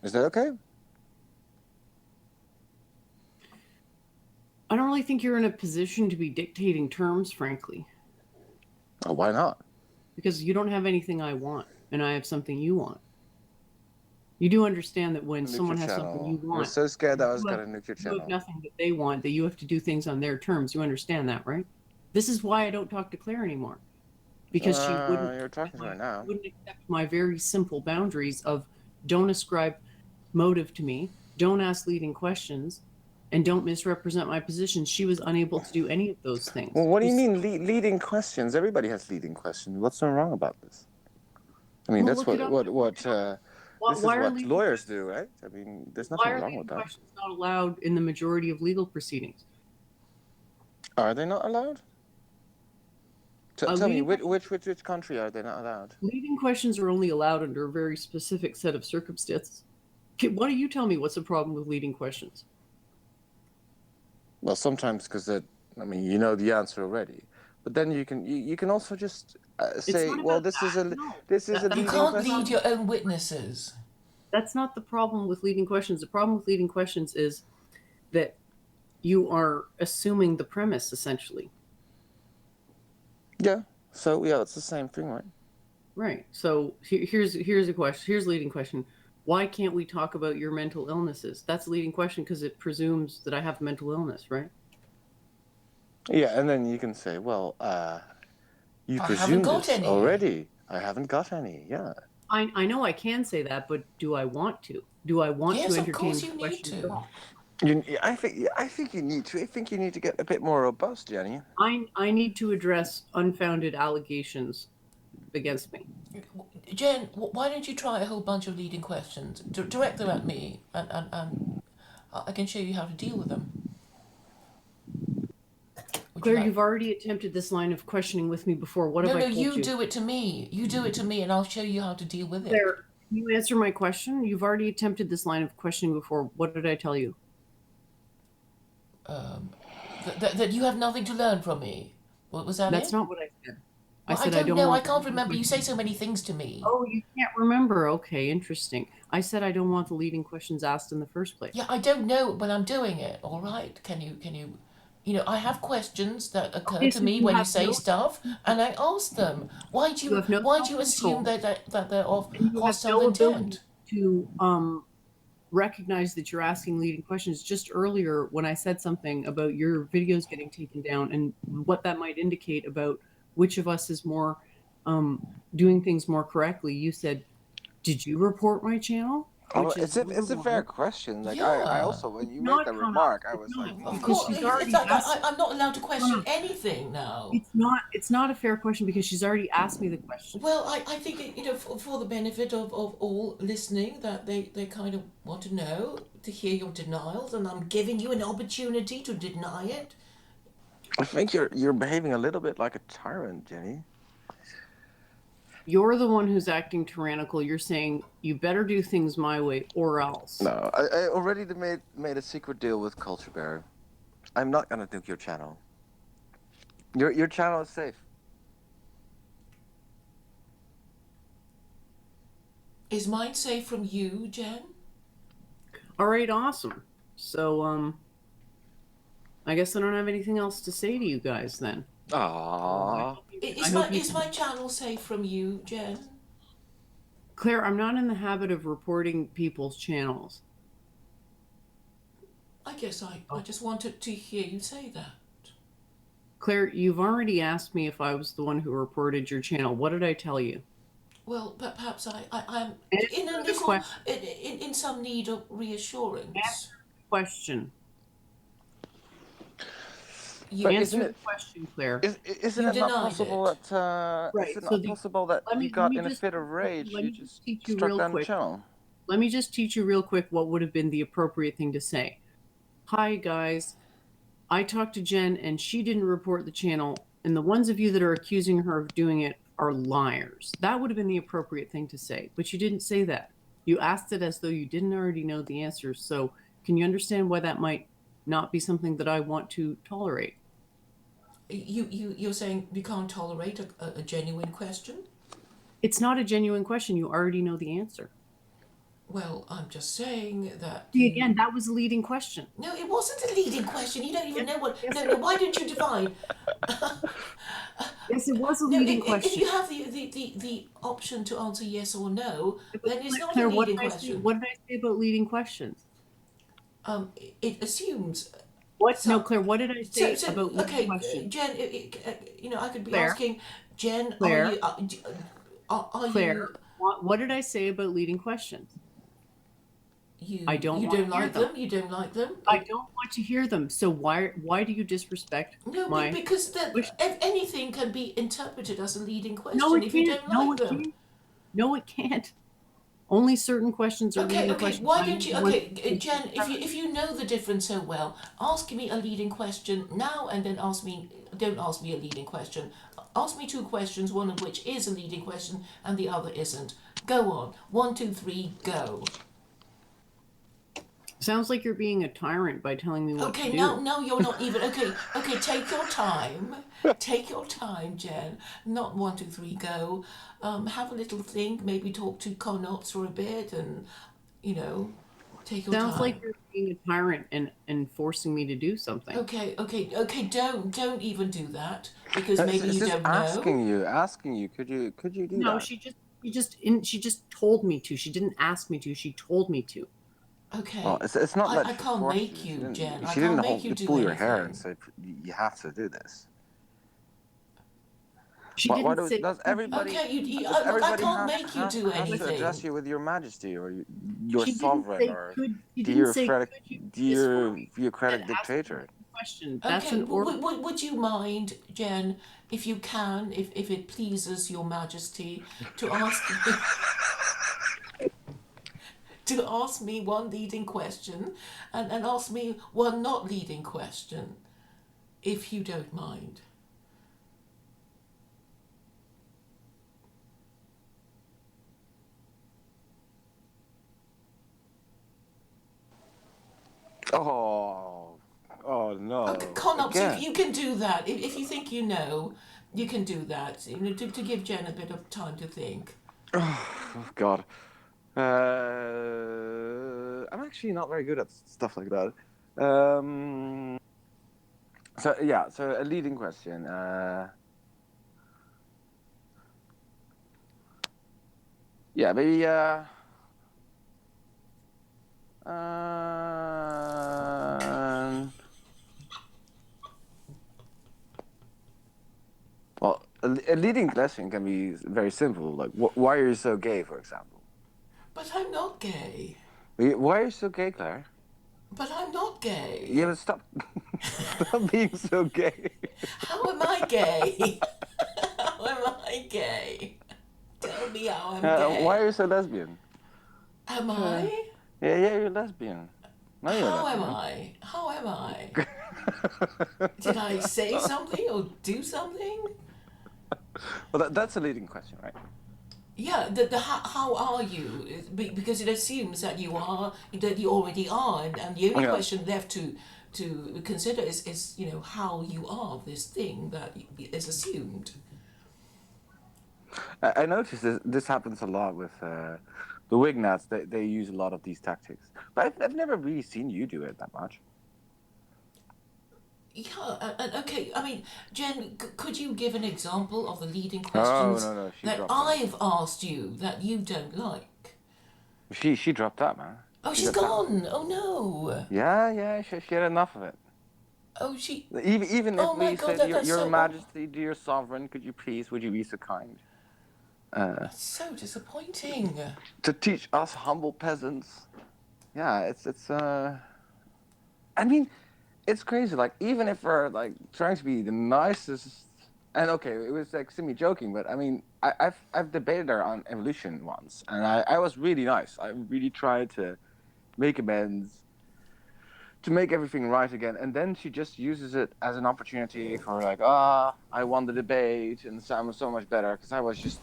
Speaker 3: Is that okay?
Speaker 2: I don't really think you're in a position to be dictating terms, frankly.
Speaker 3: Oh, why not?
Speaker 2: Because you don't have anything I want, and I have something you want. You do understand that when someone has something you want,
Speaker 3: you're so scared that I was going to nuke your channel.
Speaker 2: You have nothing that they want, that you have to do things on their terms. You understand that, right? This is why I don't talk to Claire anymore, because she wouldn't.
Speaker 3: You're talking to her now.
Speaker 2: Wouldn't accept my very simple boundaries of don't ascribe motive to me, don't ask leading questions, and don't misrepresent my position. She was unable to do any of those things.
Speaker 3: Well, what do you mean leading questions? Everybody has leading questions. What's so wrong about this? I mean, that's what this is what lawyers do, right? I mean, there's nothing wrong with that. Why are leading questions
Speaker 2: not allowed in the majority of legal proceedings?
Speaker 3: Are they not allowed? Tell me, which country are they not allowed?
Speaker 2: Leading questions are only allowed under a very specific set of circumstances. Why don't you tell me what's the problem with leading questions?
Speaker 3: Well, sometimes because you know the answer already, but then you can also just say, well, this is a leading question.
Speaker 1: You can't lead your own witnesses.
Speaker 2: That's not the problem with leading questions. The problem with leading questions is that you are assuming the premise, essentially.
Speaker 3: Yeah. So yeah, it's the same thing, right?
Speaker 2: Right. So here's a question. Here's a leading question. Why can't we talk about your mental illnesses? That's a leading question because it presumes that I have a mental illness, right?
Speaker 3: Yeah, and then you can say, well, you presumed it already. I haven't got any. Yeah.
Speaker 2: I know I can say that, but do I want to? Do I want to entertain?
Speaker 1: Yes, of course you need to.
Speaker 3: I think you need to. I think you need to get a bit more robust, Jenny.
Speaker 2: I need to address unfounded allegations against me.
Speaker 1: Jen, why don't you try a whole bunch of leading questions? Direct them at me, and I can show you how to deal with them.
Speaker 2: Claire, you've already attempted this line of questioning with me before. What have I told you?
Speaker 1: No, you do it to me. You do it to me, and I'll show you how to deal with it.
Speaker 2: Claire, can you answer my question? You've already attempted this line of questioning before. What did I tell you?
Speaker 1: That you have nothing to learn from me. What was that
Speaker 2: That's
Speaker 1: it?
Speaker 2: not what I said. I
Speaker 1: Well, I
Speaker 2: said I
Speaker 1: don't
Speaker 2: don't
Speaker 1: know. I
Speaker 2: want the
Speaker 1: can't
Speaker 2: leading
Speaker 1: remember. You say
Speaker 2: questions.
Speaker 1: so many things to me.
Speaker 2: Oh, you can't remember? Okay, interesting. I said I don't want the leading questions asked in the first place.
Speaker 1: Yeah, I don't know when I'm doing it. All right, you know, I have questions that occur
Speaker 2: Okay,
Speaker 1: to
Speaker 2: so
Speaker 1: me
Speaker 2: you
Speaker 1: when you
Speaker 2: have
Speaker 1: say
Speaker 2: no
Speaker 1: stuff, and I ask them.
Speaker 2: you have no
Speaker 1: Why do you assume
Speaker 2: self-control,
Speaker 1: that they're of
Speaker 2: and you have
Speaker 1: hostile
Speaker 2: no ability
Speaker 1: intent?
Speaker 2: to recognize that you're asking leading questions. Just earlier, when I said something about your videos getting taken down and what that might indicate about which of us is more um, doing things more correctly, you said, "Did you report my channel?"
Speaker 3: Oh,
Speaker 2: Which is number
Speaker 3: it's a fair
Speaker 2: one.
Speaker 3: question. Like I
Speaker 1: Yeah,
Speaker 3: also when
Speaker 2: It's
Speaker 3: you made
Speaker 2: not,
Speaker 3: that
Speaker 2: Connor.
Speaker 3: remark, I
Speaker 2: It's
Speaker 3: was like,
Speaker 2: not
Speaker 1: of
Speaker 2: because
Speaker 1: course.
Speaker 3: hmm.
Speaker 2: she's
Speaker 1: It's
Speaker 2: already
Speaker 1: like
Speaker 2: asked.
Speaker 1: I'm not allowed to question
Speaker 2: Connor,
Speaker 1: anything now.
Speaker 2: it's not. It's not a fair question because she's already asked me the question.
Speaker 1: Well, I think you know for the benefit of all listening that they kind of want to know to hear your denials, and I'm giving you an opportunity to deny it.
Speaker 3: I think you're behaving a little bit like a tyrant, Jenny.
Speaker 2: You're the one who's acting tyrannical. You're saying you better do things my way or else.
Speaker 3: No, I already made a secret deal with Culture Bear. I'm not gonna nuke your channel. Your channel is safe.
Speaker 1: Is mine safe from you, Jen?
Speaker 2: All right, awesome. So, I guess I don't have anything else to say to you guys then.
Speaker 3: Ah,
Speaker 2: I hope you,
Speaker 1: Is my channel safe from you, Jen?
Speaker 2: Claire, I'm not in the habit of reporting people's channels.
Speaker 1: I guess I just wanted to hear you say that.
Speaker 2: Claire, you've already asked me if I was the one who reported your channel. What did I tell you?
Speaker 1: Well, perhaps I'm in a
Speaker 2: Answer the
Speaker 1: little
Speaker 2: question.
Speaker 1: in some need of reassurance.
Speaker 2: Answer the question.
Speaker 3: but
Speaker 1: You
Speaker 2: Answer the question, Claire.
Speaker 3: isn't
Speaker 1: you
Speaker 3: it not
Speaker 1: denied
Speaker 3: possible
Speaker 1: it.
Speaker 3: that is
Speaker 2: Right.
Speaker 3: it
Speaker 2: So
Speaker 3: not possible that you
Speaker 2: let
Speaker 3: got
Speaker 2: me
Speaker 3: in a
Speaker 2: just
Speaker 3: fit of rage,
Speaker 2: let
Speaker 3: you
Speaker 2: me just
Speaker 3: just
Speaker 2: teach you
Speaker 3: struck
Speaker 2: real
Speaker 3: down the
Speaker 2: quick.
Speaker 3: channel?
Speaker 2: Let me just teach you real quick what would have been the appropriate thing to say. Hi guys, I talked to Jen and she didn't report the channel, and the ones of you that are accusing her of doing it are liars. That would have been the appropriate thing to say, but you didn't say that. You asked it as though you didn't already know the answers. So, can you understand why that might not be something that I want to tolerate?
Speaker 1: You're saying you can't tolerate a genuine question?
Speaker 2: It's not a genuine question. You already know the answer.
Speaker 1: Well, I'm just saying that
Speaker 2: See,
Speaker 1: you.
Speaker 2: again, that was a leading question.
Speaker 1: No, it wasn't a leading question. You don't even
Speaker 2: Yes,
Speaker 1: know what.
Speaker 2: yes,
Speaker 1: No, no. Why don't you define?
Speaker 2: yes, it was a
Speaker 1: No,
Speaker 2: leading
Speaker 1: if
Speaker 2: question.
Speaker 1: you have the option to answer yes or no,
Speaker 2: But
Speaker 1: then it's not a
Speaker 2: Claire, what
Speaker 1: leading
Speaker 2: did I say?
Speaker 1: question.
Speaker 2: What did I say about leading questions?
Speaker 1: It assumes
Speaker 2: What? No,
Speaker 1: some.
Speaker 2: Claire, what did I say
Speaker 1: So
Speaker 2: about leading
Speaker 1: okay,
Speaker 2: questions?
Speaker 1: Jen. You know, I could be
Speaker 2: Claire,
Speaker 1: asking Jen,
Speaker 2: Claire,
Speaker 1: are
Speaker 2: Claire,
Speaker 1: you
Speaker 2: what did I say about leading questions? I don't
Speaker 1: you
Speaker 2: want to
Speaker 1: don't
Speaker 2: hear
Speaker 1: like
Speaker 2: them.
Speaker 1: them? You don't like them?
Speaker 2: I don't want to hear them. So why do you disrespect
Speaker 1: No,
Speaker 2: my
Speaker 1: because that
Speaker 2: wish?
Speaker 1: anything can be interpreted as a leading
Speaker 2: No,
Speaker 1: question
Speaker 2: it
Speaker 1: if you
Speaker 2: can't.
Speaker 1: don't
Speaker 2: No,
Speaker 1: like
Speaker 2: it
Speaker 1: them.
Speaker 2: can't. No, it can't. Only certain questions are
Speaker 1: Okay,
Speaker 2: leading
Speaker 1: okay.
Speaker 2: questions.
Speaker 1: Why
Speaker 2: I
Speaker 1: don't
Speaker 2: am
Speaker 1: you?
Speaker 2: the one
Speaker 1: Okay,
Speaker 2: who
Speaker 1: Jen, if you know the difference so well, ask me a leading question now, and then ask me. Don't ask me a leading question. Ask me two questions, one of which is a leading question, and the other isn't. Go on. One, two, three, go.
Speaker 2: sounds like you're being a tyrant by telling me what to
Speaker 1: Okay, now
Speaker 2: do.
Speaker 1: now you're not even okay. Okay, take your time. Take your time, Jen. Not one, two, three, go. Have a little think. Maybe talk to Connots for a bit, and you know, take your
Speaker 2: Sounds like
Speaker 1: time.
Speaker 2: you're being a tyrant and forcing me to do something.
Speaker 1: Okay, okay, okay. Don't even do that because maybe
Speaker 3: It's
Speaker 1: you
Speaker 3: just
Speaker 1: don't know.
Speaker 3: asking you. Could you do
Speaker 2: No,
Speaker 3: that?
Speaker 2: she just told me to. She didn't ask me to. She told me to.
Speaker 3: Well,
Speaker 1: Okay,
Speaker 3: it's not that
Speaker 1: I
Speaker 3: she
Speaker 1: can't
Speaker 3: forced
Speaker 1: make
Speaker 3: you.
Speaker 1: you, Jen. I
Speaker 3: She
Speaker 1: can't
Speaker 3: didn't
Speaker 1: make you do
Speaker 3: pull your hair and
Speaker 1: anything.
Speaker 3: say you have to do this.
Speaker 2: She didn't say
Speaker 3: Does
Speaker 2: could you
Speaker 3: everybody
Speaker 1: Okay,
Speaker 3: does
Speaker 1: look. I
Speaker 3: everybody
Speaker 1: can't make you do
Speaker 3: has to address
Speaker 1: anything.
Speaker 3: you with your Majesty or your
Speaker 2: she didn't
Speaker 3: sovereign
Speaker 2: say
Speaker 3: or
Speaker 2: could she didn't say could you do this for me? She said
Speaker 3: bureaucratic
Speaker 2: ask me
Speaker 3: dictator?
Speaker 2: a question. That's
Speaker 1: Okay,
Speaker 2: an order.
Speaker 1: would you mind, Jen, if you can, if it pleases your Majesty, to ask me to ask me one leading question, and ask me one not leading question, if you don't mind.
Speaker 3: Oh, Oh no!
Speaker 1: Connell,
Speaker 3: Again.
Speaker 1: you can do that. If you think you know, you can do that. You know, to give Jen a bit of time to think.
Speaker 3: Oh God. I'm actually not very good at stuff like that. Um, so yeah, so a leading question. Yeah, maybe. Um, well, a leading question can be very simple. Like, why are you so gay, for example?
Speaker 1: But I'm not gay.
Speaker 3: Why are you so gay, Claire?
Speaker 1: But I'm not
Speaker 3: Yeah,
Speaker 1: gay.
Speaker 3: but stop, stop being so gay.
Speaker 1: How am I gay? How am I gay? Tell me how I'm
Speaker 3: Why are
Speaker 1: gay.
Speaker 3: you so lesbian?
Speaker 1: Am
Speaker 3: Uh,
Speaker 1: I?
Speaker 3: yeah, you're lesbian. No, you're
Speaker 1: How am
Speaker 3: lesbian.
Speaker 1: I? How am I? Did I say something or do something?
Speaker 3: Well, that's a leading question, right?
Speaker 1: Yeah, the how are you? Because it assumes that you are, that you already are, and the only
Speaker 3: Yeah.
Speaker 1: question left to consider is you know how you are this thing that is assumed.
Speaker 3: I noticed this happens a lot with the Wignats. They use a lot of these tactics, but I've never really seen you do it that much.
Speaker 1: Yeah, and okay, I mean, Jen, could you give an example of the leading
Speaker 3: Oh
Speaker 1: questions
Speaker 3: no, she
Speaker 1: that
Speaker 3: dropped out.
Speaker 1: I've asked you that you don't like?
Speaker 3: She dropped out, man.
Speaker 1: Oh,
Speaker 3: She
Speaker 1: she's
Speaker 3: got tired.
Speaker 1: gone. Oh no.
Speaker 3: Yeah, she had enough of it.
Speaker 1: Oh, she.
Speaker 3: Even if
Speaker 1: Oh my
Speaker 3: we
Speaker 1: God,
Speaker 3: said,
Speaker 1: that's
Speaker 3: Your
Speaker 1: so. Oh,
Speaker 3: Majesty, dear Sovereign, would you be so kind
Speaker 1: that's so disappointing.
Speaker 3: to teach us humble peasants? Yeah, it's. I mean, it's crazy. Like, even if we're like trying to be the nicest, and okay, it was like semi joking, but I mean, I've debated her on evolution once, and I was really nice. I really tried to make amends, to make everything right again, and then she just uses it as an opportunity for like, I won the debate, and so I'm so much better because I was just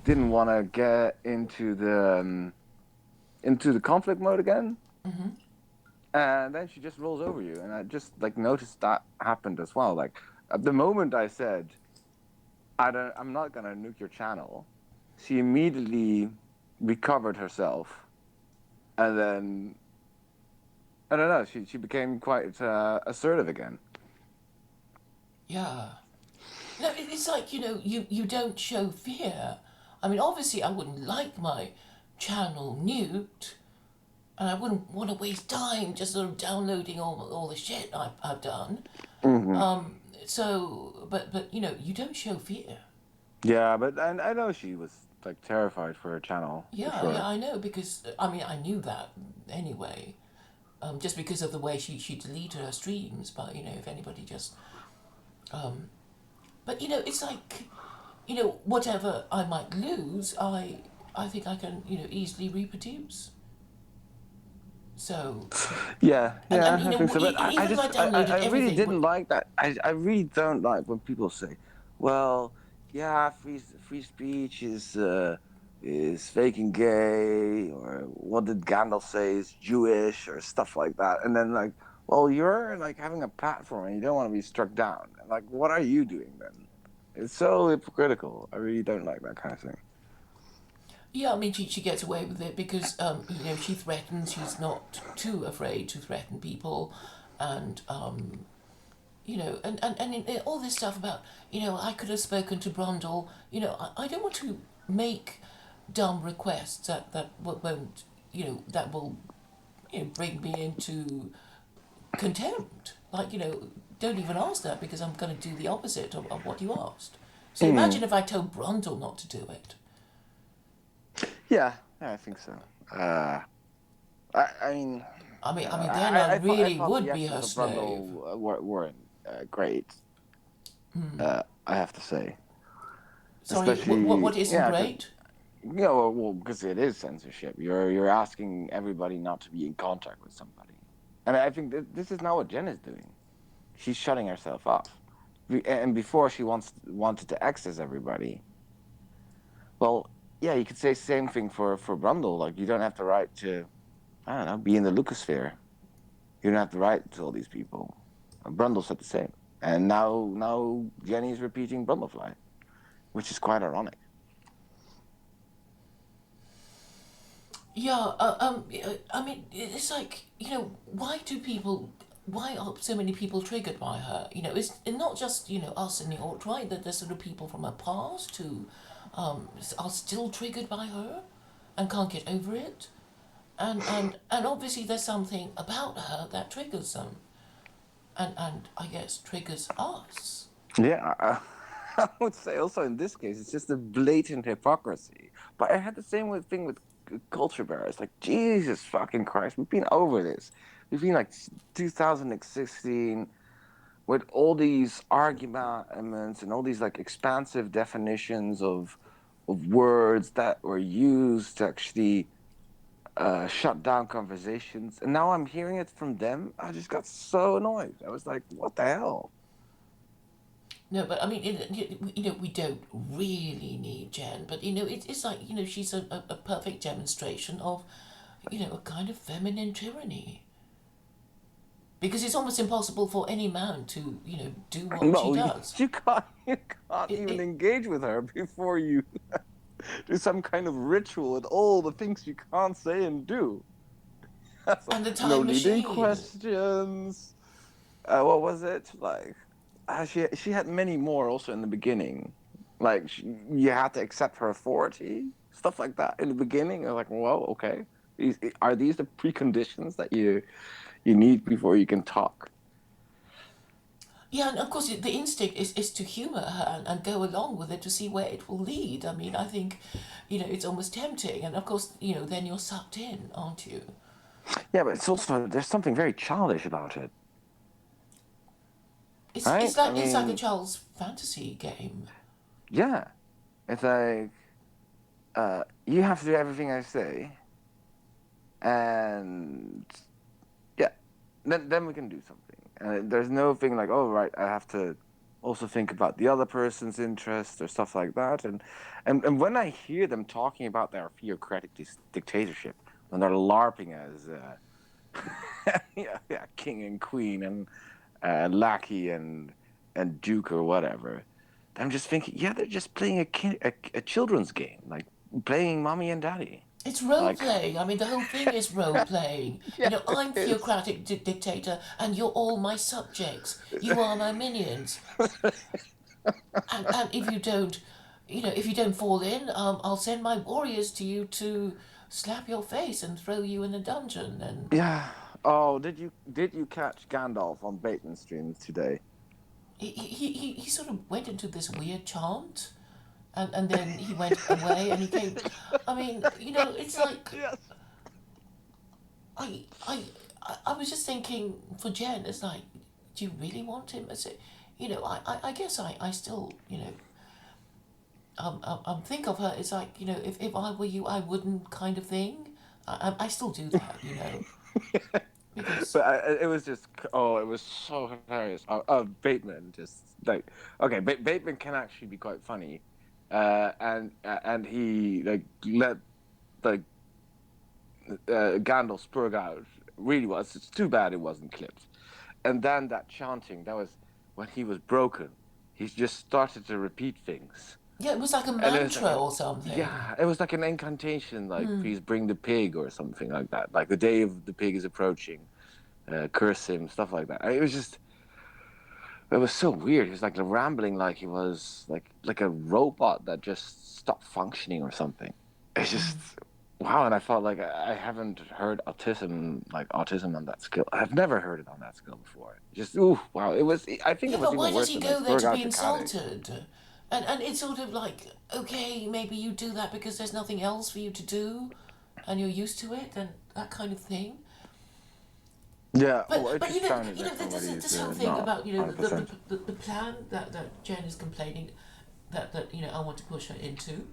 Speaker 3: didn't want to get into the conflict mode again. And then she just rolls over you, and I just like noticed that happened as well. Like at the moment I said, I'm not gonna nuke your channel, she immediately recovered herself, and then I don't know, she became quite assertive again.
Speaker 1: Yeah. No, it's like you know, you don't show fear. I mean, obviously, I wouldn't like my channel nuked, and I wouldn't want to waste time just sort of downloading all the shit I've done.
Speaker 3: Hmm.
Speaker 1: But you know, you don't show fear.
Speaker 3: Yeah, but I know she was like terrified for her channel for
Speaker 1: Yeah,
Speaker 3: sure.
Speaker 1: I know because I mean I knew that anyway. Just because of the way she deleted her streams, but you know, if anybody just, but you know, it's like, you know, whatever I might lose, I think I can you know easily reproduce. So, and
Speaker 3: Yeah,
Speaker 1: you
Speaker 3: I think
Speaker 1: know,
Speaker 3: so. But
Speaker 1: even though I downloaded
Speaker 3: I really
Speaker 1: everything,
Speaker 3: didn't
Speaker 1: but
Speaker 3: like that. I really don't like when people say, "Well, yeah, free speech is faking gay," or "What did Gandalf say is Jewish," or stuff like that. And then like, well, you're like having a platform and you don't want to be struck down. Like, what are you doing then? It's so hypocritical. I really don't like that kind of thing.
Speaker 1: yeah, I mean, she gets away with it because, you know, she threatens, she's not too afraid to threaten people. And, you know, and all this stuff about, you know, I could have spoken to Brundle. You know, I don't want to make dumb requests that won't, you know, that will, you know, bring me into contempt. Like, you know, don't even ask that because I'm going to do the opposite of what you asked. So
Speaker 3: Mm.
Speaker 1: imagine if I told Brundle not to do it.
Speaker 3: Yeah, I think so. I mean,
Speaker 1: I mean, then I
Speaker 3: I
Speaker 1: really
Speaker 3: thought
Speaker 1: would
Speaker 3: the
Speaker 1: be
Speaker 3: actions
Speaker 1: her
Speaker 3: of
Speaker 1: slave.
Speaker 3: Brundle weren't great. I have to say,
Speaker 1: Sorry,
Speaker 3: especially
Speaker 1: what isn't
Speaker 3: yeah, because
Speaker 1: great?
Speaker 3: well, because it is censorship. You're asking everybody not to be in contact with somebody, and I think this is not what Jen is doing. She's shutting herself off, and before she wanted to access everybody. Well, yeah, you could say the same thing for Brundle. Like you don't have the right to, I don't know, be in the Lucosphere. You don't have the right to all these people. Brundle said the same, and now Jenny's repeating Brundlefly, which is quite ironic.
Speaker 1: Yeah, I mean, it's like, why are so many people triggered by her? It's not just, us in the alt-right, that there's sort of people from her past who are still triggered by her and can't get over it. And obviously there's something about her that triggers them. And I guess triggers us.
Speaker 3: Yeah, I would say also in this case, it's just a blatant hypocrisy. But I had the same thing with culture bears. Like, Jesus fucking Christ, we've been over this. We've been like 2016 with all these arguments and all these like expansive definitions of words that were used to actually shut down conversations. And now I'm hearing it from them. I just got so annoyed. I was like, what the hell?
Speaker 1: No, but I mean, we don't really need Jen, but it's like, she's a perfect demonstration of, a kind of feminine tyranny. Because it's almost impossible for any man to, do what she
Speaker 3: No,
Speaker 1: does.
Speaker 3: you can't
Speaker 1: It,
Speaker 3: even
Speaker 1: it,
Speaker 3: engage with her before you do some kind of ritual with all the things you can't say and do.
Speaker 1: and the
Speaker 3: No
Speaker 1: time
Speaker 3: leading
Speaker 1: machine.
Speaker 3: questions. What was it like? She had many more also in the beginning. Like you had to accept her authority, stuff like that in the beginning. You're like, well, okay. Are these the preconditions that you need before you can talk?
Speaker 1: Yeah, and of course, the instinct is to humour her and go along with it to see where it will lead. I mean, I think, it's almost tempting. And of course, then you're sucked in, aren't you?
Speaker 3: Yeah, but it's also there's something very childish about it,
Speaker 1: It's,
Speaker 3: right?
Speaker 1: it's
Speaker 3: I
Speaker 1: like it's like a
Speaker 3: mean,
Speaker 1: child's fantasy game.
Speaker 3: yeah, it's like you have to do everything I say, and yeah, then we can do something. And there's no thing like, oh right, I have to also think about the other person's interest or stuff like that. And when I hear them talking about their theocratic dictatorship, when they're larping as yeah, king and queen and lackey and duke or whatever, I'm just thinking, yeah, they're just playing a children's game, like playing mommy and daddy.
Speaker 1: It's role
Speaker 3: Like,
Speaker 1: playing. I mean, the whole thing is role playing.
Speaker 3: yeah, it
Speaker 1: I'm
Speaker 3: is.
Speaker 1: theocratic dictator, and you're all my subjects. You are my minions. And if you don't fall in, I'll send my warriors to you to slap your face and throw you in a dungeon. And
Speaker 3: Yeah. Oh, did you catch Gandalf on Bateman streams today?
Speaker 1: he sort of went into this weird chant, and then he went away and he came. I mean, it's like
Speaker 3: Yes.
Speaker 1: I I I was just thinking for Jen, it's like, do you really want him as a, I guess I still, think of her as like, if I were you, I wouldn't kind of thing. I still do that, because,
Speaker 3: But it was just, oh, it was so hilarious. Bateman just like, okay, Bateman can actually be quite funny, and he like let like Gandalf spurg out really was. It's too bad it wasn't clipped. And then that chanting, that was when he was broken. He just started to repeat things.
Speaker 1: yeah, it was like a
Speaker 3: And it was like,
Speaker 1: mantra or something.
Speaker 3: yeah, it was like an incantation, like please bring the pig or something like that. Like the day of the pig is approaching, curse him, stuff like that. It was just, it was so weird. He was like rambling, like he was like a robot that just stopped functioning or something. It's just wow. And I felt like I haven't heard autism on that scale. I've never heard it on that scale before. Just ooh, wow. It was. I think
Speaker 1: Yeah,
Speaker 3: it was
Speaker 1: but
Speaker 3: even
Speaker 1: why does
Speaker 3: worse
Speaker 1: he
Speaker 3: than like
Speaker 1: go there
Speaker 3: spurg
Speaker 1: to
Speaker 3: out
Speaker 1: be
Speaker 3: Dracanic.
Speaker 1: insulted? And it's sort of like, okay, maybe you do that because there's nothing else for you to do, and you're used to it, and that kind of thing.
Speaker 3: Yeah. Oh,
Speaker 1: But
Speaker 3: it just sounded like somebody
Speaker 1: this
Speaker 3: is
Speaker 1: whole thing
Speaker 3: not
Speaker 1: about,
Speaker 3: 100%.
Speaker 1: the plan that Jen is complaining that I want to push her into,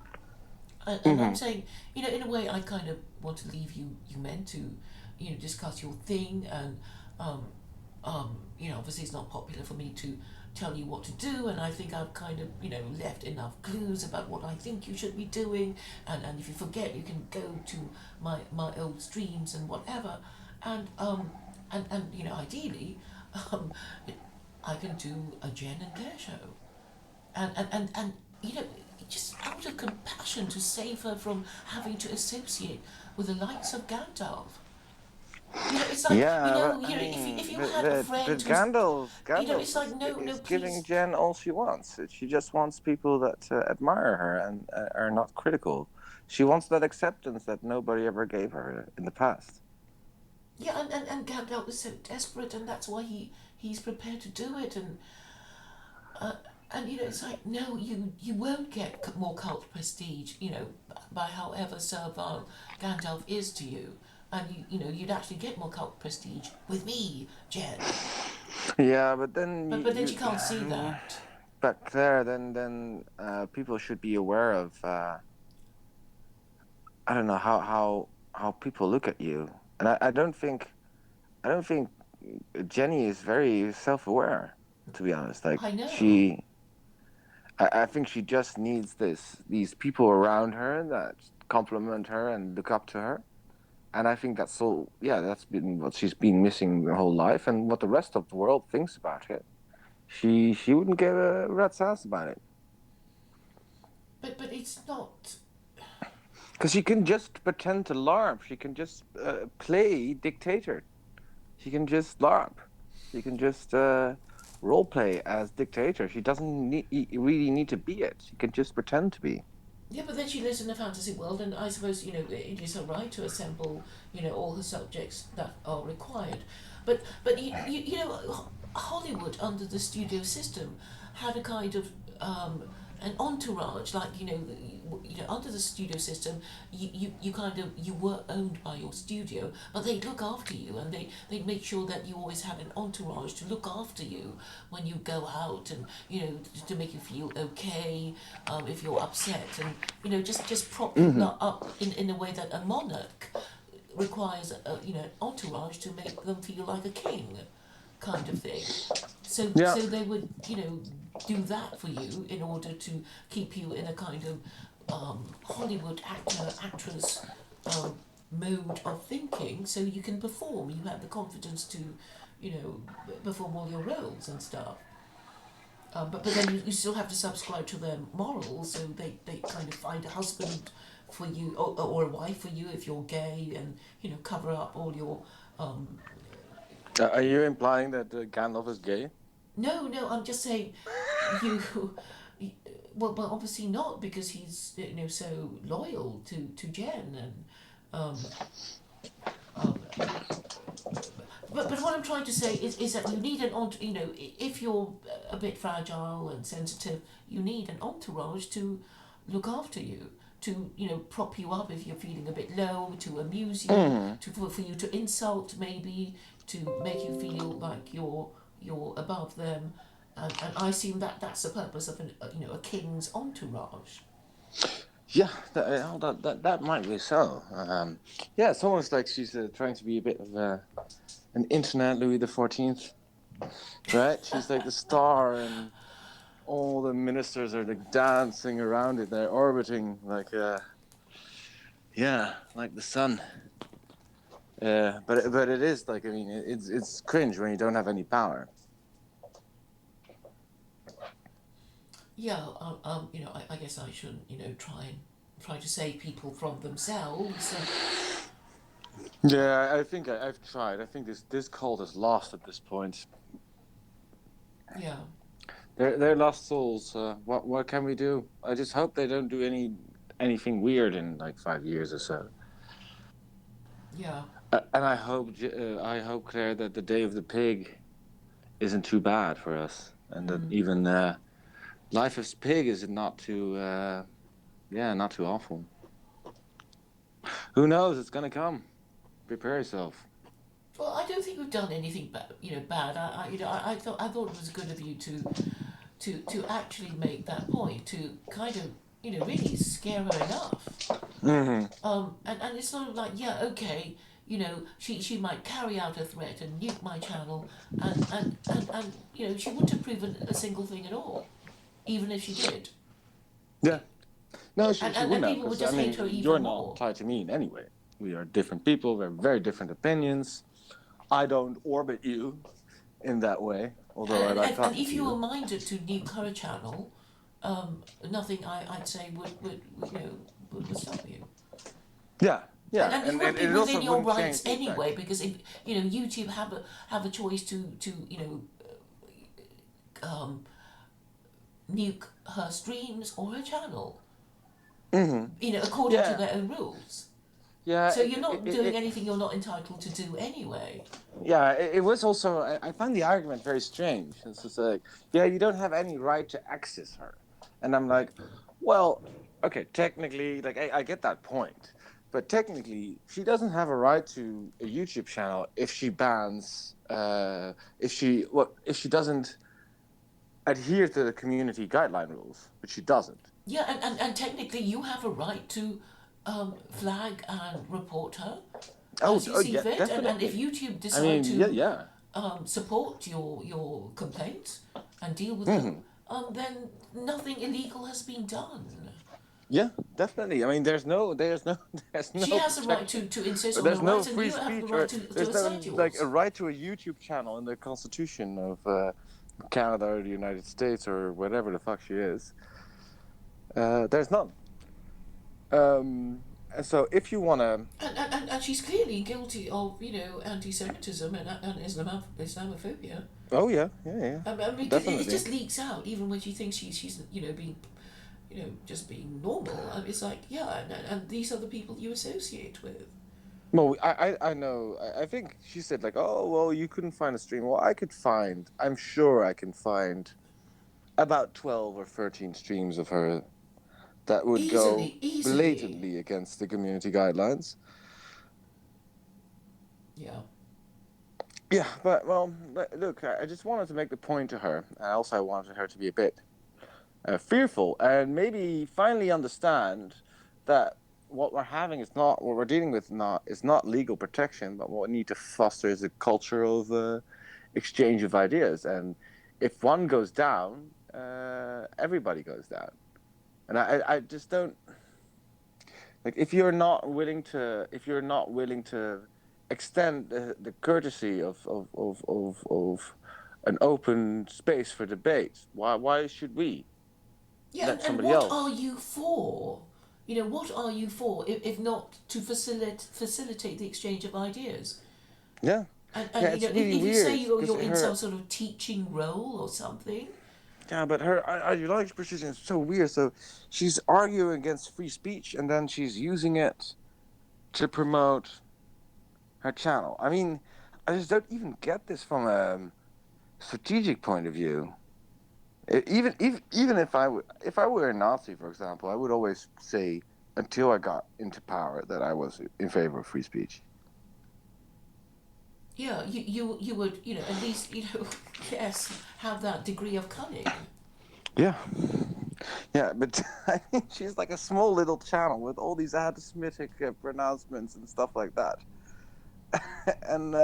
Speaker 1: and I'm
Speaker 3: Hmm.
Speaker 1: saying, in a way, I kind of want to leave you meant to, discuss your thing, and um, obviously it's not popular for me to tell you what to do, and I think I've kind of, left enough clues about what I think you should be doing, and if you forget, you can go to my old streams and whatever, and ideally, um, I can do a Jen and Claire show, and you know, just out of compassion to save her from having to associate with the likes of Gandalf. You know, it's like
Speaker 3: Yeah, but I
Speaker 1: if
Speaker 3: mean,
Speaker 1: you had a friend
Speaker 3: but
Speaker 1: who's,
Speaker 3: Gandalf
Speaker 1: it's like no, no,
Speaker 3: is giving
Speaker 1: please.
Speaker 3: Jen all she wants. She just wants people that admire her and are not critical. She wants that acceptance that nobody ever gave her in the past.
Speaker 1: Yeah, and Gandalf was so desperate, and that's why he's prepared to do it, uh, and it's like no, you won't get more cult prestige, by however servile Gandalf is to you, and you'd actually get more cult prestige with me, Jen.
Speaker 3: Yeah, but then
Speaker 1: But then she can't see that.
Speaker 3: but Claire, then people should be aware of I don't know how people look at you, and I don't think Jenny is very self-aware, to be honest. Like
Speaker 1: I know.
Speaker 3: I think she just needs these people around her that compliment her and look up to her. And I think that's all. Yeah, that's been what she's been missing her whole life, and what the rest of the world thinks about it. She wouldn't give a rat's ass about it
Speaker 1: But it's not.
Speaker 3: because she can just pretend to LARP. She can just play dictator. She can just LARP. She can just role play as dictator. She doesn't really need to be it. She can just pretend to be.
Speaker 1: Yeah, but then she lives in a fantasy world, and I suppose it is her right to assemble all her subjects that are required. But Hollywood under the studio system had a kind of an entourage, like under the studio system, you kind of you were owned by your studio, but they'd look after you, and they'd make sure that you always had an entourage to look after you when you go out, and to make you feel okay, if you're upset, and just prop you
Speaker 3: Hmm.
Speaker 1: up in a way that a monarch requires an entourage to make them feel like a king, kind of thing.
Speaker 3: Yeah.
Speaker 1: So they would do that for you in order to keep you in a kind of Hollywood actress um, mode of thinking, so you can perform. You have the confidence to perform all your roles and stuff. But then you still have to subscribe to their morals, so they kind of find a husband for you, or a wife for you if you're gay, and cover up all your um,
Speaker 3: Are you implying that Gandalf is gay?
Speaker 1: no, I'm just saying you. Well, obviously not, because he's so loyal to Jen, and um, um, but what I'm trying to say is that you need if you're a bit fragile and sensitive, you need an entourage to look after you, to prop you up if you're feeling a bit low, to amuse you,
Speaker 3: Hmm.
Speaker 1: for you to insult, maybe, to make you feel like you're above them, and I assume that that's the purpose of a king's entourage.
Speaker 3: Yeah, that might be so. Yeah, it's almost like she's trying to be a bit of an internet Louis XIV, right? She's like the star, and all the ministers are like dancing around it. They're orbiting like, yeah, like the sun. But it is like, I mean, it's cringe when you don't have any power.
Speaker 1: Yeah, I guess I shouldn't try to save people from themselves.
Speaker 3: Yeah, I think I've tried. I think this cult is lost at this point.
Speaker 1: Yeah,
Speaker 3: They're lost souls. What can we do? I just hope they don't do anything weird in like 5 years or so.
Speaker 1: yeah.
Speaker 3: And I hope, Claire, that the Day of the Pig isn't too bad for us, and that
Speaker 1: Mm.
Speaker 3: even Life as Pig is not too yeah, not too awful. Who knows? It's gonna come. Prepare yourself.
Speaker 1: Well, I don't think we've done anything bad. I thought it was good of you to actually make that point, to kind of really scare her enough.
Speaker 3: Hmm.
Speaker 1: And it's sort of like, yeah, okay, she might carry out a threat and nuke my channel, and she wouldn't have proven a single thing at all, even if she did.
Speaker 3: Yeah. No, she
Speaker 1: And
Speaker 3: wouldn't have,
Speaker 1: people would
Speaker 3: because I
Speaker 1: just hate her
Speaker 3: mean, you're
Speaker 1: even
Speaker 3: not
Speaker 1: more.
Speaker 3: tied to me in any way. We are different people. We have very different opinions. I don't orbit you. in that way. Although I like
Speaker 1: And
Speaker 3: talking
Speaker 1: if
Speaker 3: to
Speaker 1: you were
Speaker 3: you.
Speaker 1: minded to nuke her channel, nothing I'd say would stop you.
Speaker 3: Yeah, yeah,
Speaker 1: And you
Speaker 3: and
Speaker 1: would be
Speaker 3: it also
Speaker 1: within your
Speaker 3: wouldn't
Speaker 1: rights
Speaker 3: change the
Speaker 1: anyway,
Speaker 3: effect.
Speaker 1: because if YouTube have a choice to um, nuke her streams or her channel,
Speaker 3: Hmm.
Speaker 1: according to
Speaker 3: Yeah,
Speaker 1: their own rules.
Speaker 3: yeah,
Speaker 1: So you're not doing anything you're not entitled to do anyway.
Speaker 3: yeah. It was also. I find the argument very strange. It's just like, yeah, you don't have any right to access her, and I'm like, well, okay, technically, like I get that point, but technically, she doesn't have a right to a YouTube channel if she bans, if she doesn't adhere to the community guideline rules, which she doesn't.
Speaker 1: Yeah, and technically you have a right to flag and report her
Speaker 3: Oh,
Speaker 1: as you
Speaker 3: oh
Speaker 1: see
Speaker 3: yeah,
Speaker 1: fit. And if
Speaker 3: definitely.
Speaker 1: YouTube
Speaker 3: I
Speaker 1: decide
Speaker 3: mean, yeah,
Speaker 1: to
Speaker 3: yeah.
Speaker 1: support your complaints and deal with them,
Speaker 3: Hmm.
Speaker 1: then nothing illegal has been done.
Speaker 3: Yeah, definitely. I mean, there's
Speaker 1: She
Speaker 3: no
Speaker 1: has a right
Speaker 3: protection,
Speaker 1: to insist
Speaker 3: or
Speaker 1: on her
Speaker 3: there's no
Speaker 1: rights, and
Speaker 3: free
Speaker 1: you have the
Speaker 3: speech,
Speaker 1: right
Speaker 3: or
Speaker 1: to
Speaker 3: there's no
Speaker 1: assert
Speaker 3: like a
Speaker 1: yours.
Speaker 3: right to a YouTube channel in the Constitution of Canada or the United States or whatever the fuck she is. There's none. And so if you wanna,
Speaker 1: And she's clearly guilty of, anti-Semitism and Islamophobia.
Speaker 3: oh yeah, yeah, yeah,
Speaker 1: Because it
Speaker 3: definitely.
Speaker 1: just leaks out, even when she thinks she's being, just being normal. And it's like, yeah, and these are the people you associate with.
Speaker 3: No, I know. I think she said like, oh well, you couldn't find a stream. Well, I could find. I'm sure I can find about 12 or 13 streams of her that would go
Speaker 1: Easily, easily.
Speaker 3: blatantly against the community guidelines.
Speaker 1: Yeah.
Speaker 3: Yeah, but well, look, I just wanted to make the point to her, and also I wanted her to be a bit fearful and maybe finally understand that what we're having is not what we're dealing with. Not is not legal protection, but what we need to foster is a culture of exchange of ideas. And if one goes down, everybody goes down. And I just don't like if you're not willing to extend the courtesy of an open space for debate, why should we
Speaker 1: Yeah,
Speaker 3: let
Speaker 1: and
Speaker 3: somebody
Speaker 1: what are
Speaker 3: else?
Speaker 1: you for? What are you for if not to facilitate the exchange of ideas?
Speaker 3: Yeah,
Speaker 1: And
Speaker 3: yeah, it's really
Speaker 1: if you say
Speaker 3: weird because
Speaker 1: you're in some
Speaker 3: her,
Speaker 1: sort of teaching role or something,
Speaker 3: yeah, but her ideological position is so weird. So she's arguing against free speech and then she's using it to promote her channel. I mean, I just don't even get this from a strategic point of view. Even if I were a Nazi, for example, I would always say until I got into power that I was in favor of free speech.
Speaker 1: yeah, you would at least yes, have that degree of cunning.
Speaker 3: Yeah, yeah, but I mean, she's like a small little channel with all these anti-Semitic pronouncements and stuff like that, and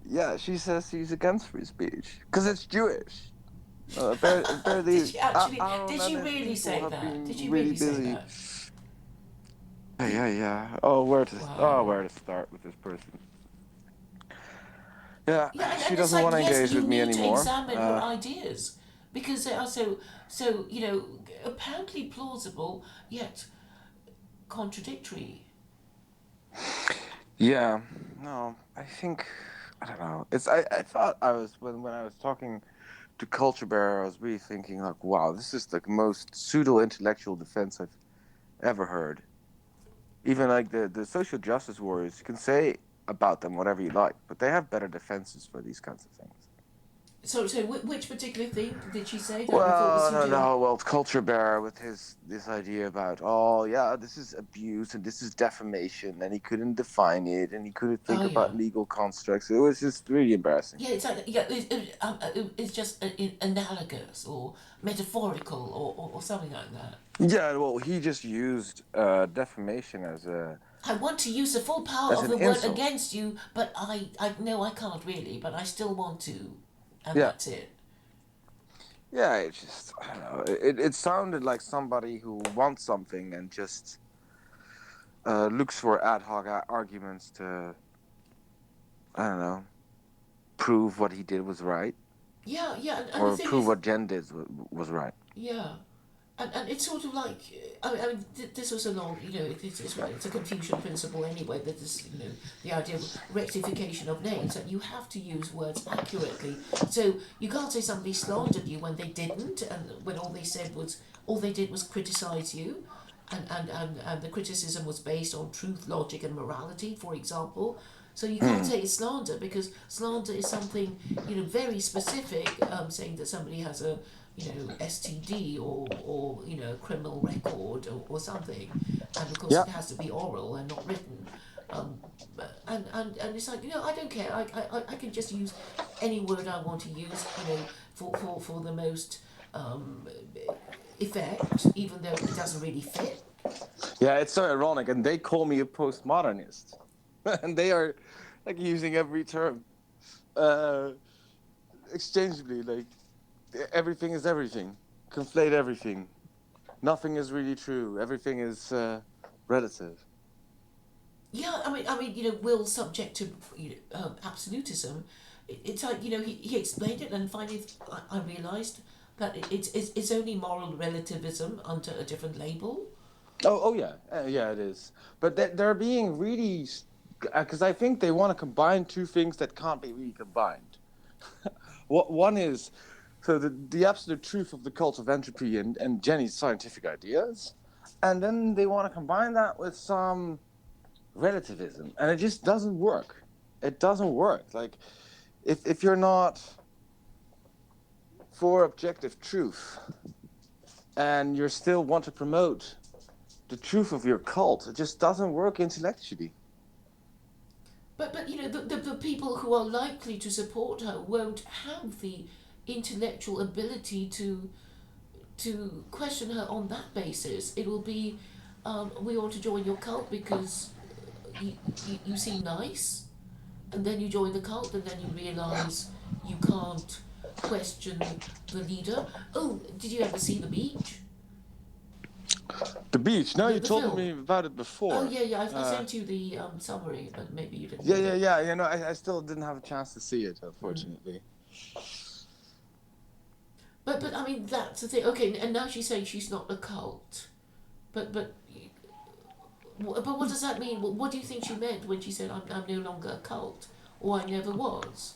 Speaker 3: yeah, she says she's against free speech because it's Jewish.
Speaker 1: Did
Speaker 3: Apparently,
Speaker 1: she actually?
Speaker 3: Aaron
Speaker 1: Did
Speaker 3: and
Speaker 1: she
Speaker 3: his
Speaker 1: really
Speaker 3: people
Speaker 1: say
Speaker 3: have
Speaker 1: that? Did
Speaker 3: been
Speaker 1: she
Speaker 3: really
Speaker 1: really say
Speaker 3: busy.
Speaker 1: that?
Speaker 3: Yeah,
Speaker 1: Did,
Speaker 3: yeah, yeah.
Speaker 1: wow.
Speaker 3: Where to start with this person? Yeah,
Speaker 1: Yeah,
Speaker 3: she
Speaker 1: and it's
Speaker 3: doesn't
Speaker 1: like,
Speaker 3: want to
Speaker 1: yes,
Speaker 3: engage
Speaker 1: you
Speaker 3: with me
Speaker 1: need to
Speaker 3: anymore.
Speaker 1: examine her ideas because they are so apparently plausible yet contradictory.
Speaker 3: Yeah, no, I think I don't know. I thought I was when I was talking to Culture Bear, I was really thinking like, wow, this is the most pseudo intellectual defense I've ever heard. Even like the social justice warriors, you can say about them whatever you like, but they have better defenses for these kinds of things.
Speaker 1: So which particular thing did she say that you thought was
Speaker 3: Well, I don't
Speaker 1: pseudo?
Speaker 3: know. Well, Culture Bear with his this idea about, oh yeah, this is abuse and this is defamation, and he couldn't define it, and he couldn't
Speaker 1: Oh
Speaker 3: think
Speaker 1: yeah,
Speaker 3: about legal constructs. It was just really embarrassing.
Speaker 1: yeah. It's like it's just analogous or metaphorical or something like that.
Speaker 3: Yeah, well, he just used defamation
Speaker 1: I want to use the full power
Speaker 3: as
Speaker 1: of
Speaker 3: an
Speaker 1: the word
Speaker 3: insult.
Speaker 1: against you, but I know I can't really, but I still want to, and
Speaker 3: Yeah,
Speaker 1: that's it.
Speaker 3: yeah. It just I don't know. It sounded like somebody who wants something and just looks for ad hoc arguments to I don't know prove what he did was right,
Speaker 1: Yeah, yeah, and the
Speaker 3: or
Speaker 1: thing
Speaker 3: prove
Speaker 1: is,
Speaker 3: what Jen did was right.
Speaker 1: yeah, and it's sort of like, I mean this was along, it's right, it's a Confucian principle anyway, that this, the idea of rectification of names, that you have to use words accurately. So you can't say somebody slandered you when they didn't, and when all they did was criticize you, and the criticism was based on truth, logic, and morality, for example. So you can't say it's slander, because slander is something, very specific, saying that somebody has a, STD, or a criminal record, or something, and of course
Speaker 3: Yeah.
Speaker 1: it has to be oral and not written. Um, and it's like, I don't care. I can just use any word I want to use, for the most um, effect, even though it doesn't really fit.
Speaker 3: Yeah, it's so ironic, and they call me a postmodernist, and they are like using every term uh, exchangeably. Like everything is everything, conflate everything. Nothing is really true. Everything is relative.
Speaker 1: Yeah, I mean, will subject to, absolutism. It's like, he explained it, and finally I realised that it's only moral relativism under a different label.
Speaker 3: Oh yeah, yeah, it is. But they're being really, because I think they want to combine two things that can't be really combined. What one is, so the absolute truth of the cult of entropy and Jenny's scientific ideas, and then they want to combine that with some relativism, and it just doesn't work. It doesn't work. Like if you're not for objective truth and you still want to promote the truth of your cult, it just doesn't work intellectually.
Speaker 1: But the people who are likely to support her won't have the intellectual ability to question her on that basis. It will be, we want to join your cult because you seem nice, and then you join the cult, and then you realise you can't question the leader. Oh, did you ever see The Beach?
Speaker 3: The beach. No, you
Speaker 1: The
Speaker 3: told
Speaker 1: film?
Speaker 3: me about it
Speaker 1: Oh,
Speaker 3: before.
Speaker 1: yeah, yeah, I sent you the summary, but maybe you didn't
Speaker 3: Yeah,
Speaker 1: read
Speaker 3: yeah,
Speaker 1: it.
Speaker 3: yeah. I still didn't have a chance to see it, unfortunately.
Speaker 1: But I mean, that's the thing. Okay, and now she's saying she's not a cult. But what does that mean? What do you think she meant when she said, I'm no longer a cult, or I never was?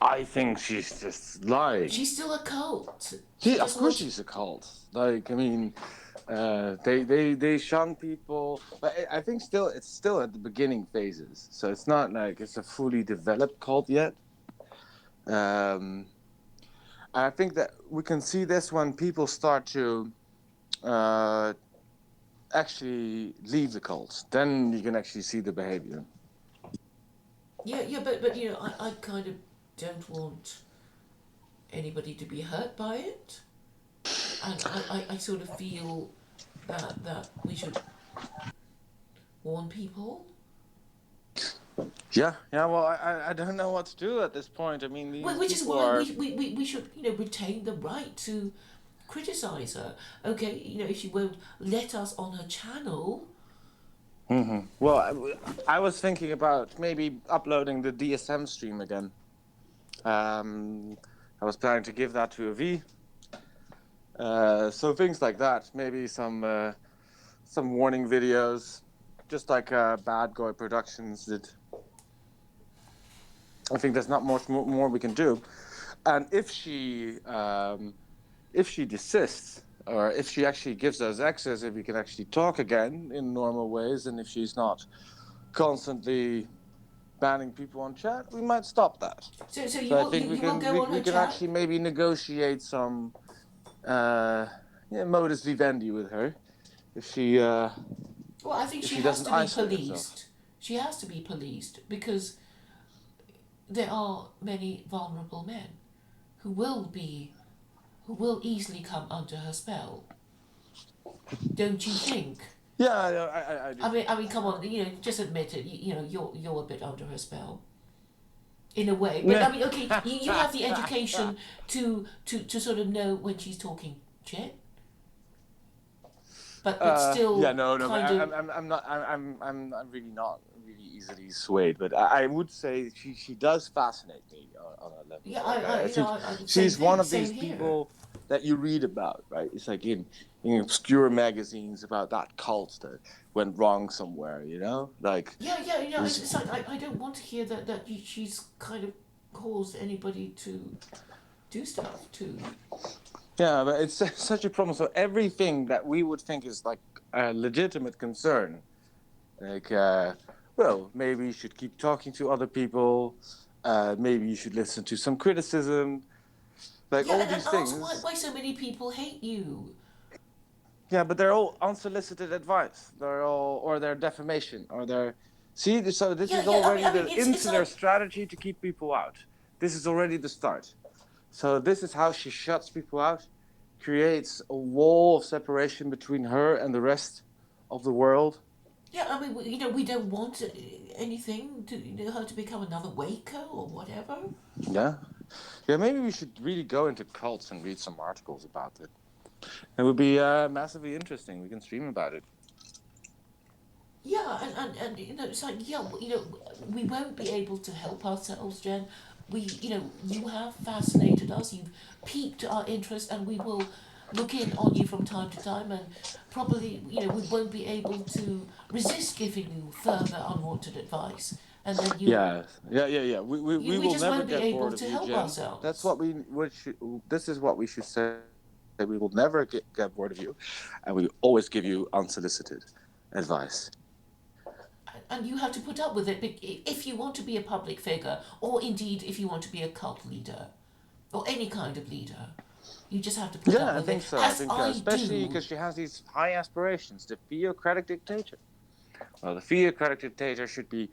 Speaker 3: I think she's just lying.
Speaker 1: She's still a cult. She
Speaker 3: She, of
Speaker 1: just
Speaker 3: course,
Speaker 1: wants.
Speaker 3: she's a cult. Like, I mean, they shun people, but I think still it's still at the beginning phases. So it's not like it's a fully developed cult yet. Um, I think that we can see this when people start to uh, actually leave the cult. Then you can actually see the behavior.
Speaker 1: Yeah, yeah, but I kind of don't want anybody to be hurt by it, and I sort of feel that we should warn people.
Speaker 3: Yeah, yeah. Well, I don't know what to do at this point. I mean, these
Speaker 1: Which is
Speaker 3: people
Speaker 1: why
Speaker 3: are.
Speaker 1: we should, retain the right to criticize her. Okay, if she won't let us on her channel.
Speaker 3: Well, I was thinking about maybe uploading the DSM stream again. Um, I was planning to give that to a V. So things like that. Maybe some warning videos, just like Bad Guy Productions did. I think there's not much more we can do. And if she desists, or if she actually gives us access, if we can actually talk again in normal ways, and if she's not constantly banning people on chat, we might stop that.
Speaker 1: So
Speaker 3: So
Speaker 1: you
Speaker 3: I
Speaker 1: will
Speaker 3: think
Speaker 1: you will go on
Speaker 3: we
Speaker 1: her
Speaker 3: can
Speaker 1: chat.
Speaker 3: actually maybe negotiate some modus vivendi with her if
Speaker 1: Well, I think she
Speaker 3: she
Speaker 1: has
Speaker 3: doesn't
Speaker 1: to be
Speaker 3: isolate herself.
Speaker 1: policed. She has to be policed because there are many vulnerable men who will easily come under her spell. Don't you think?
Speaker 3: Yeah, I do.
Speaker 1: I mean, come on, just admit it. You're a bit under her spell, in a way. But I mean, okay, you have the education to sort of know when she's talking shit. but
Speaker 3: Yeah,
Speaker 1: still
Speaker 3: no, but
Speaker 1: kind of.
Speaker 3: I'm not, I'm really not really easily swayed. But I would say she does fascinate me on a level.
Speaker 1: Yeah,
Speaker 3: Like I think
Speaker 1: same
Speaker 3: she's one
Speaker 1: thing,
Speaker 3: of
Speaker 1: same
Speaker 3: these
Speaker 1: here.
Speaker 3: people that you read about, right? It's like in obscure magazines about that cult that went wrong somewhere, you know? Like
Speaker 1: Yeah,
Speaker 3: there's
Speaker 1: it's like I don't want to hear that she's kind of caused anybody to do stuff to.
Speaker 3: yeah, but it's such a problem. So everything that we would think is like a legitimate concern, like, well, maybe you should keep talking to other people. Maybe you should listen to some criticism. Like
Speaker 1: Yeah,
Speaker 3: all
Speaker 1: and
Speaker 3: these
Speaker 1: ask
Speaker 3: things.
Speaker 1: why so many people hate you.
Speaker 3: Yeah, but they're all unsolicited advice. They're all, or they're defamation, or they're. See, so this is already
Speaker 1: I mean,
Speaker 3: the
Speaker 1: it's
Speaker 3: into their
Speaker 1: like.
Speaker 3: strategy to keep people out. This is already the start. So this is how she shuts people out, creates a wall of separation between her and the rest of the world.
Speaker 1: Yeah, I mean, we don't want anything to her to become another Waco or whatever.
Speaker 3: Yeah, yeah. Maybe we should really go into cults and read some articles about it. It would be massively interesting. We can stream about it.
Speaker 1: Yeah, and it's like, yeah, we won't be able to help ourselves, Jen. You have fascinated us. You've piqued our interest, and we will look in on you from time to time, and probably, we won't be able to resist giving you further unwanted advice, and then
Speaker 3: Yeah, yeah. We
Speaker 1: we
Speaker 3: will
Speaker 1: just
Speaker 3: never
Speaker 1: won't be
Speaker 3: get
Speaker 1: able
Speaker 3: bored of
Speaker 1: to
Speaker 3: you,
Speaker 1: help
Speaker 3: Jen. That's what
Speaker 1: ourselves.
Speaker 3: this is what we should say. We will never get bored of you, and we always give you unsolicited advice.
Speaker 1: And you have to put up with it if you want to be a public figure, or indeed if you want to be a cult leader, or any kind of leader. You just have to put up
Speaker 3: Yeah, I
Speaker 1: with it,
Speaker 3: think so. I
Speaker 1: as
Speaker 3: think
Speaker 1: I
Speaker 3: especially
Speaker 1: do.
Speaker 3: because she has these high aspirations, the theocratic dictator. Well, the theocratic dictator should be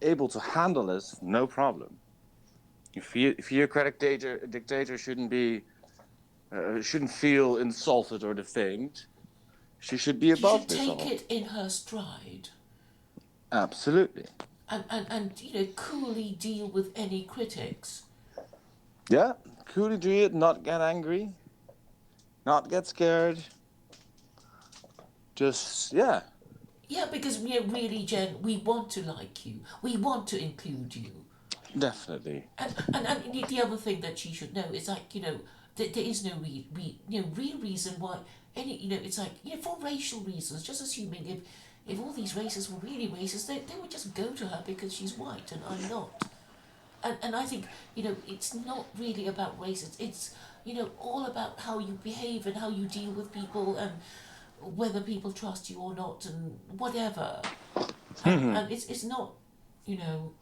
Speaker 3: able to handle this, no problem. Theocratic dictator shouldn't feel insulted or defamed. She should be
Speaker 1: She should
Speaker 3: above this
Speaker 1: take
Speaker 3: all.
Speaker 1: it in her stride,
Speaker 3: Absolutely.
Speaker 1: and coolly deal with any critics.
Speaker 3: Yeah, coolly do it, not get angry, not get scared. Just, yeah,
Speaker 1: Yeah, because really, Jen, we want to like you. We want to include you.
Speaker 3: definitely.
Speaker 1: And the other thing that she should know is, like, there is no real reason why it's like, for racial reasons. Just assuming if all these races were really racist, they would just go to her because she's white and I'm not. And I think it's not really about race. It's all about how you behave and how you deal with people and whether people trust you or not and whatever. And it's not you know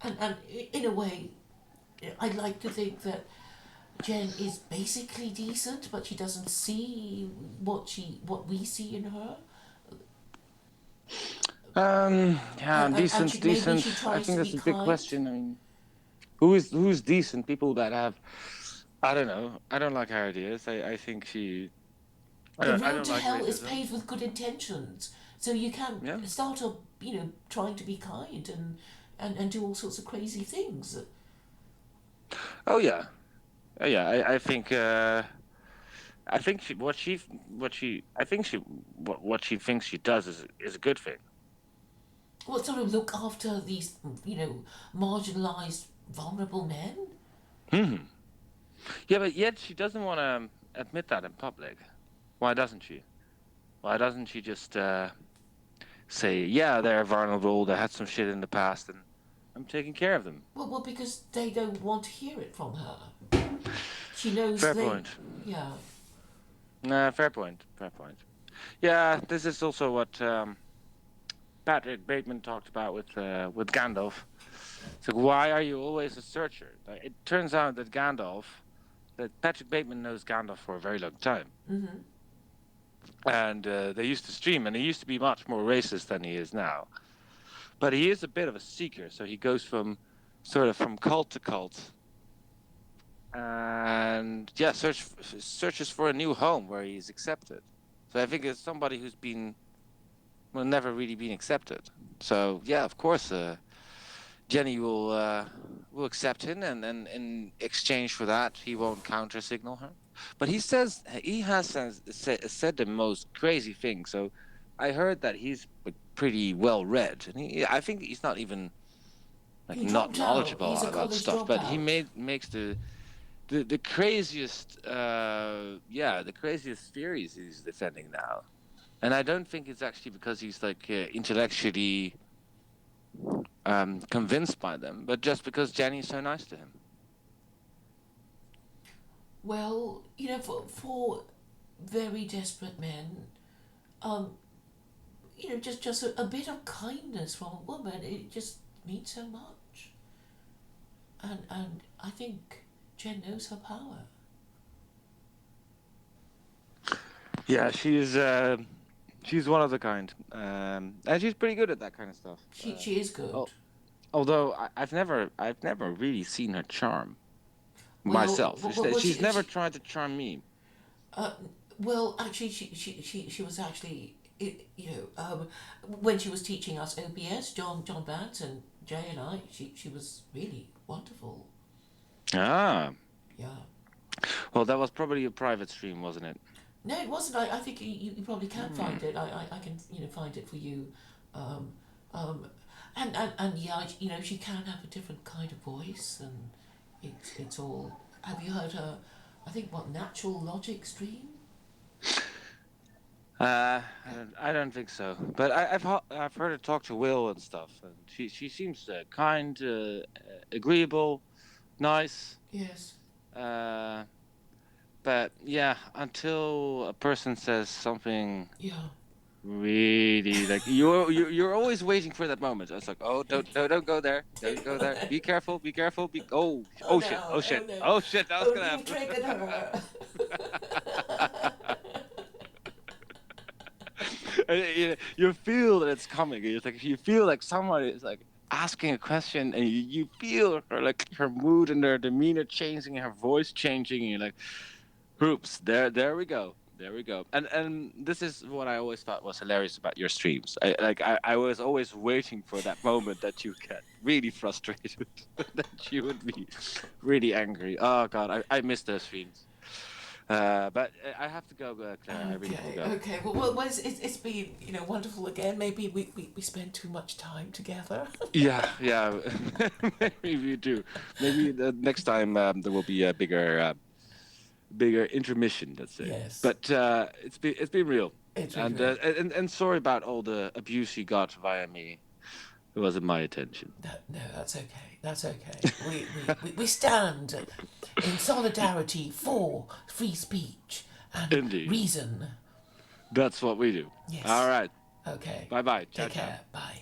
Speaker 1: and in a way, I'd like to think that Jen is basically decent, but she doesn't see what we see in her,
Speaker 3: Yeah,
Speaker 1: and
Speaker 3: decent,
Speaker 1: maybe
Speaker 3: decent.
Speaker 1: she
Speaker 3: I
Speaker 1: tries
Speaker 3: think
Speaker 1: to be
Speaker 3: that's a big
Speaker 1: kind.
Speaker 3: question. I mean, who's decent? People that have, I don't know. I don't like her ideas. I think she,
Speaker 1: The
Speaker 3: I
Speaker 1: road
Speaker 3: don't
Speaker 1: to
Speaker 3: like
Speaker 1: hell is
Speaker 3: racism.
Speaker 1: paved with good intentions, so you can
Speaker 3: Yeah.
Speaker 1: start up, trying to be kind and do all sorts of crazy things.
Speaker 3: Oh yeah. Yeah. I think what she thinks she does is a good thing.
Speaker 1: What, sort of look after these, marginalized, vulnerable men?
Speaker 3: Hmm. Yeah, but yet she doesn't want to admit that in public. Why doesn't she? Why doesn't she just say, yeah, they're vulnerable, they had some shit in the past, and I'm taking care of them?
Speaker 1: Well, because they don't want to hear it from her. She knows
Speaker 3: Fair
Speaker 1: they,
Speaker 3: point.
Speaker 1: yeah.
Speaker 3: Nah, fair point. Fair point. Yeah, this is also what Patrick Bateman talked about with Gandalf. It's like, why are you always a searcher? Like, it turns out that Patrick Bateman knows Gandalf for a very long time.
Speaker 1: Mm-hmm.
Speaker 3: And they used to stream, and he used to be much more racist than he is now. But he is a bit of a seeker, so he goes from sort of from cult to cult, and yeah, searches for a new home where he's accepted. So I think it's somebody who's been well, never really been accepted. So yeah, of course, Jenny will accept him, and in exchange for that, he won't counter signal her. but he has said the most crazy things. So I heard that he's like, pretty well read, and I think he's not even like
Speaker 1: He
Speaker 3: not
Speaker 1: dropped out.
Speaker 3: knowledgeable
Speaker 1: He's a
Speaker 3: about
Speaker 1: college
Speaker 3: stuff, but he
Speaker 1: dropout.
Speaker 3: makes the craziest the craziest theories he's defending now. And I don't think it's actually because he's like intellectually convinced by them, but just because Jenny's so nice to him.
Speaker 1: Well, for very desperate men, um, just a bit of kindness from a woman, it just means so much. And I think Jen knows her power.
Speaker 3: Yeah, she's one of the kind, and she's pretty good at that kind of stuff.
Speaker 1: She is good.
Speaker 3: Oh, although I've never really seen her charm
Speaker 1: Well,
Speaker 3: myself.
Speaker 1: well, well, well
Speaker 3: She's never tried to charm me.
Speaker 1: uh, well, actually, she was actually, when she was teaching us OBS, John Vance and Jay and I, she was really wonderful.
Speaker 3: Ah,
Speaker 1: Yeah.
Speaker 3: well, that was probably a private stream, wasn't it?
Speaker 1: No, it wasn't. I think you probably can find it. I can find it for you. Um, um, and yeah, she can have a different kind of voice, and it's all. Have you heard her? I think what Natural Logic stream.
Speaker 3: I don't think so. But I've heard her talk to Will and stuff, and she seems kind, agreeable, nice.
Speaker 1: Yes.
Speaker 3: Uh, but yeah, until a person says something
Speaker 1: Yeah.
Speaker 3: really like you're always waiting for that moment. It's like, oh, don't go there, don't go there. Be careful, be careful.
Speaker 1: Oh
Speaker 3: Shit,
Speaker 1: no!
Speaker 3: oh
Speaker 1: Oh
Speaker 3: shit,
Speaker 1: no!
Speaker 3: oh shit, that was
Speaker 1: Oh,
Speaker 3: gonna
Speaker 1: you've
Speaker 3: happen.
Speaker 1: triggered her.
Speaker 3: And you feel that it's coming. It's like you feel like someone is like asking a question, and you feel her like her mood and her demeanor changing, her voice changing, and you're like, "Oops, there we go, there we go." And this is what I always thought was hilarious about your streams. I was always waiting for that moment that you get really frustrated, that you would be really angry. Oh God, I miss those streams. But I have to go, Claire. I really have to
Speaker 1: Okay.
Speaker 3: go.
Speaker 1: Okay. Well, it's been wonderful again. Maybe we spend too much time together.
Speaker 3: Yeah. Maybe we do. Maybe the next time there will be a bigger intermission, let's say.
Speaker 1: Yes.
Speaker 3: But it's been real,
Speaker 1: It's been
Speaker 3: and
Speaker 1: great.
Speaker 3: and sorry about all the abuse you got via me. It wasn't my intention.
Speaker 1: No, that's okay. That's okay. We stand in solidarity for free speech and
Speaker 3: Indeed,
Speaker 1: reason.
Speaker 3: that's what we do. All
Speaker 1: Yes.
Speaker 3: right.
Speaker 1: Okay.
Speaker 3: Bye bye. Ciao
Speaker 1: Take
Speaker 3: ciao.
Speaker 1: care. Bye.